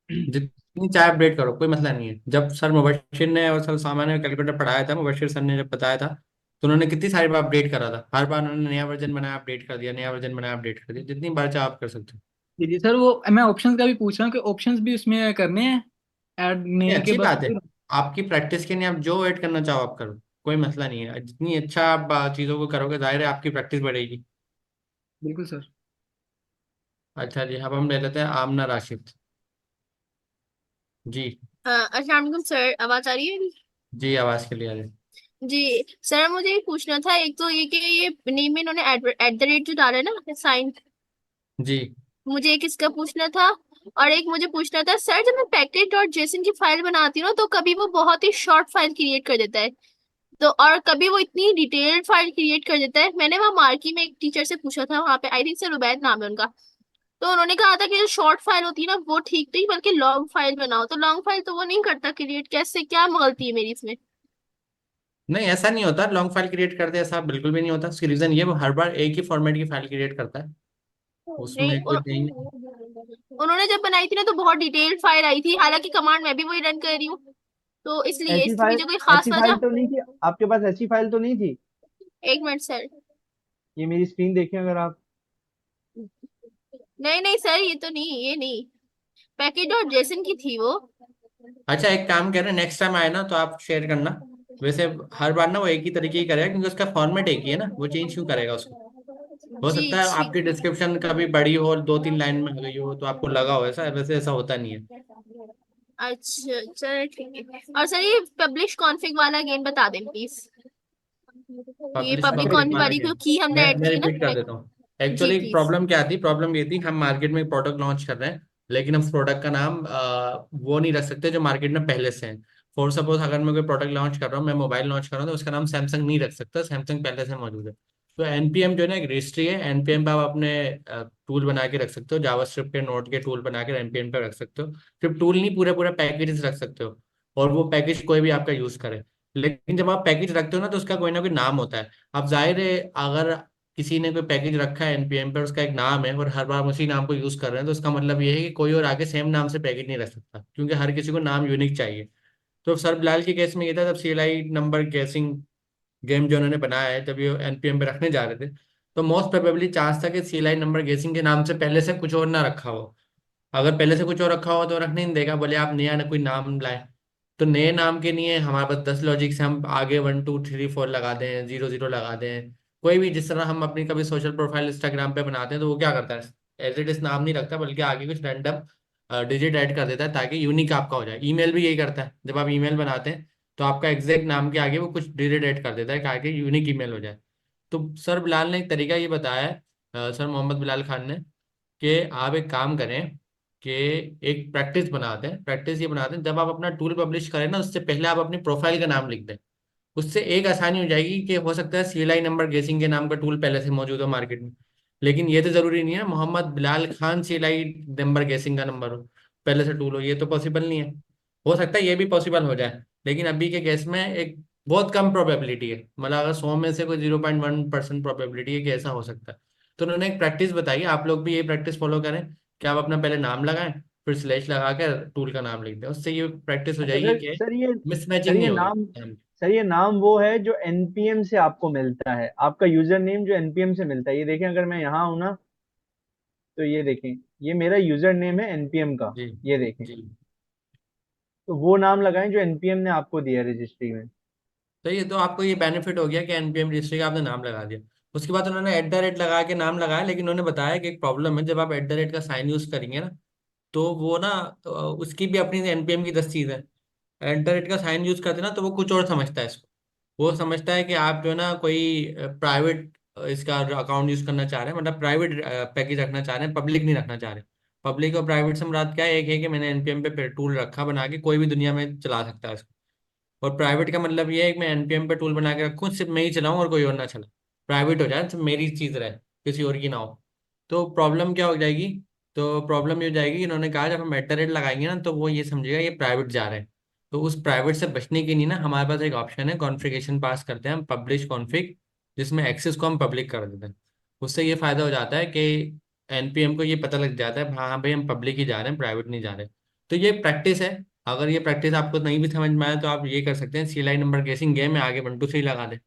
जितनी चाहे अपडेट करो, कोई मसला नहीं है। जब सर मुबशिर ने और सर सामान ने कैलकुलेटर पढ़ाया था, मुबशिर सर ने जब बताया था, तो उन्होंने कितनी सारी बार अपडेट करा था, हर बार उन्होंने नया वर्जन बनाया अपडेट कर दिया, नया वर्जन बनाया अपडेट कर दिया, जितनी बार चाहे आप कर सकते हो। जी जी सर, वो मैं ऑप्शंस का भी पूछ रहा हूँ कि ऑप्शंस भी उसमें करने हैं ऐड ये नेम के अच्छी बस? बात है, आपकी प्रैक्टिस के लिए आप जो ऐड करना चाहो आप करो, कोई मसला नहीं है। जितनी अच्छा आप चीज़ों को करोगे, जाहिर है आपकी प्रैक्टिस बढ़ेगी। बिल्कुल सर। अच्छा जी, अब हम ले लेते हैं आमना राशिद। जी। अस्सलाम वालेकुम सर, आवाज आ रही है? जी आवाज़ क्लियर है। जी सर, मुझे ये पूछना था, एक तो ये कि ये नेम में इन्होंने एट द रेट जो डाला है ना साइन, जी। मुझे एक इसका पूछना था। और एक मुझे पूछना था सर, जब मैं पैकेज डॉट जेसन की फाइल बनाती हूँ ना, तो कभी वो बहुत ही शॉर्ट फाइल क्रिएट कर देता है, तो और कभी वो इतनी डिटेल्ड फाइल क्रिएट कर देता है। मैंने वहाँ मार्की में एक टीचर से पूछा था, वहाँ पे आई थिंक सर रुबैद नाम है उनका, तो उन्होंने कहा था कि जो शॉर्ट फाइल होती है ना वो ठीक नहीं, बल्कि लॉन्ग फाइल बनाओ। तो लॉन्ग फाइल तो वो नहीं करता क्रिएट, कैसे, क्या गलती है मेरी इसमें? नहीं, नहीं ऐसा नहीं होता, लॉन्ग फाइल क्रिएट कर दे ऐसा बिल्कुल भी नहीं होता। उसकी रीज़न ये, वो हर बार एक ही फॉर्मेट की फाइल क्रिएट करता है, उसमें कुछ नहीं। उन्होंने जब बनाई थी ना तो बहुत डिटेल्ड फाइल आई थी, हालांकि कमांड मैं भी वही रन कर रही हूँ, तो इसलिए ऐसी इसके फाइल पीछे कोई खास ऐसी फाइल वजह? तो नहीं थी आपके पास? ऐसी फाइल तो नहीं थी? एक मिनट सर। ये मेरी स्क्रीन देखें अगर आप। नहीं नहीं सर, ये तो नहीं, ये नहीं, पैकेज डॉट जेसन की थी वो। अच्छा एक काम करें, नेक्स्ट टाइम आए ना तो आप शेयर करना। वैसे हर बार ना वो एक ही तरीके की करेगा, क्योंकि उसका फॉर्मेट एक ही है ना, वो चेंज क्यों करेगा उसको। हो जी सकता है ठीक। आपकी डिस्क्रिप्शन कभी बड़ी हो, दो तीन लाइन में आ गई हो, तो आपको लगा हो ऐसा, वैसे ऐसा होता नहीं है। अच्छा चलो ठीक है। और सर ये पब्लिश कॉन्फिग वाला अगेन बता दें प्लीज, ये पब्लिश पब्लिक अच्छा कॉन्फिग वाला वाली क्या? जो की हमने ऐड मैं की ना। रिपीट कर देता हूँ। जी एक्चुअली प्लीज। प्रॉब्लम क्या थी, प्रॉब्लम ये थी, हम मार्केट में प्रोडक्ट लॉन्च कर रहे हैं, लेकिन हम प्रोडक्ट का नाम वो नहीं रख सकते जो मार्केट में पहले से है। फॉर सपोज अगर मैं कोई प्रोडक्ट लॉन्च कर रहा हूँ, मैं मोबाइल लॉन्च कर रहा हूँ, तो उसका नाम सैमसंग नहीं रख सकता, सैमसंग पहले से मौजूद है। तो एनपीएम जो है ना एक रजिस्ट्री है, एनपीएम पे आप अपने टूल बना के रख सकते हो, जावास्क्रिप्ट के नोड के टूल बना के एनपीएम पे रख सकते हो। सिर्फ टूल नहीं, पूरे पूरे पैकेजेस रख सकते हो, और वो पैकेज कोई भी आपका यूज करे। लेकिन जब आप पैकेज रखते हो ना, तो उसका कोई ना कोई नाम होता है। अब जाहिर है, अगर किसी ने कोई पैकेज रखा है एनपीएम पे, उसका एक नाम है, और हर बार हम उसी नाम को यूज कर रहे हैं, तो उसका मतलब ये है कि कोई और आगे सेम नाम से पैकेज नहीं रख सकता, क्योंकि हर किसी को नाम यूनिक चाहिए। तो सर बिलाल के केस में ये था, जब सीएलआई नंबर गैसिंग गेम जो उन्होंने बनाया है, जब ये एनपीएम पे रखने जा रहे थे, तो मोस्ट प्रोबेबली चांस था कि सीएलआई नंबर गेसिंग के नाम से पहले से कुछ और ना रखा हो। अगर पहले से कुछ और रखा हो तो रखने नहीं देगा, बोले आप नया ना कोई नाम लाए। तो नए नाम के लिए हमारे पास 10 लॉजिक से हम आगे 1 2 3 4 लगा दें, 0 0 लगा दें। कोई भी जिस तरह हम अपनी कभी सोशल प्रोफाइल इंस्टाग्राम पे बनाते हैं, तो वो क्या करता है, एज इट इज नाम नहीं रखता, बल्कि आगे कुछ रैंडम डिजिट ऐड कर देता है, ताकि यूनिक आपका हो जाए। ईमेल भी यही करता है, जब आप ईमेल बनाते हैं तो आपका एग्जैक्ट नाम के आगे वो कुछ डिजिट ऐड कर देता है, ताकि यूनिक ईमेल हो जाए। तो सर बिलाल ने एक तरीका ये बताया है, सर मोहम्मद बिलाल खान ने, कि आप एक काम करें कि एक प्रैक्टिस बनाते हैं। प्रैक्टिस ये बनाते हैं, जब आप अपना टूल पब्लिश करें ना, उससे पहले आप अपनी प्रोफाइल का नाम लिख दें। उससे एक आसानी हो जाएगी कि हो सकता है सीएलआई नंबर गेसिंग के नाम का टूल पहले से मौजूद हो मार्केट में, लेकिन ये तो जरूरी नहीं है मोहम्मद बिलाल खान सीएलआई नंबर गेसिंग का नंबर हो, पहले से टूल हो, ये तो पॉसिबल नहीं है। हो सकता है ये भी पॉसिबल हो जाए, लेकिन अभी के केस में एक बहुत कम प्रोबेबिलिटी है, मतलब अगर 100 में से कोई 0.1% प्रोबेबिलिटी है कि ऐसा हो सकता है। तो उन्होंने एक प्रैक्टिस बताई, आप लोग भी ये प्रैक्टिस फॉलो करें कि आप अपना पहले नाम लगाएं, फिर स्लैश लगा कर टूल का नाम लिख दें, उससे ये प्रैक्टिस हो अच्छा जाएगी सर, कि सर ये मिसमैचिंग सर नहीं ये होगी। नाम सर ये नाम वो है जो एनपीएम से आपको मिलता है, आपका यूजर नेम जो एनपीएम से मिलता है। ये देखें, अगर मैं यहाँ हूं ना, तो ये देखें, ये मेरा यूजर नेम है एनपीएम का। जी ये देखें, जी। तो वो नाम लगाएं जो एनपीएम ने आपको दिया है रजिस्ट्री में। तो ये तो आपको ये बेनिफिट हो गया कि एनपीएम रजिस्ट्री का आपने नाम लगा दिया। उसके बाद उन्होंने एट द रेट लगा के नाम लगाया, लेकिन उन्होंने बताया कि एक प्रॉब्लम है, जब आप एट द रेट का साइन यूज करेंगे ना, तो वो ना उसकी भी अपनी एनपीएम की 10 चीज है। एट द रेट का साइन यूज करते ना तो वो कुछ और समझता है इसको। वो समझता है कि आप जो है ना कोई प्राइवेट इसका अकाउंट यूज करना चाह रहे हैं, मतलब प्राइवेट पैकेज रखना चाह रहे हैं, पब्लिक नहीं रखना चाह रहे। पब्लिक और प्राइवेट से मुराद क्या है? एक है कि मैंने एनपीएम पे टूल रखा बना के, कोई भी दुनिया में चला सकता है इसको। और प्राइवेट का मतलब ये है कि मैं एनपीएम पे टूल बना के रखूँ, सिर्फ मैं ही चलाऊं और कोई और ना चला। प्राइवेट हो जाए, सिर्फ मेरी चीज रहे, किसी और की ना हो। तो प्रॉब्लम क्या हो जाएगी? तो प्रॉब्लम ये हो जाएगी कि इन्होंने कहा जब हम एट द रेट लगाएंगे ना, तो वो ये समझेगा ये प्राइवेट जा रहे हैं। तो उस प्राइवेट से बचने के लिए ना हमारे पास एक ऑप्शन है, कॉन्फ़िगरेशन पास करते हैं हम पब्लिश कॉन्फ़िग, जिसमें एक्सेस को हम पब्लिक कर देते हैं। उससे ये फायदा हो जाता है कि एनपीएम को ये पता लग जाता है हाँ भाई हम पब्लिक ही जा रहे हैं, प्राइवेट नहीं जा रहे। तो ये प्रैक्टिस है। अगर ये प्रैक्टिस आपको नहीं भी समझ में आए तो आप ये कर सकते हैं, CLI नंबर गेसिंग गेम में आगे 1 2 3 लगा दें।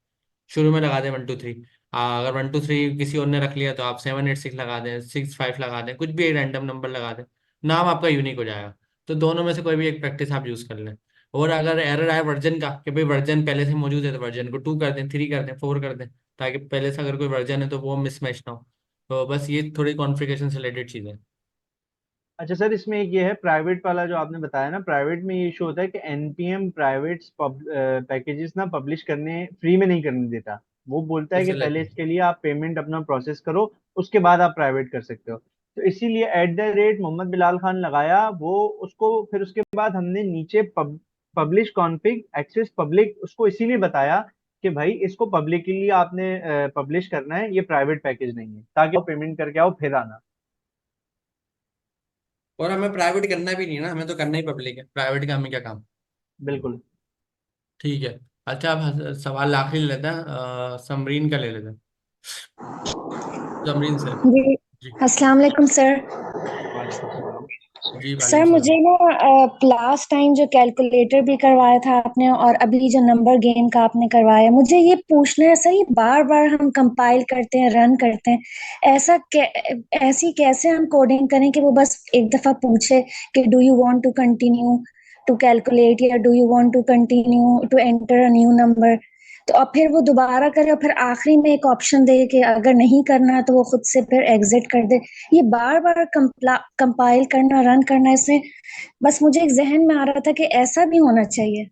शुरू में लगा दें 1 2 3। अगर 1 2 3 किसी और ने रख लिया तो आप 7 8 6 लगा दें, 6 5 लगा दें, कुछ भी एक रैंडम नंबर लगा दें। नाम आपका यूनिक हो जाएगा। तो दोनों में से कोई भी एक प्रैक्टिस आप यूज कर लें। और अगर एरर आए वर्जन का कि भाई वर्जन पहले से मौजूद है, तो वर्जन को 2 कर दें, 3 कर दें, 4 कर दें, ताकि पहले से अगर कोई वर्जन है तो वो मिसमैच ना हो। तो बस ये थोड़ी कॉन्फ़िगरेशन से रिलेटेड चीज़ें हैं। अच्छा सर, इसमें एक ये है प्राइवेट वाला जो आपने बताया ना, प्राइवेट में ये इशू होता है कि एनपीएम प्राइवेट पैकेजेस ना पब्लिश करने फ्री में नहीं करने देता। वो बोलता है कि इससे पहले लेते हैं। इसके लिए आप पेमेंट अपना प्रोसेस करो, उसके बाद आप प्राइवेट कर सकते हो। तो इसीलिए at the rate Mohammad Bilal Khan लगाया वो, उसको फिर उसके बाद हमने नीचे पब्लिश कॉन्फिग एक्सेस पब्लिक उसको इसीलिए बताया कि भाई इसको पब्लिक के लिए आपने पब्लिश करना है, ये प्राइवेट पैकेज नहीं है, ताकि आप पेमेंट करके आओ फिर आना। और हमें प्राइवेट करना भी नहीं है ना, हमें तो करना ही पब्लिक है, प्राइवेट का हमें क्या काम। बिल्कुल। ठीक है। अच्छा, अब सवाल आखिरी ले लेते हैं, समरीन का ले लेते हैं। समरीन से। जी। जी। अस्सलाम वालेकुम सर। वालेकुम सलाम। जी सर वालेकुम मुझे सलाम। ना लास्ट टाइम जो कैलकुलेटर भी करवाया था आपने और अभी जो नंबर गेन का आपने करवाया, मुझे ये पूछना है सर, ये बार बार हम कंपाइल करते हैं, रन करते हैं, ऐसी कैसे हम कोडिंग करें कि वो बस एक दफा पूछे कि do you want to continue to calculate, या do you want to continue to enter a new number, तो अब फिर वो दोबारा करे और फिर आखिरी में एक ऑप्शन दे कि अगर नहीं करना है तो वो खुद से फिर एग्जिट कर दे। ये बार बार कंपाइल करना, रन करना, इसमें बस मुझे एक जहन में आ रहा था कि ऐसा भी होना चाहिए।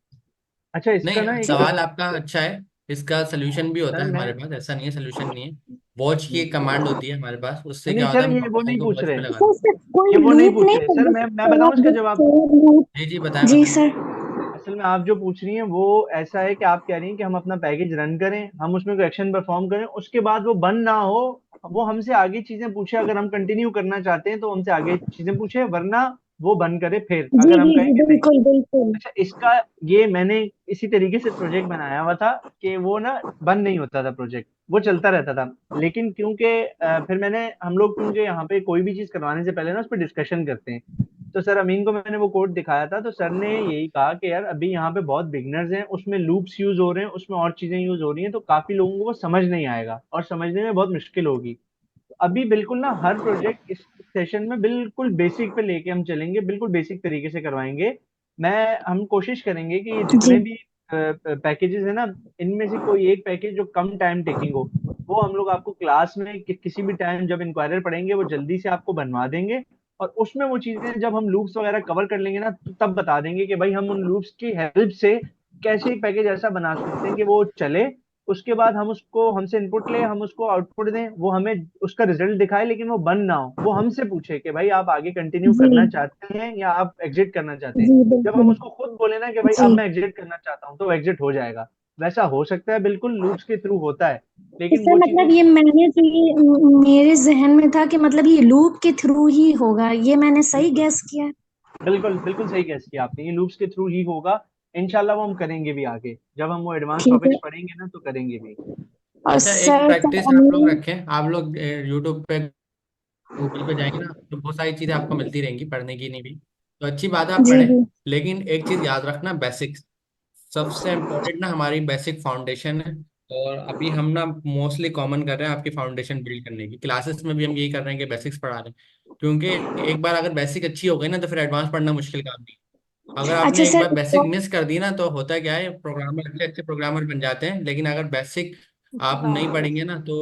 अच्छा, इसका ना नहीं, एक सर सवाल आपका अच्छा है। इसका सोल्यूशन भी होता सर है मैं हमारे पास, ऐसा नहीं है सोल्यूशन नहीं है। वॉच की एक कमांड होती है हमारे पास, उससे नहीं क्या होता सर, है हम ये वो नहीं फाइल को पूछ वॉच रहे, पे लगा सर दें। सर, कोई ये वो नहीं लूप पूछ नहीं रहे सर, मैं बताऊं इसका जवाब। लूप। जी बताएं जी बताएं। सर। असल में आप जो पूछ रही हैं वो ऐसा है कि आप कह रही हैं कि हम अपना पैकेज रन करें, हम उसमें कोई एक्शन परफॉर्म करें, उसके बाद वो बंद ना हो, वो हमसे आगे चीजें पूछे। अगर हम कंटिन्यू करना चाहते हैं तो हमसे आगे चीजें पूछे, वरना वो बंद करे फिर, जी अगर हम जी कहें जी, कि नहीं। बिल्कुल बिल्कुल। अच्छा, इसका ये मैंने इसी तरीके से प्रोजेक्ट बनाया हुआ था कि वो ना बंद नहीं होता था, प्रोजेक्ट वो चलता रहता था। लेकिन क्योंकि फिर हम लोग क्योंकि यहाँ पे कोई भी चीज करवाने से पहले ना उस पर डिस्कशन करते हैं, तो सर अमीन को मैंने वो कोड दिखाया था, तो सर ने यही कहा कि यार अभी यहाँ पे बहुत बिगनर्स हैं, उसमें लूप्स यूज हो रहे हैं, उसमें और चीजें यूज हो रही हैं, तो काफी लोगों को वो समझ नहीं आएगा और समझने में बहुत मुश्किल होगी। अभी बिल्कुल ना हर प्रोजेक्ट इस सेशन में बिल्कुल बेसिक पे लेके हम चलेंगे, बिल्कुल बेसिक तरीके से करवाएंगे। हम कोशिश करेंगे कि ये जी जितने भी पैकेजेस है ना, इनमें से कोई एक पैकेज जो कम टाइम टेकिंग हो, वो हम लोग आपको क्लास में किसी भी टाइम जब इंक्वायरर पढ़ेंगे वो जल्दी से आपको बनवा देंगे। और उसमें वो चीजें जब हम लूप्स वगैरह कवर कर लेंगे ना, तो तब बता देंगे कि भाई हम उन लूप्स की हेल्प से कैसे एक पैकेज ऐसा बना सकते हैं कि वो चले। उसके बाद हम उसको, हमसे इनपुट ले, हम उसको आउटपुट दें, वो हमें उसका रिजल्ट दिखाए, लेकिन वो बंद ना हो, वो हमसे पूछे कि भाई आप आगे कंटिन्यू जी करना चाहते हैं या आप एग्जिट करना चाहते हैं। जी जब हम बिल्कुल। उसको खुद बोले ना कि भाई अब जी, मैं एग्जिट करना चाहता हूँ, तो एग्जिट हो जाएगा। वैसा हो सकता है, बिल्कुल लूप्स के थ्रू होता है, लेकिन इसका वो चीजें। मतलब ये मैंने तो ये मेरे जहन में था कि मतलब ये लूप के थ्रू ही होगा, ये मैंने सही बिल्कुल गैस किया। बिल्कुल बिल्कुल सही गैस किया आपने, ये लूप्स के थ्रू ही होगा। इंशाल्लाह वो हम करेंगे भी आगे, जब हम वो एडवांस ठीक है। टॉपिक्स पढ़ेंगे ना तो करेंगे भी। और अच्छा, एक सर प्रैक्टिस आप लोग अमीन। रखें, आप लोग यूट्यूब पे गूगल पे जाएंगे ना तो बहुत सारी चीज़ें आपको मिलती रहेंगी पढ़ने की, नहीं भी तो अच्छी बात है आप जी पढ़ें। जी। लेकिन एक चीज़ याद रखना, बेसिक्स सबसे इम्पोर्टेंट ना हमारी बेसिक फाउंडेशन है। और अभी हम ना मोस्टली कॉमन कर रहे हैं आपकी फाउंडेशन बिल्ड करने की, क्लासेस में भी हम यही कर रहे हैं कि बेसिक्स पढ़ा रहे हैं। क्योंकि एक बार अगर बेसिक अच्छी हो गई ना तो फिर एडवांस पढ़ना मुश्किल काम नहीं है। अगर अच्छा आपने एक सर, बार बेसिक मिस कर दी ना तो होता क्या है, प्रोग्रामर अच्छे अच्छे प्रोग्रामर बन जाते हैं, लेकिन अगर बेसिक आप नहीं पढ़ेंगे ना तो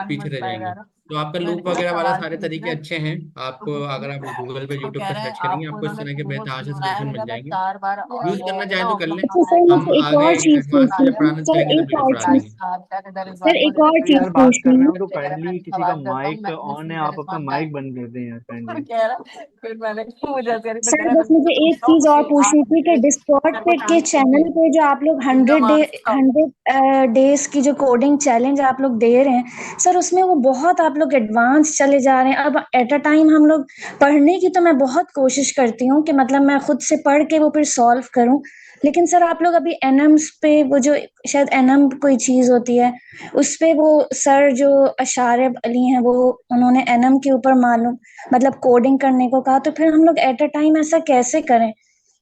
पीछे रह जाएंगे। तो आपका लूप वगैरह वाला सारे तरीके अच्छे हैं। आपको अगर आप गूगल पे यूट्यूब पे सर्च करेंगे आपको इस तरह के बेतहाशा सजेशन मिल जाएंगे। यूज करना चाहें तो कर लें। अच्छा सर, हम मुझे एक आगे और चीज एडवांस पूछनी चीजें थी पढ़ाना सर, चाहेंगे तो एक बिल्कुल और पढ़ा चीज, देंगे। सर एक और तो चीज यार बात कर पूछनी रहे है। हो तो काइंडली किसी का माइक ऑन है, आप अपना माइक बंद कर दें यार काइंडली। सर बस मुझे एक चीज और पूछनी थी कि डिस्कॉर्ड पे के चैनल पे जो आप लोग 100 डेज की जो कोडिंग चैलेंज आप लोग दे रहे हैं सर, उसमें वो बहुत आप लोग एडवांस चले जा रहे हैं। अब एट अ टाइम हम लोग पढ़ने की तो मैं बहुत कोशिश करती हूँ कि मतलब मैं खुद से पढ़ के वो फिर सॉल्व करूँ, लेकिन सर आप लोग अभी एनम्स पे वो जो शायद एनम कोई चीज होती है उस पे वो सर जो अशारब अली हैं वो उन्होंने एनम के ऊपर मालूम मतलब कोडिंग करने को कहा, तो फिर हम लोग एट अ टाइम ऐसा कैसे करें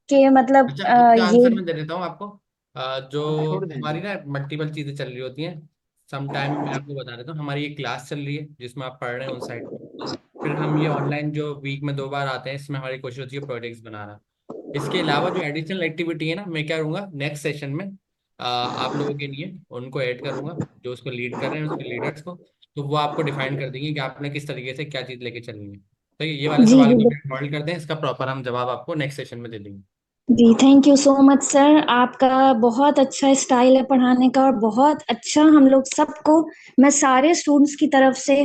कि मतलब अच्छा उसका ये। आंसर मैं दे देता हूँ आपको। हाँ जो छोड़ दें हमारी जी। ना मल्टीपल चीजें चल रही होती हैं। सम टाइम मैं आपको बता देता हूँ, हमारी एक क्लास चल रही है जिसमें आप पढ़ रहे हैं उन साइड पे। फिर हम ये ऑनलाइन जो वीक में 2 बार आते हैं, इसमें हमारी कोशिश होती है प्रोजेक्ट्स बनाना। इसके अलावा जो एडिशनल एक्टिविटी है ना, मैं क्या करूँगा नेक्स्ट सेशन में आप लोगों के लिए उनको ऐड करूंगा, जो उसको लीड कर रहे हैं उसके लीडर्स को। तो वो आपको डिफाइन कर देंगे कि आपने किस तरीके से क्या चीज़ लेके चलनी है। तो ये वाले जी सवाल जी को भी होल्ड करते हैं, इसका प्रॉपर हम जवाब आपको नेक्स्ट सेशन में दे देंगे। जी, thank you so much sir, आपका बहुत अच्छा स्टाइल है पढ़ाने का और बहुत अच्छा हम लोग सबको, मैं सारे स्टूडेंट्स की तरफ से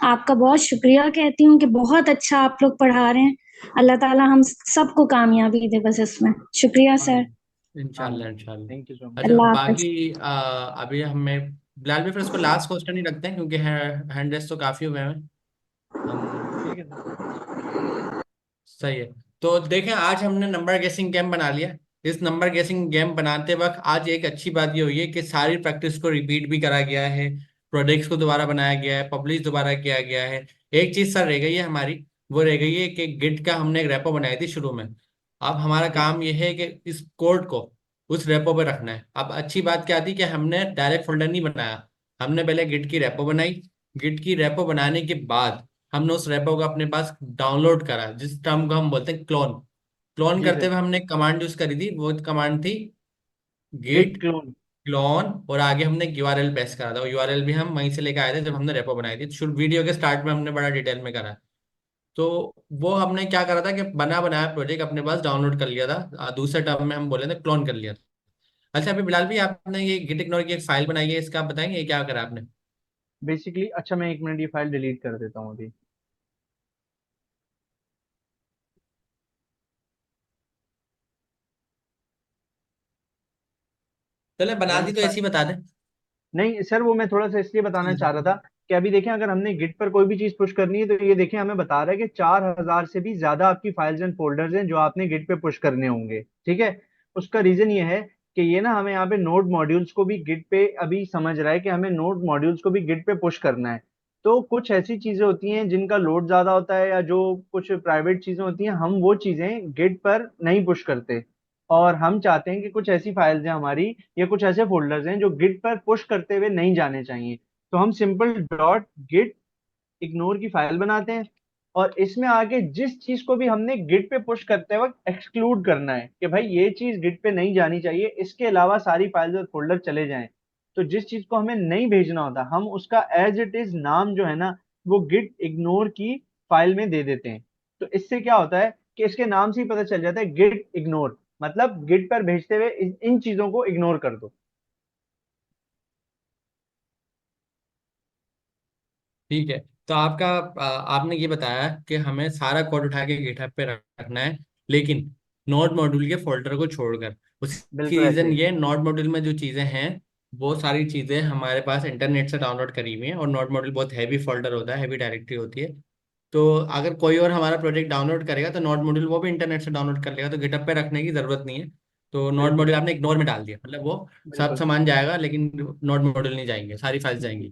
आपका बहुत शुक्रिया कहती हूँ कि बहुत अच्छा आप लोग पढ़ा रहे हैं। अल्लाह ताला हम सबको कामयाबी दे बस इसमें। शुक्रिया सर। इंशाल्लाह इंशाल्लाह। Thank you so much. अच्छा अल्लाह हाफिज। बाकी अभी हमें बिलाल भी फिर उसको लास्ट क्वेश्चन ही रखते हैं क्योंकि हैंड रेस तो काफी हुए हैं हम। ठीक है सही है। तो देखें आज हमने नंबर गेसिंग गेम बना लिया। इस नंबर गेसिंग गेम बनाते वक्त आज एक अच्छी बात ये हुई है कि सारी प्रैक्टिस को रिपीट भी करा गया है, प्रोडक्ट्स को दोबारा बनाया गया है, पब्लिश दोबारा किया गया है। एक चीज सर रह गई है हमारी, वो रह गई है कि गिट का हमने एक रेपो बनाई थी शुरू में। अब हमारा ठीक काम यह है कि इस कोड को उस रेपो पे रखना है। अब अच्छी बात क्या थी कि हमने डायरेक्ट फोल्डर नहीं बनाया, हमने पहले गिट की रेपो बनाई। गिट की रेपो बनाने के बाद हमने उस रेपो को अपने पास डाउनलोड करा, जिस टर्म को हम बोलते हैं क्लोन। क्लोन जी करते सर। हुए हमने कमांड यूज करी थी, वो कमांड थी गिट गिट क्लोन। क्लोन। और आगे हमने यूआरएल पेस्ट करा था, वो यूआरएल भी हम वहीं से लेकर आए थे जब हमने रेपो बनाई थी। शुरू वीडियो के स्टार्ट में हमने बड़ा डिटेल में करा। तो वो हमने क्या करा था कि बना बनाया प्रोजेक्ट अपने पास डाउनलोड कर लिया था, दूसरे टर्म में हम बोले थे क्लोन कर लिया था। अच्छा अभी बिलाल भी आपने ये गिट इग्नोर की एक फाइल बनाई है, इसका आप बताएंगे ये क्या करा आपने। बेसिकली अच्छा मैं 1 मिनट ये फाइल डिलीट कर देता हूँ अभी। चले बना दी मैंने तो ऐसे ही बता दें। नहीं सर, वो मैं थोड़ा सा इसलिए बताना चाह रहा था कि अभी देखें अगर हमने गिट पर कोई भी चीज पुश करनी है तो ये देखें हमें बता रहा है कि 4,000 से भी ज्यादा आपकी फाइल्स एंड फोल्डर्स हैं जो आपने गिट पे पुश करने होंगे। ठीक है। उसका रीजन ये है कि ये ना हमें यहाँ पे नोड मॉड्यूल्स को भी गिट पे अभी समझ रहा है कि हमें नोड मॉड्यूल्स को भी गिट पे पुश करना है। तो कुछ ऐसी चीजें होती हैं जिनका लोड ज्यादा होता है या जो कुछ प्राइवेट चीजें होती हैं हम वो चीजें गिट पर नहीं पुश करते। और हम चाहते हैं कि कुछ ऐसी फाइल्स हैं हमारी या कुछ ऐसे फोल्डर्स हैं जो गिट पर पुश करते हुए नहीं जाने चाहिए। तो हम सिंपल डॉट गिट इग्नोर की फाइल बनाते हैं और इसमें आगे जिस चीज को भी हमने गिट पे पुश करते वक्त एक्सक्लूड करना है कि भाई ये चीज गिट पे नहीं जानी चाहिए, इसके अलावा सारी फाइल्स और फोल्डर चले जाएं। तो जिस चीज को हमें नहीं भेजना होता हम उसका एज इट इज नाम जो है ना वो गिट इग्नोर की फाइल में दे देते हैं। तो इससे क्या होता है कि इसके नाम से ही पता चल जाता है गिट इग्नोर, मतलब गिट पर भेजते हुए इन चीजों को इग्नोर कर दो। ठीक है। तो आपका आपने ये बताया कि हमें सारा कोड उठा के गिटहब पे रखना है, लेकिन नोड मॉड्यूल के फोल्डर को छोड़कर। उसकी बिल्कुल ऐसे रीजन ही। ये, नोड मॉड्यूल में जो चीजें हैं वो सारी चीजें हमारे पास इंटरनेट से डाउनलोड करी हुई हैं, और नोड मॉड्यूल बहुत हैवी फोल्डर होता है, हैवी डायरेक्टरी होती है। तो अगर कोई और हमारा प्रोजेक्ट डाउनलोड करेगा तो नोड मॉड्यूल वो भी इंटरनेट से डाउनलोड कर लेगा, तो गिटहब पे रखने की जरूरत नहीं है। तो नोड बिल्कुल मॉड्यूल आपने इग्नोर में डाल दिया, मतलब वो सब बिल्कुल। सामान जाएगा लेकिन नोड मॉड्यूल नहीं जाएंगे, सारी फाइल्स जाएंगी।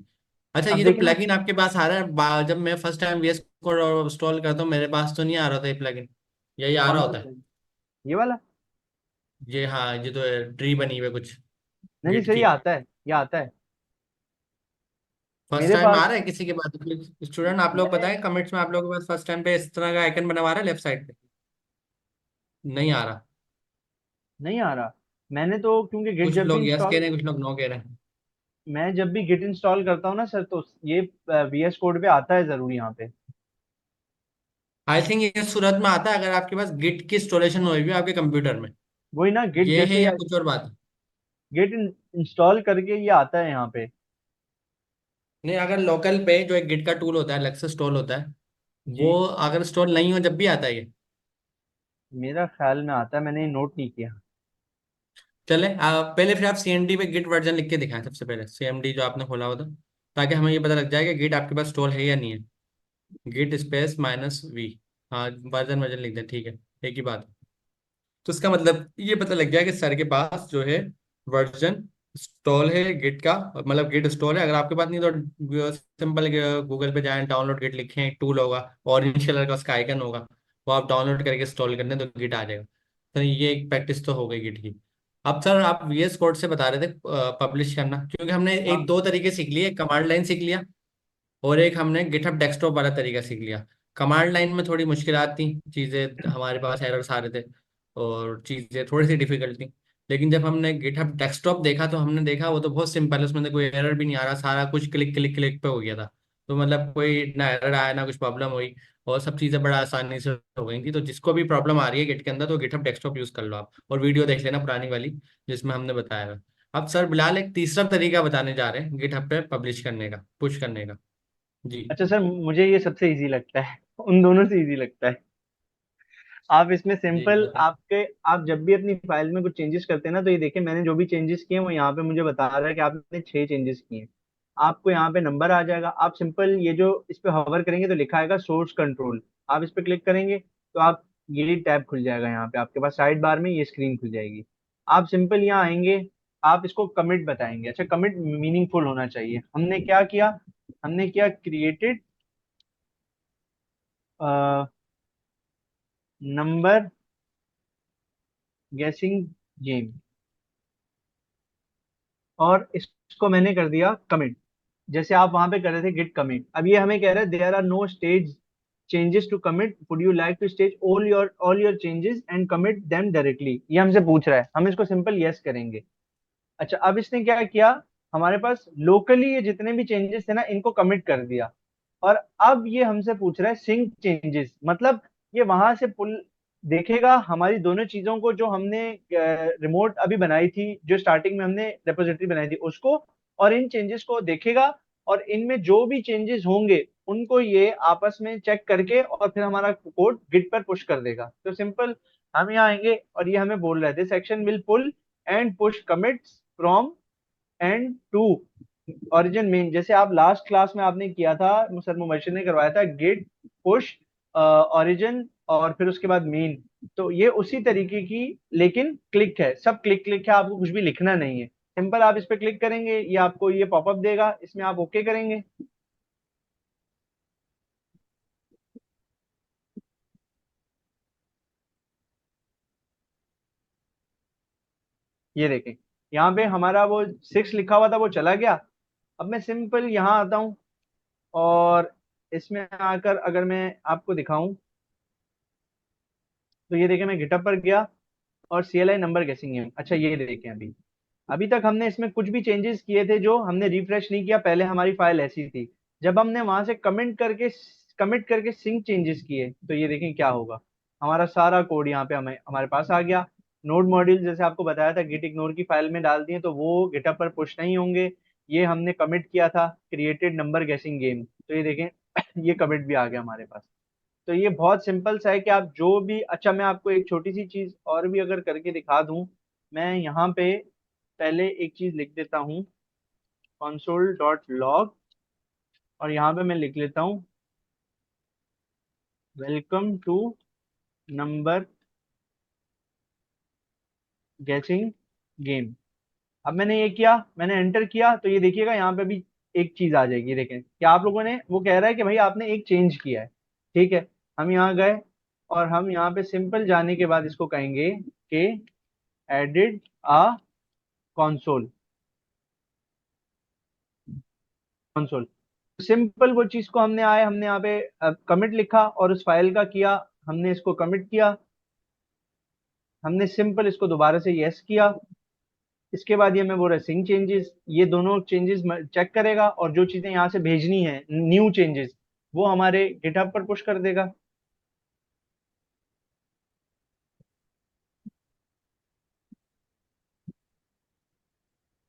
अच्छा अब ये जो देखिए ना। प्लगइन आपके पास आ रहा है, जब मैं फर्स्ट टाइम वीएस को इंस्टॉल करता हूँ, मेरे पास तो नहीं आ रहा था ये प्लगइन, यही आ कौन रहा सा होता है। plugin? ये वाला? ये हाँ, ये तो ट्री बनी हुई है कुछ नहीं गिट सर, ये की। आता है, ये आता है फर्स्ट मेरे टाइम आ पास। रहा है किसी के पास? स्टूडेंट आप लोग मैंने बताएं कमेंट्स में, आप लोगों के पास फर्स्ट टाइम पे इस तरह का आइकन बना हुआ है लेफ्ट साइड पे? नहीं आ रहा। नहीं आ रहा। मैंने तो क्योंकि गिट कुछ जब भी लोग यस कह इंस्टॉल, रहे हैं, कुछ लोग नो कह रहे हैं। मैं जब भी गिट इंस्टॉल करता हूँ ना सर, तो ये VS कोड पे आता है जरूर यहाँ पे। आई थिंक ये सूरत में आता है अगर आपके पास गिट की इंस्टॉलेशन हुई हुई है आपके कंप्यूटर में। वही ना, गिट ये है जैसे या या कुछ और बात है? गिट इंस्टॉल करके ये आता है यहाँ पे। नहीं, अगर लोकल पे जो एक गिट का टूल होता है अलग से इंस्टॉल होता है, वो जी, अगर इंस्टॉल नहीं हो जब भी आता है ये। मेरा ख्याल में आता है, मैंने ये नोट नहीं किया। चले पहले फिर आप CMD पे गिट वर्जन लिख के दिखाएं, सबसे पहले CMD जो आपने खोला होता, ताकि हमें ये पता लग जाए कि गिट आपके पास इंस्टॉल है या नहीं है। Git space -v। हाँ, वर्जन वर्जन लिख दें, ठीक है, एक ही बात है। तो इसका मतलब ये पता लग गया कि सर के पास जो है वर्जन इंस्टॉल है गिट का, मतलब गिट इंस्टॉल है। अगर आपके पास नहीं तो सिंपल गूगल पे जाएं, डाउनलोड गिट लिखें, एक टूल होगा ऑरेंज कलर का, उसका आइकन होगा, वो आप डाउनलोड करके इंस्टॉल करने तो गिट आ जाएगा। तो ये एक प्रैक्टिस तो हो गई गिट की। अब सर आप VS कोड से बता रहे थे पब्लिश करना, क्योंकि हमने एक हाँ दो तरीके सीख लिए, एक कमांड लाइन सीख लिया और एक हमने गिटहब डेस्कटॉप वाला तरीका सीख लिया। कमांड लाइन में थोड़ी मुश्किलात थी, चीज़ें हमारे पास एरर्स आ रहे थे और चीज़ें थोड़ी सी डिफिकल्ट थी। लेकिन जब हमने गिटहब डेस्कटॉप देखा तो हमने देखा वो तो बहुत सिंपल है, उसमें तो कोई एरर भी नहीं आ रहा, सारा कुछ क्लिक क्लिक क्लिक पे हो गया था। तो मतलब कोई ना एरर आया ना कुछ प्रॉब्लम हुई, और सब चीज़ें बड़ा आसानी से हो गई थी। तो जिसको भी प्रॉब्लम आ रही है गिट के अंदर तो गिटहब डेस्कटॉप यूज़ कर लो आप, और वीडियो देख लेना पुरानी वाली जिसमें हमने बताया है। अब सर बिलाल एक तीसरा तरीका बताने जा रहे हैं गिटहब पे पब्लिश करने का, पुश करने का। जी। अच्छा सर, मुझे ये सबसे इजी लगता है, उन दोनों से इजी लगता है। आप इसमें जी सिंपल बताएं। आपके, आप जब भी अपनी फाइल में कुछ चेंजेस करते हैं ना, तो ये देखिए मैंने जो भी चेंजेस किए हैं वो यहाँ पे मुझे बता रहा है कि आपने 6 चेंजेस किए हैं। आपको यहाँ पे नंबर आ जाएगा, आप सिंपल ये जो इस पे हवर करेंगे तो लिखा आएगा सोर्स कंट्रोल, आप इस पे क्लिक करेंगे तो आप, ये टैब खुल जाएगा यहाँ पे आपके पास साइड बार में, ये स्क्रीन खुल जाएगी। आप सिंपल यहाँ आएंगे, आप इसको कमिट बताएंगे। अच्छा, कमिट मीनिंगफुल होना चाहिए। हमने क्या किया, हमने क्या क्रिएटेड नंबर गेसिंग गेम, और इसको मैंने कर दिया कमिट, जैसे आप वहां पे कर रहे थे गिट कमिट। अब ये हमें कह रहा है there are no stage changes to commit, would you like to stage all your changes and commit them directly, ये हमसे पूछ रहा है। हम इसको सिंपल यस करेंगे। अच्छा, अब इसने क्या किया, हमारे पास लोकली ये जितने भी चेंजेस थे ना इनको कमिट कर दिया। और अब ये हमसे पूछ रहा है सिंक चेंजेस, मतलब ये वहां से पुल देखेगा हमारी दोनों चीजों को, जो हमने रिमोट अभी बनाई थी, जो स्टार्टिंग में हमने रेपोजिटरी बनाई थी उसको, और इन चेंजेस को देखेगा, और इनमें जो भी चेंजेस होंगे उनको ये आपस में चेक करके और फिर हमारा कोड गिट पर पुश कर देगा। तो सिंपल, हम यहाँ आएंगे और ये हमें बोल रहे थे section will pull and push commits from and to origin main, जैसे आप लास्ट क्लास में आपने किया था, सर मुबशिर ने करवाया था, गिट पुश ओरिजिन और फिर उसके बाद मेन। तो ये उसी तरीके की, लेकिन क्लिक है, सब क्लिक क्लिक है, आपको कुछ भी लिखना नहीं है। सिंपल आप इस पे क्लिक करेंगे, ये आपको ये पॉपअप देगा, इसमें आप ओके करेंगे। ये देखें, यहाँ पे हमारा वो 6 लिखा हुआ था वो चला गया। अब मैं सिंपल यहाँ आता हूँ और इसमें आकर अगर मैं आपको दिखाऊं, तो ये देखें मैं गिटअप पर गया और CLI नंबर गेसिंग है। अच्छा, ये देखें, अभी अभी तक हमने इसमें कुछ भी चेंजेस किए थे जो हमने रिफ्रेश नहीं किया, पहले हमारी फाइल ऐसी थी। जब हमने वहां से कमिट करके सिंक चेंजेस किए तो ये देखें क्या होगा, हमारा सारा कोड यहाँ पे हमें हमारे पास आ गया। नोड मॉड्यूल जैसे आपको बताया था गिट इग्नोर की फाइल में डाल दिए तो वो गिटअप पर पुश नहीं होंगे। ये हमने कमिट किया था क्रिएटेड नंबर गेसिंग गेम, तो ये देखें ये कमिट भी आ गया हमारे पास। तो ये बहुत सिंपल सा है कि आप जो भी, अच्छा मैं आपको एक छोटी सी चीज और भी अगर करके दिखा दूं, मैं यहाँ पे पहले एक चीज लिख देता हूँ, console.log, और यहाँ पे मैं लिख लेता हूँ वेलकम टू नंबर गेसिंग गेम। अब मैंने ये किया, मैंने एंटर किया, तो ये देखिएगा यहाँ पे भी एक चीज आ जाएगी। देखें क्या आप लोगों ने, वो कह रहा है कि भाई आपने एक चेंज किया है, ठीक है, हम यहाँ गए और हम यहाँ पे सिंपल जाने के बाद इसको कहेंगे कि एडिड आ कंसोल, कंसोल सिंपल वो चीज को हमने आए, हमने यहाँ पे कमिट लिखा और उस फाइल का किया, हमने इसको कमिट किया, हमने सिंपल इसको दोबारा से यस किया। इसके बाद ये हमें बोल रहा है सिंक चेंजेस, ये दोनों चेंजेस चेक करेगा और जो चीजें यहाँ से भेजनी है न्यू चेंजेस वो हमारे गिटहब पर पुश कर देगा।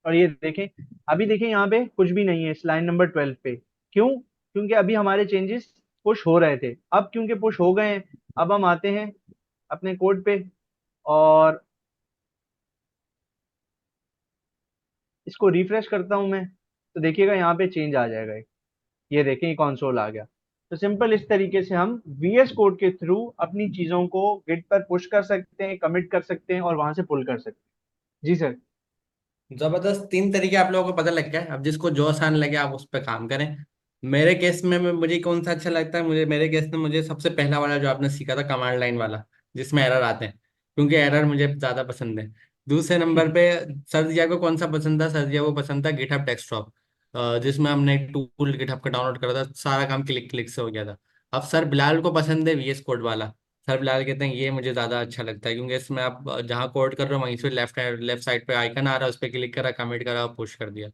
और ये देखें, अभी देखें यहाँ पे कुछ भी नहीं है इस लाइन नंबर 12 पे। क्यों? क्योंकि अभी हमारे चेंजेस पुश हो रहे थे, अब क्योंकि पुश हो गए हैं, अब हम आते हैं अपने कोड पे और इसको रिफ्रेश करता हूं मैं, तो देखिएगा यहाँ पे चेंज आ जाएगा। ये देखें, ये कंसोल आ गया। तो सिंपल इस तरीके से हम वीएस कोड के थ्रू अपनी चीजों को गिट पर पुश कर सकते हैं, कमिट कर सकते हैं और वहां से पुल कर सकते हैं। जी सर। जबरदस्त, 3 तरीके आप लोगों को पता लग गया। अब जिसको जो आसान लगे आप उस पर काम करें। मेरे केस में मुझे कौन सा अच्छा लगता है, मेरे केस में मुझे सबसे पहला वाला जो आपने सीखा था, कमांड लाइन वाला, जिसमें एरर आते हैं, क्योंकि एरर मुझे ज्यादा पसंद है। दूसरे नंबर पे सर्जिया को कौन सा पसंद था? सर्जिया को पसंद था गिटहब डेस्कटॉप, जिसमें हमने एक टूल गिटहब का डाउनलोड करा था, सारा काम क्लिक क्लिक से हो गया था। अब सर बिलाल को पसंद है वीएस कोड वाला। सर बिलाल कहते हैं ये मुझे ज्यादा अच्छा लगता है, क्योंकि इसमें आप जहाँ कोड कर रहे हो वहीं से लेफ्ट साइड पे आइकन आ रहा है, उस पर क्लिक करा, कमिट करा, पुश कर दिया।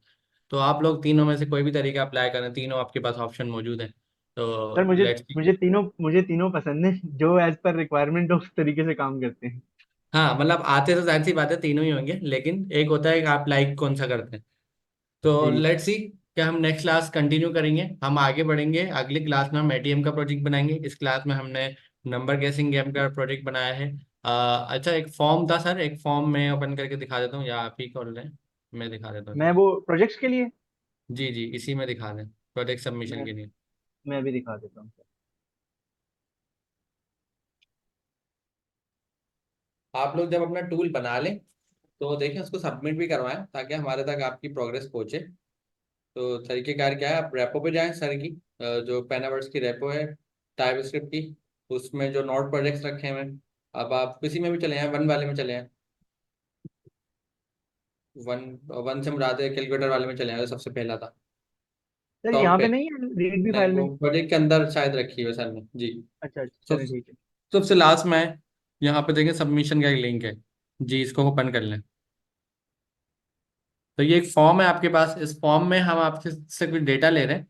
तो आप लोग तीनों में से कोई भी तरीका अप्लाई करें, तीनों आपके पास ऑप्शन मौजूद है। सर तो मुझे लेट्स। मुझे तीनों पसंद है, जो एज पर रिक्वायरमेंट हो उस तरीके से काम करते हैं। हाँ मतलब आते तो जाहिर सी बात है तीनों ही होंगे, लेकिन एक होता है कि आप लाइक कौन सा करते हैं। तो जी लेट्स सी क्या हम नेक्स्ट क्लास कंटिन्यू करेंगे, हम आगे बढ़ेंगे। अगली क्लास में हम एटीएम का प्रोजेक्ट बनाएंगे। इस क्लास में हमने नंबर गेसिंग गेम का प्रोजेक्ट बनाया है। अच्छा, एक फॉर्म था सर, एक फॉर्म मैं ओपन करके दिखा देता हूँ, या आप ही खोल लें, मैं दिखा देता हूँ। मैं वो प्रोजेक्ट्स के लिए, जी जी, इसी में दिखा दें, प्रोजेक्ट सबमिशन मैं के लिए। मैं भी दिखा देता हूँ। आप लोग जब अपना टूल बना लें तो देखें उसको सबमिट भी करवाएं, ताकि हमारे तक आपकी प्रोग्रेस पहुंचे। तो तरीकेकार क्या है, आप रेपो पे जाएं सर की, जो पेनावर्स की रेपो है टाइप स्क्रिप्ट की, उसमें जो नोट प्रोजेक्ट्स रखे हुए हैं, अब आप किसी में भी चले जाएं, वन वाले में चले जाएं, वन वन से मुराद है कैलकुलेटर वाले में चले जाएं, जो सबसे पहला था सर टॉप यहाँ पे। पे नहीं है रीड भी नहीं, फाइल वो में? प्रोजेक्ट के अंदर शायद रखी हुई है सर ने जी। अच्छा अच्छा, तो चलो ठीक है। सबसे लास्ट में है, यहाँ पे देखें सबमिशन का एक लिंक है जी, इसको ओपन कर लें। तो ये एक फॉर्म है आपके पास, इस फॉर्म में हम आपसे से कुछ डेटा ले रहे हैं।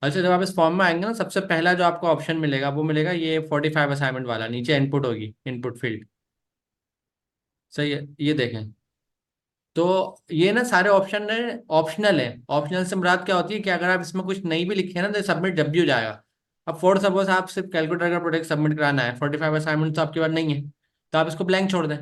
अच्छा, जब आप इस फॉर्म में आएंगे ना, सबसे पहला जो आपको ऑप्शन मिलेगा वो मिलेगा ये 45 असाइनमेंट वाला, नीचे इनपुट होगी, इनपुट फील्ड। सही है, ये देखें। तो ये ना सारे ऑप्शन है, ऑप्शनल है। ऑप्शनल से मुराद क्या होती है कि अगर आप इसमें कुछ नहीं भी लिखे ना तो सबमिट जब भी हो जाएगा। अब फॉर सपोज आप सिर्फ कैलकुलेटर का प्रोजेक्ट सबमिट कराना है, 45 असाइनमेंट तो आपके पास नहीं है, तो आप इसको ब्लैंक छोड़ दें।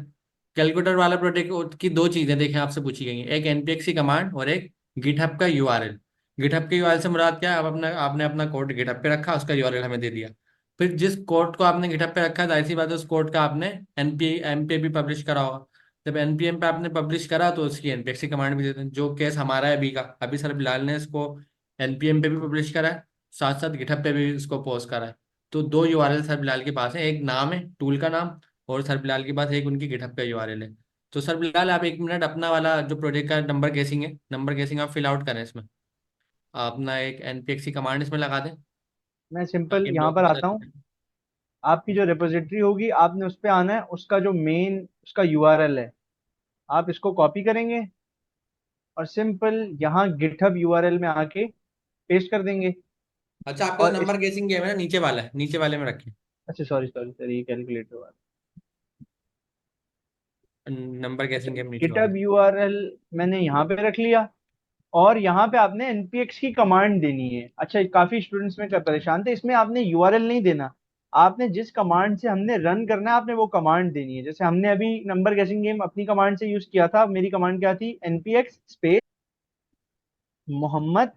कैलकुलेटर वाला प्रोजेक्ट की दो चीजें देखें आपसे पूछी गई हैं, एक npx की कमांड और एक गिटहब का यूआरएल। गिटहब के यूआरएल से मुराद क्या है, आप अपना आपने अपना कोड गिटहब पे रखा, उसका यूआरएल हमें दे दिया। फिर जिस कोड को आपने गिटहब पे रखा है, जाहिर सी बात है उस कोड का आपने एनपी भी पब्लिश करा होगा। जब एनपीएम पे आपने पब्लिश करा तो उसकी एनपीएक्स की कमांड भी देते हैं, जो केस हमारा है अभी का। अभी सर बिलाल ने इसको एनपीएम पे भी पब्लिश करा है, साथ साथ गिटहब पे भी इसको पोस्ट करा है। तो दो यूआरएल सर बिलाल के पास है, एक नाम है टूल का नाम, और सर बिलाल के पास एक उनकी गिटहब का यूआरएल है। तो सर बिलाल आप 1 मिनट अपना वाला जो प्रोजेक्ट का नंबर गेसिंग है, नंबर गेसिंग आप फिल आउट करें इसमें, आप अपना एक एनपीएक्स की कमांड इसमें लगा दें, मैं सिंपल ताकि हम यहाँ लोग को पर पता आता हूँ। चले। आपकी जो रिपोजिटरी होगी आपने उस पे आना है, उसका जो मेन उसका यूआरएल है, आप इसको कॉपी करेंगे और सिंपल यहाँ गिटहब यूआरएल में आके पेस्ट कर देंगे। अच्छा, आपका जो और इस, नंबर गेसिंग गेम है ना, नीचे वाला है, नीचे वाले में रखिए। अच्छा सॉरी सॉरी सर, ये कैलकुलेटर वाला। नंबर अच्छा, गेसिंग गेम नीचे वाला गिटहब है। यूआरएल मैंने यहाँ पे रख लिया और यहाँ पे आपने npx की कमांड देनी है। अच्छा, काफी स्टूडेंट्स में क्या परेशान थे, इसमें आपने यूआरएल नहीं देना, आपने जिस कमांड से हमने रन करना है आपने वो कमांड देनी है। जैसे हमने अभी नंबर गेसिंग गेम अपनी कमांड से यूज किया था, मेरी कमांड क्या थी, npx space Mohammad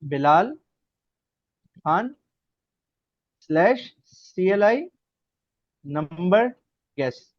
Bilal Khan slash CLI number guess.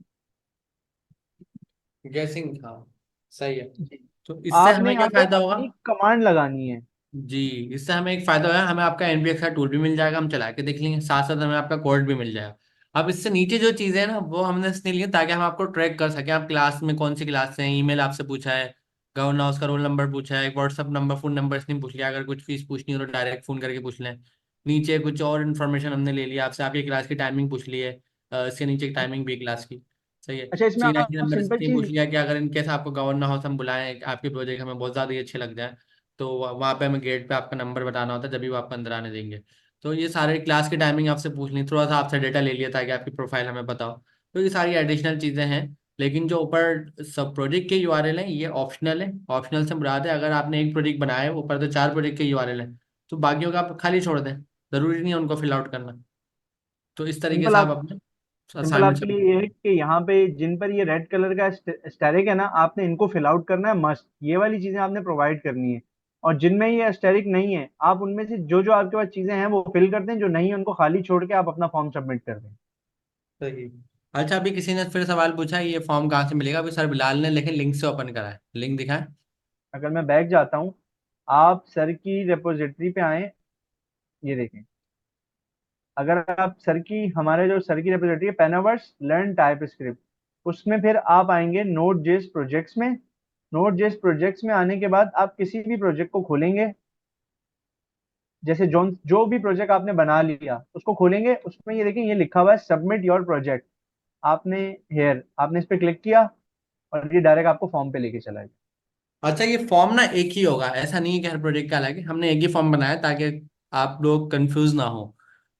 Guessing, हाँ सही है। जी। तो इससे आपने हमें क्या यहाँ पे फायदा होगा? अपनी कमांड लगानी है, जी, इससे हमें एक फायदा है, हमें आपका एनपीएक्स का टूल भी मिल जाएगा, हम चला के देख लेंगे, साथ साथ हमें आपका कोड भी मिल जाएगा। अब इससे नीचे जो चीजें हैं ना वो हमने इसलिए लिए ताकि हम आपको ट्रैक कर सकें, आप क्लास में कौन सी क्लास से हैं, ईमेल आपसे पूछा है, गवर्नर हाउस का रोल नंबर पूछा है, व्हाट्सअप नंबर फोन नंबर इसने पूछ लिया, अगर कुछ फीस पूछनी हो तो डायरेक्ट फोन करके पूछ लें। नीचे कुछ और इन्फॉर्मेशन हमने ले लिया आपसे, आपकी क्लास की टाइमिंग पूछ ली है, इसके नीचे टाइमिंग भी क्लास की, सही है। अच्छा, इसमें सीनियरिटी आप नंबर सिंपल इसलिए पूछ चीज, लिया कि अगर इनकेस आपको गवर्नर हाउस हम बुलाएं, आपके प्रोजेक्ट हमें बहुत ज्यादा ही अच्छे लग जाए, तो वहाँ पे हमें गेट पे आपका नंबर बताना होता है, जब भी वो आपको अंदर आने देंगे। तो ये सारे क्लास की टाइमिंग आपसे पूछ ली, थोड़ा सा आपसे डेटा ले लिया ताकि आपकी प्रोफाइल हमें पता हो। तो ये सारी एडिशनल चीज़ें हैं। लेकिन जो ऊपर सब प्रोजेक्ट के यूआरएल हैं ये ऑप्शनल है। ऑप्शनल से मुराद है अगर आपने एक प्रोजेक्ट बनाया है, ऊपर तो 4 प्रोजेक्ट के यूआरएल हैं, तो बाकियों का आप खाली छोड़ दें, जरूरी नहीं है उनको फिल आउट करना। तो इस तरीके सिंपल से आप आप अपने सिंपल असाइनमेंट आपके लिए सबमिट। ये है कि यहाँ पे जिन पर ये रेड कलर का स्टेरिक है ना, आपने इनको फिल आउट करना है मस्ट, ये वाली चीजें आपने प्रोवाइड करनी है। और जिनमें ये स्टेरिक नहीं है, आप उनमें से जो जो आपके पास चीजें हैं वो फिल कर दें, जो नहीं है उनको खाली छोड़ के आप अपना फॉर्म सबमिट कर दें। सही। अच्छा, अभी किसी ने फिर सवाल पूछा ये फॉर्म कहाँ से मिलेगा, अभी सर बिलाल ने लेकिन लिंक से ओपन करा है, लिंक दिखाएं। अगर मैं बैक जाता हूँ, आप सर की रेपोजिटरी पे आए, ये देखें। अगर आप सर की, हमारे जो सर की रेपोजिटरी है पेनावर्स लर्न टाइप स्क्रिप्ट, उसमें फिर आप आएंगे नोट जेएस प्रोजेक्ट्स में। नोट जेएस प्रोजेक्ट्स में आने के बाद आप किसी भी प्रोजेक्ट को खोलेंगे, जैसे जो जो भी प्रोजेक्ट आपने बना लिया उसको खोलेंगे, उसमें ये देखें, ये लिखा हुआ है सबमिट योर प्रोजेक्ट। आपने हेयर आपने इस पे क्लिक किया और ये डायरेक्ट आपको फॉर्म पे लेके चला गया। अच्छा, ये फॉर्म ना एक ही होगा, ऐसा नहीं है कि हर प्रोजेक्ट का अलग है, हमने एक ही फॉर्म बनाया है ताकि आप लोग कंफ्यूज ना हो।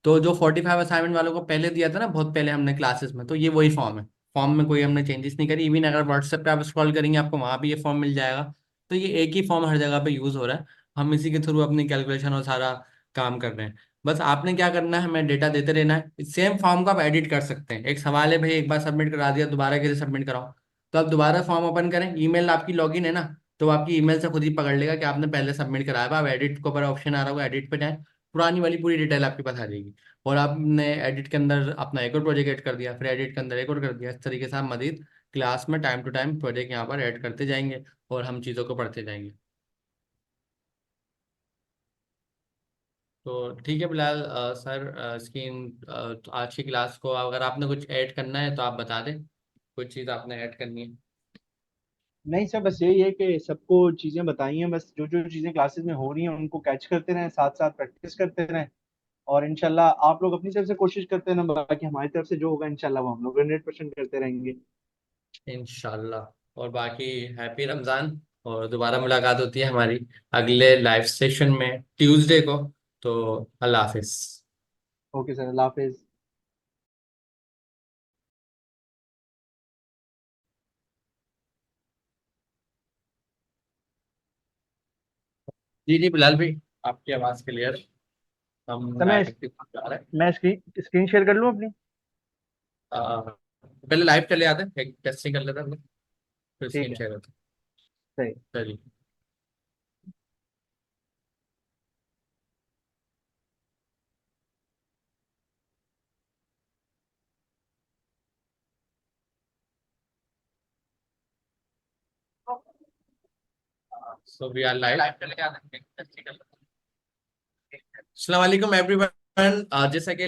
तो जो 45 असाइनमेंट वालों को पहले दिया था ना, बहुत पहले हमने क्लासेस में, तो ये वही फॉर्म है। फॉर्म में कोई हमने चेंजेस नहीं करी, इवन अगर व्हाट्सएप पे आप स्क्रॉल करेंगे आपको वहाँ भी ये फॉर्म मिल जाएगा। तो ये एक ही फॉर्म हर जगह पे यूज हो रहा है, हम इसी के थ्रू अपनी कैलकुलेशन और सारा काम कर रहे हैं। बस आपने क्या करना है, हमें डेटा देते रहना है, सेम फॉर्म को आप एडिट कर सकते हैं। एक सवाल है भाई, एक बार सबमिट करा दिया, दोबारा कैसे सबमिट कराओ, तो आप दोबारा फॉर्म ओपन करें, ईमेल आपकी लॉगिन है ना, तो वो आपकी ईमेल से खुद ही पकड़ लेगा कि आपने पहले सबमिट कराया हुआ। आप एडिट को ऊपर ऑप्शन आ रहा होगा, एडिट पे जाएं, पुरानी वाली पूरी डिटेल आपके पास आ जाएगी। और आपने एडिट के अंदर अपना एक और प्रोजेक्ट ऐड कर दिया, फिर एडिट के अंदर एक और कर दिया, इस तरीके से आप मजीद क्लास में टाइम टू टाइम प्रोजेक्ट यहाँ पर ऐड करते जाएंगे और हम चीज़ों को पढ़ते जाएंगे। तो ठीक है बिलाल सर, स्क्रीन तो आज की क्लास को अगर आपने कुछ ऐड करना है तो आप बता दें, कुछ चीज़ आपने ऐड करनी है। नहीं सर, बस यही है कि सबको चीजें बताई हैं, बस जो जो चीजें क्लासेस में हो रही हैं उनको कैच करते रहें, साथ साथ प्रैक्टिस करते रहें। और इंशाल्लाह आप लोग अपनी तरफ से कोशिश करते हैं ना, बाकी हमारी तरफ से जो होगा इंशाल्लाह वो हम लोग 100% करते रहेंगे। इंशाल्लाह। और बाकी हैप्पी रमज़ान, और दोबारा मुलाकात होती है हमारी अगले लाइव सेशन में ट्यूसडे को। तो अल्लाह हाफिज। ओके सर, अल्लाह हाफिज। जी जी बिलाल भाई, आपकी आवाज़ क्लियर, हम सर लाइव एक्टिव जा रहे हैं। मैं स्क्रीन स्क्रीन शेयर कर लूँ अपनी? पहले लाइव चले आते हैं, एक टेस्टिंग कर लेते हैं हम लोग, फिर ठीक स्क्रीन है, शेयर होता सही। है। चलिए। सो वी आर लाइव चले आते हैं, टेस्टिंग कर लेते हैं। अस्सलाम वालेकुम एवरीवन, जैसा कि